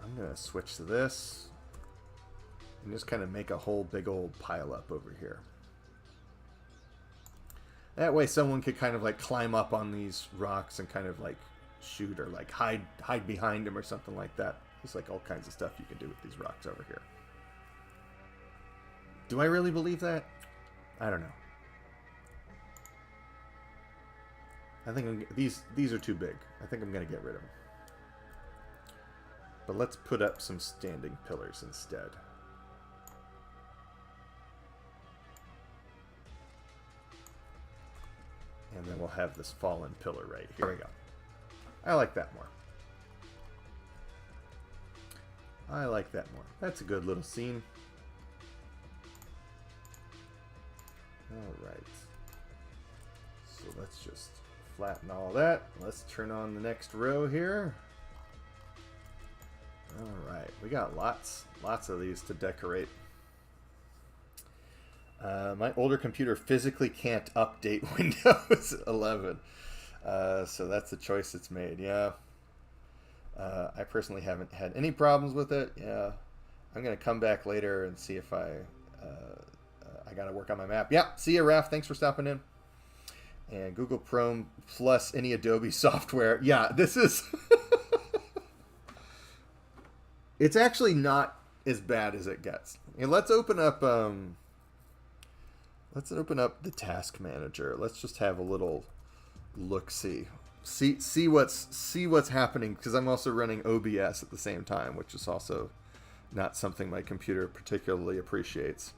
I'm going to switch to this and just kind of make a whole big old pile up over here. That way someone could kind of like climb up on these rocks and kind of like shoot or like hide behind them or something like that. There's like all kinds of stuff you can do with these rocks over here. Do I really believe that? I don't know. I think these are too big. I think I'm going to get rid of them. But let's put up some standing pillars instead. And then we'll have this fallen pillar right here. Here we go. I like that more. I like that more. That's a good little scene. Alright. So let's just flatten all that. Let's turn on the next row here. Alright. We got lots of these to decorate. My older computer physically can't update Windows 11. So that's the choice it's made. Yeah. I personally haven't had any problems with it. Yeah. I'm going to come back later and see if I got to work on my map. Yeah. See ya, Raf. Thanks for stopping in. And Google Chrome plus any Adobe software. Yeah, this is... It's actually not as bad as it gets. And let's open up... Let's open up the task manager. Let's just have a little look-see. See what's happening, because I'm also running OBS at the same time, which is also not something my computer particularly appreciates.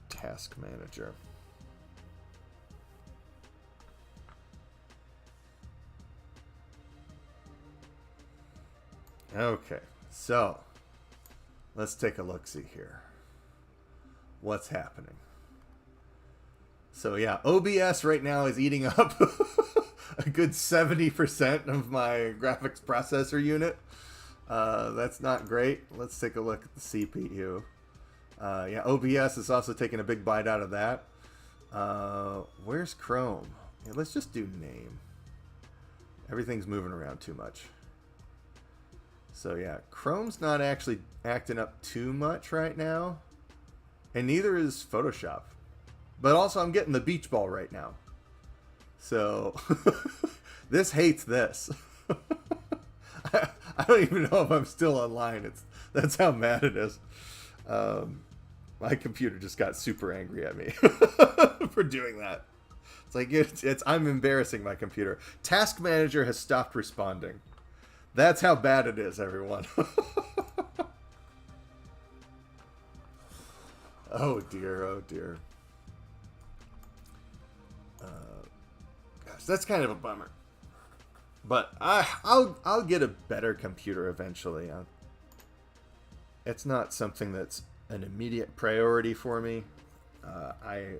Task manager. Okay, so let's take a look-see here. What's happening? So yeah, OBS right now is eating up a good 70% of my graphics processor unit. That's not great. Let's take a look at the CPU. Yeah, OBS is also taking a big bite out of that. Where's Chrome? Yeah, let's just do name. Everything's moving around too much. So yeah, Chrome's not actually acting up too much right now. And neither is Photoshop. But also I'm getting the beach ball right now. So this hates this. I don't even know if I'm still online. That's how mad it is. My computer just got super angry at me for doing that. It's like I'm embarrassing my computer. Task Manager has stopped responding. That's how bad it is, everyone. Oh dear, oh dear. So that's kind of a bummer. But I'll get a better computer eventually. It's not something that's an immediate priority for me. I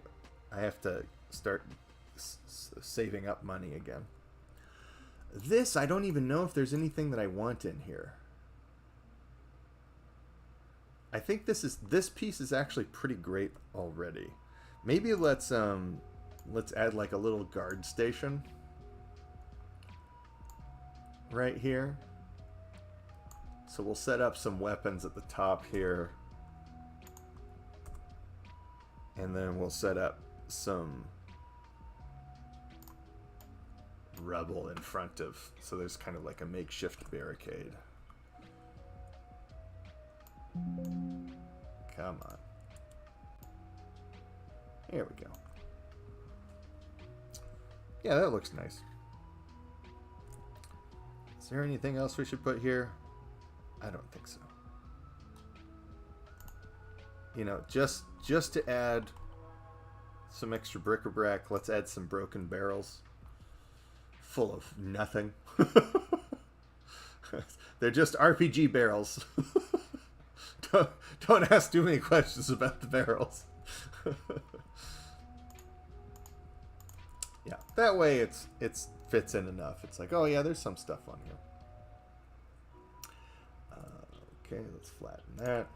have to start saving up money again. This, I don't even know if there's anything that I want in here. I think this piece is actually pretty great already. Maybe let's add like a little guard station right here. So we'll set up some weapons at the top here. And then we'll set up some rubble in front of, so there's kind of like a makeshift barricade. Come on. Here we go. Yeah, that looks nice. Is there anything else we should put here? I don't think so. You know, just to add some extra bric-a-brac, let's add some broken barrels full of nothing. They're just RPG barrels. Don't ask too many questions about the barrels. Yeah, that way it's fits in enough. It's like, oh yeah, there's some stuff on here. Okay, let's flatten that.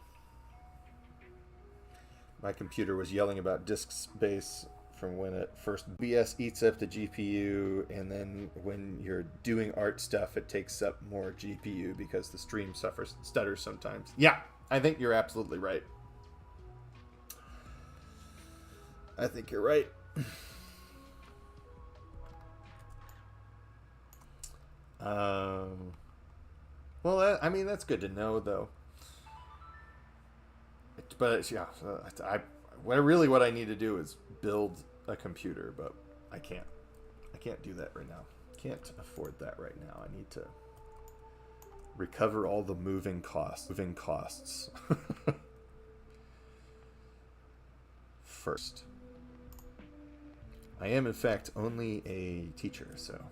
My computer was yelling about disk space from when it first BS eats up the GPU, and then when you're doing art stuff, it takes up more GPU because the stream stutters sometimes. Yeah, I think you're absolutely right. I think you're right. Well, I mean, that's good to know, though. But yeah, what I need to do is build a computer, but I can't do that right now. Can't afford that right now. I need to recover all the moving costs. First. I am in fact only a teacher, so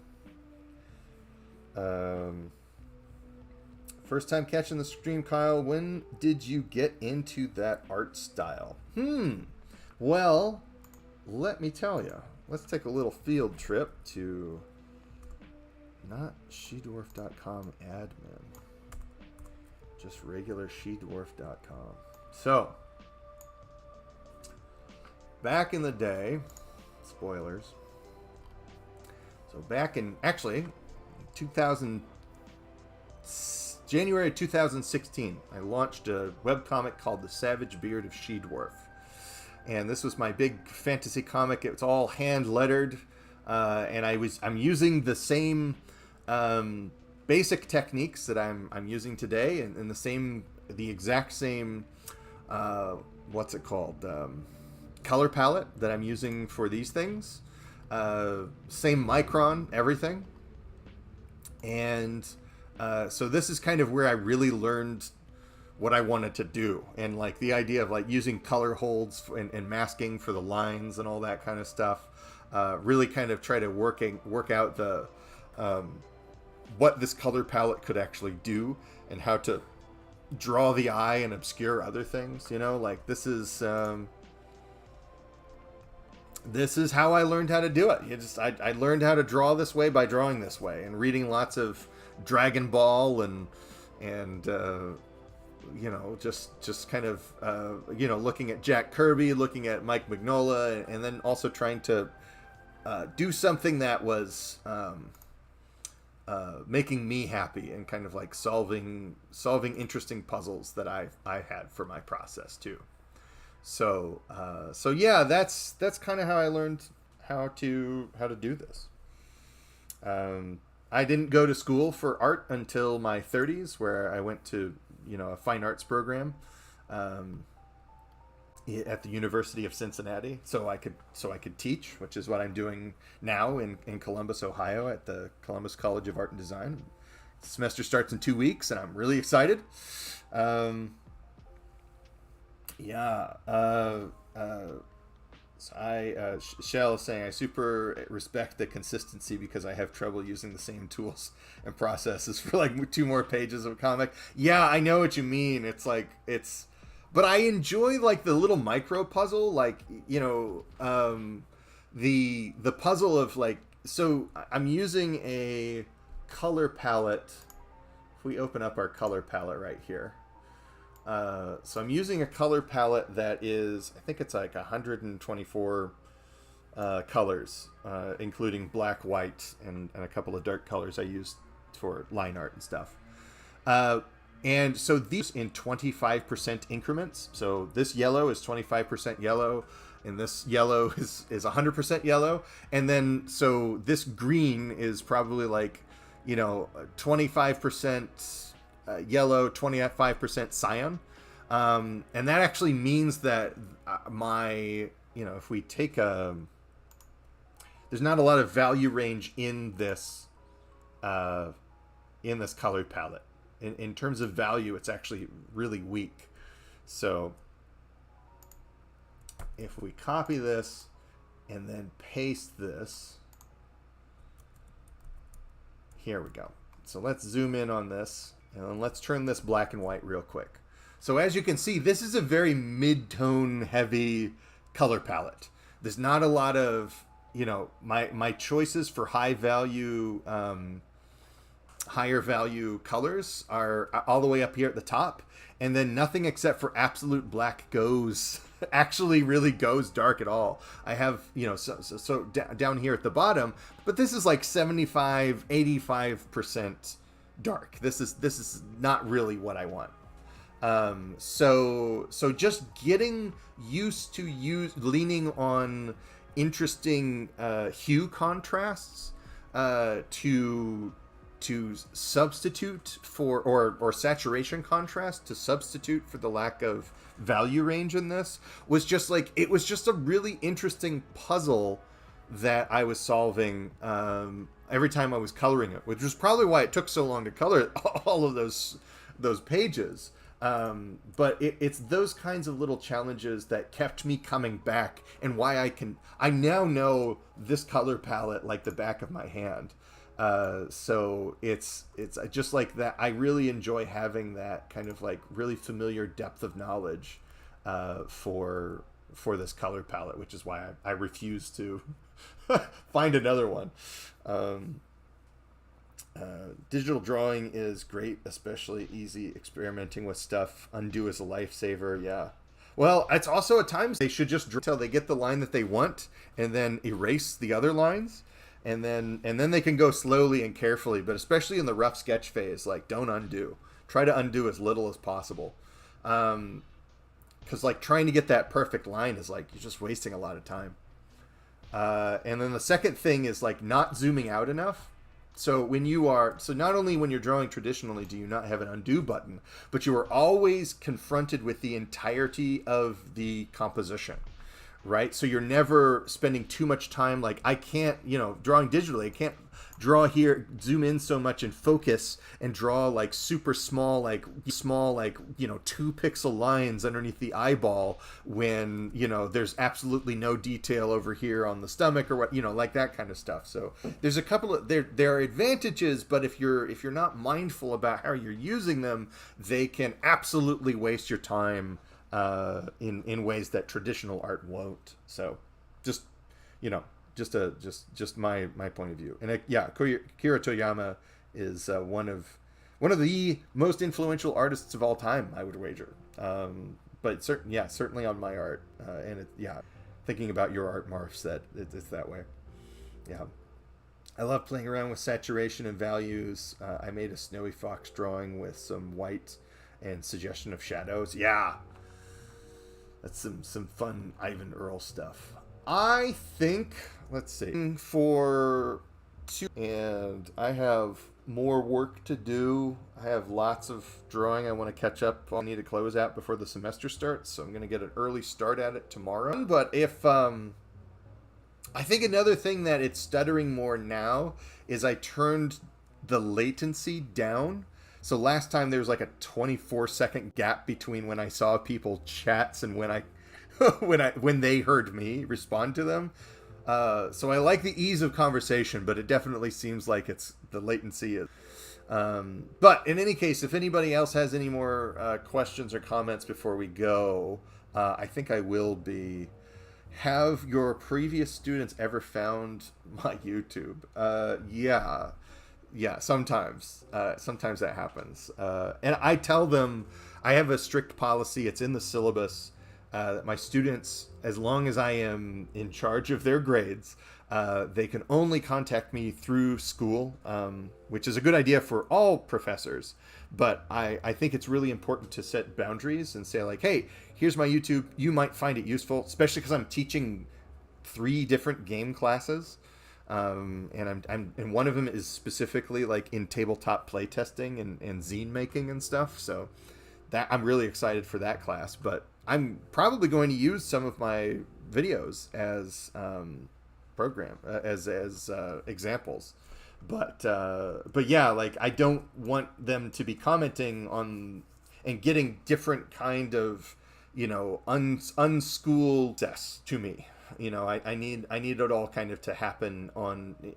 first time catching the stream, Kyle. When did you get into that art style? Well, let me tell you. Let's take a little field trip to not shedwarf.com admin. Just regular shedwarf.com. So, back in the day, spoilers. So back in, actually, January 2016, I launched a webcomic called The Savage Beard of She-Dwarf. And this was my big fantasy comic. It's all hand-lettered. And I'm using the same basic techniques that I'm using today, and the exact same what's it called? Color palette that I'm using for these things. Same micron, everything. And so this is kind of where I really learned what I wanted to do, and like the idea of like using color holds and masking for the lines and all that kind of stuff. Really kind of try to work out the what this color palette could actually do, and how to draw the eye and obscure other things. You know, like this is how I learned how to do it. I learned how to draw this way by drawing this way, and reading lots of Dragon Ball and you know, just kind of you know, looking at Jack Kirby, looking at Mike Mignola, and then also trying to do something that was making me happy, and kind of like solving interesting puzzles that I had for my process too. So yeah, that's kind of how I learned how to do this. I didn't go to school for art until my 30s, where I went to, you know, a fine arts program at the University of Cincinnati, so I could teach, which is what I'm doing now in Columbus, Ohio, at the Columbus College of Art and Design. The semester starts in 2 weeks, and I'm really excited. So Shell is saying, I super respect the consistency because I have trouble using the same tools and processes for like 2 more pages of a comic. Yeah, I know what you mean. It's like, but I enjoy like the little micro puzzle, like, the puzzle of like, so I'm using a color palette. If we open up our color palette right here. So I'm using a color palette that is, I think it's like 124 colors, including black, white, and a couple of dark colors I used for line art and stuff. And so these in 25% increments. So this yellow is 25% yellow, and this yellow is 100% yellow. And then, so this green is probably like, 25% yellow, 25% cyan. And that actually means that if we take there's not a lot of value range in this color palette. In terms of value, it's actually really weak. So if we copy this and then paste this, here we go. So let's zoom in on this and let's turn this black and white real quick. So as you can see, this is a very mid-tone heavy color palette. There's not a lot of, my choices for higher value colors are all the way up here at the top, and then nothing except for absolute black actually really goes dark at all. I have, so down here at the bottom, but this is like 75, 85% dark. This is not really what I want. So just getting used to leaning on interesting hue contrasts to substitute for, or saturation contrast to substitute for the lack of value range in this was just like, it was just a really interesting puzzle that I was solving every time I was coloring it, which was probably why it took so long to color all of those pages. But it's those kinds of little challenges that kept me coming back, and why I now know this color palette like the back of my hand. So it's just like that. I really enjoy having that kind of like really familiar depth of knowledge for this color palette, which is why I refuse to find another one. Digital drawing is great, especially easy experimenting with stuff. Undo is a lifesaver. Yeah. Well, it's also at times they should just draw until they get the line that they want and then erase the other lines. And then they can go slowly and carefully, but especially in the rough sketch phase, like don't undo. Try to undo as little as possible. Because like trying to get that perfect line is like you're just wasting a lot of time. And then the second thing is like not zooming out enough. So not only when you're drawing traditionally do you not have an undo button, but you are always confronted with the entirety of the composition. Right? So you're never spending too much time. Like I can't, drawing digitally, I can't draw here, zoom in so much and focus and draw like super small, like 2-pixel lines underneath the eyeball when, there's absolutely no detail over here on the stomach or what, like that kind of stuff. So there's a couple of, there are advantages, but if you're not mindful about how you're using them, they can absolutely waste your time in ways that traditional art won't. So just my point of view. And Akira Toriyama is one of the most influential artists of all time, I would wager. But certainly on my art. And thinking about your art, Marfs, that it's that way. Yeah. I love playing around with saturation and values. I made a snowy fox drawing with some white and suggestion of shadows. Yeah. That's some fun Ivan Earl stuff. I think, let's see, and I have more work to do. I have lots of drawing I want to catch up on. I need to close out before the semester starts, so I'm going to get an early start at it tomorrow. But if, I think another thing that it's stuttering more now is I turned the latency down. So last time there was like a 24-second gap between when I saw people chats and when I when they heard me respond to them. So I like the ease of conversation, but it definitely seems like it's the latency is. But in any case, if anybody else has any more questions or comments before we go, I think I will be. Have your previous students ever found my YouTube? Yeah, sometimes. Sometimes that happens. And I tell them, I have a strict policy, it's in the syllabus, that my students, as long as I am in charge of their grades, they can only contact me through school, which is a good idea for all professors. But I think it's really important to set boundaries and say, like, hey, here's my YouTube. You might find it useful, especially because I'm teaching 3 different game classes. And and one of them is specifically like in tabletop playtesting and zine making and stuff. So that I'm really excited for that class. But I'm probably going to use some of my videos as examples. But yeah, like I don't want them to be commenting on and getting different kind of, unschooled access to me. I need it all kind of to happen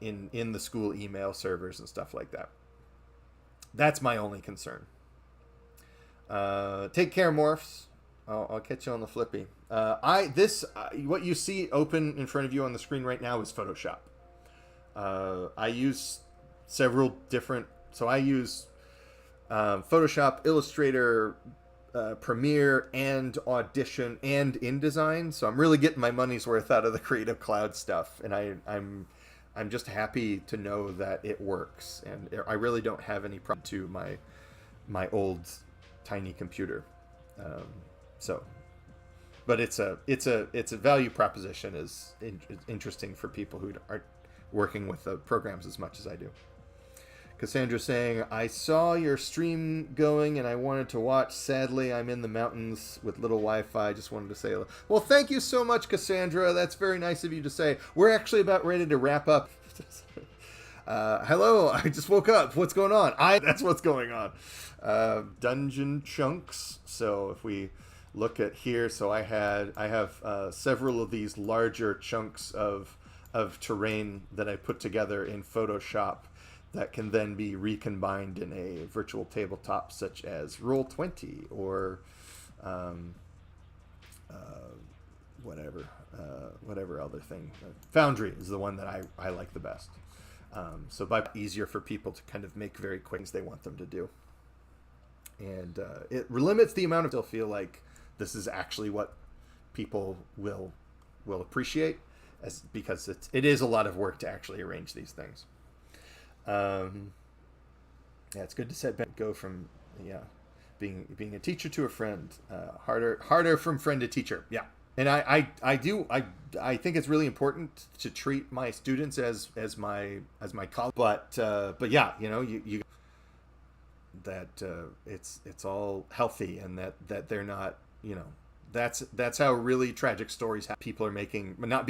in the school email servers and stuff like that. That's my only concern. Take care, Morphs. I'll catch you on the flippy. What you see open in front of you on the screen right now is Photoshop. I use several different. So I use Photoshop, Illustrator, Premiere, and Audition, and InDesign. So I'm really getting my money's worth out of the Creative Cloud stuff, and I'm just happy to know that it works. And I really don't have any problem to my old tiny computer. But it's a value proposition is interesting for people who aren't working with the programs as much as I do. Cassandra saying, I saw your stream going and I wanted to watch. Sadly, I'm in the mountains with little Wi-Fi. Just wanted to say, well, thank you so much, Cassandra. That's very nice of you to say. We're actually about ready to wrap up. Hello, I just woke up. What's going on? That's what's going on. Dungeon chunks. So if we look at here, so I have several of these larger chunks of terrain that I put together in Photoshop that can then be recombined in a virtual tabletop such as Roll20 or whatever other thing. Foundry is the one that I like the best. So by easier for people to kind of make very quick things they want them to do. And it limits the amount of they'll feel like this is actually what people will appreciate, because it is a lot of work to actually arrange these things. Yeah, it's good to set back, go from being a teacher to a friend, harder from friend to teacher. Yeah, and I think it's really important to treat my students as my colleagues. But yeah, you that it's all healthy, and that they're not, that's how really tragic stories happen. People are making not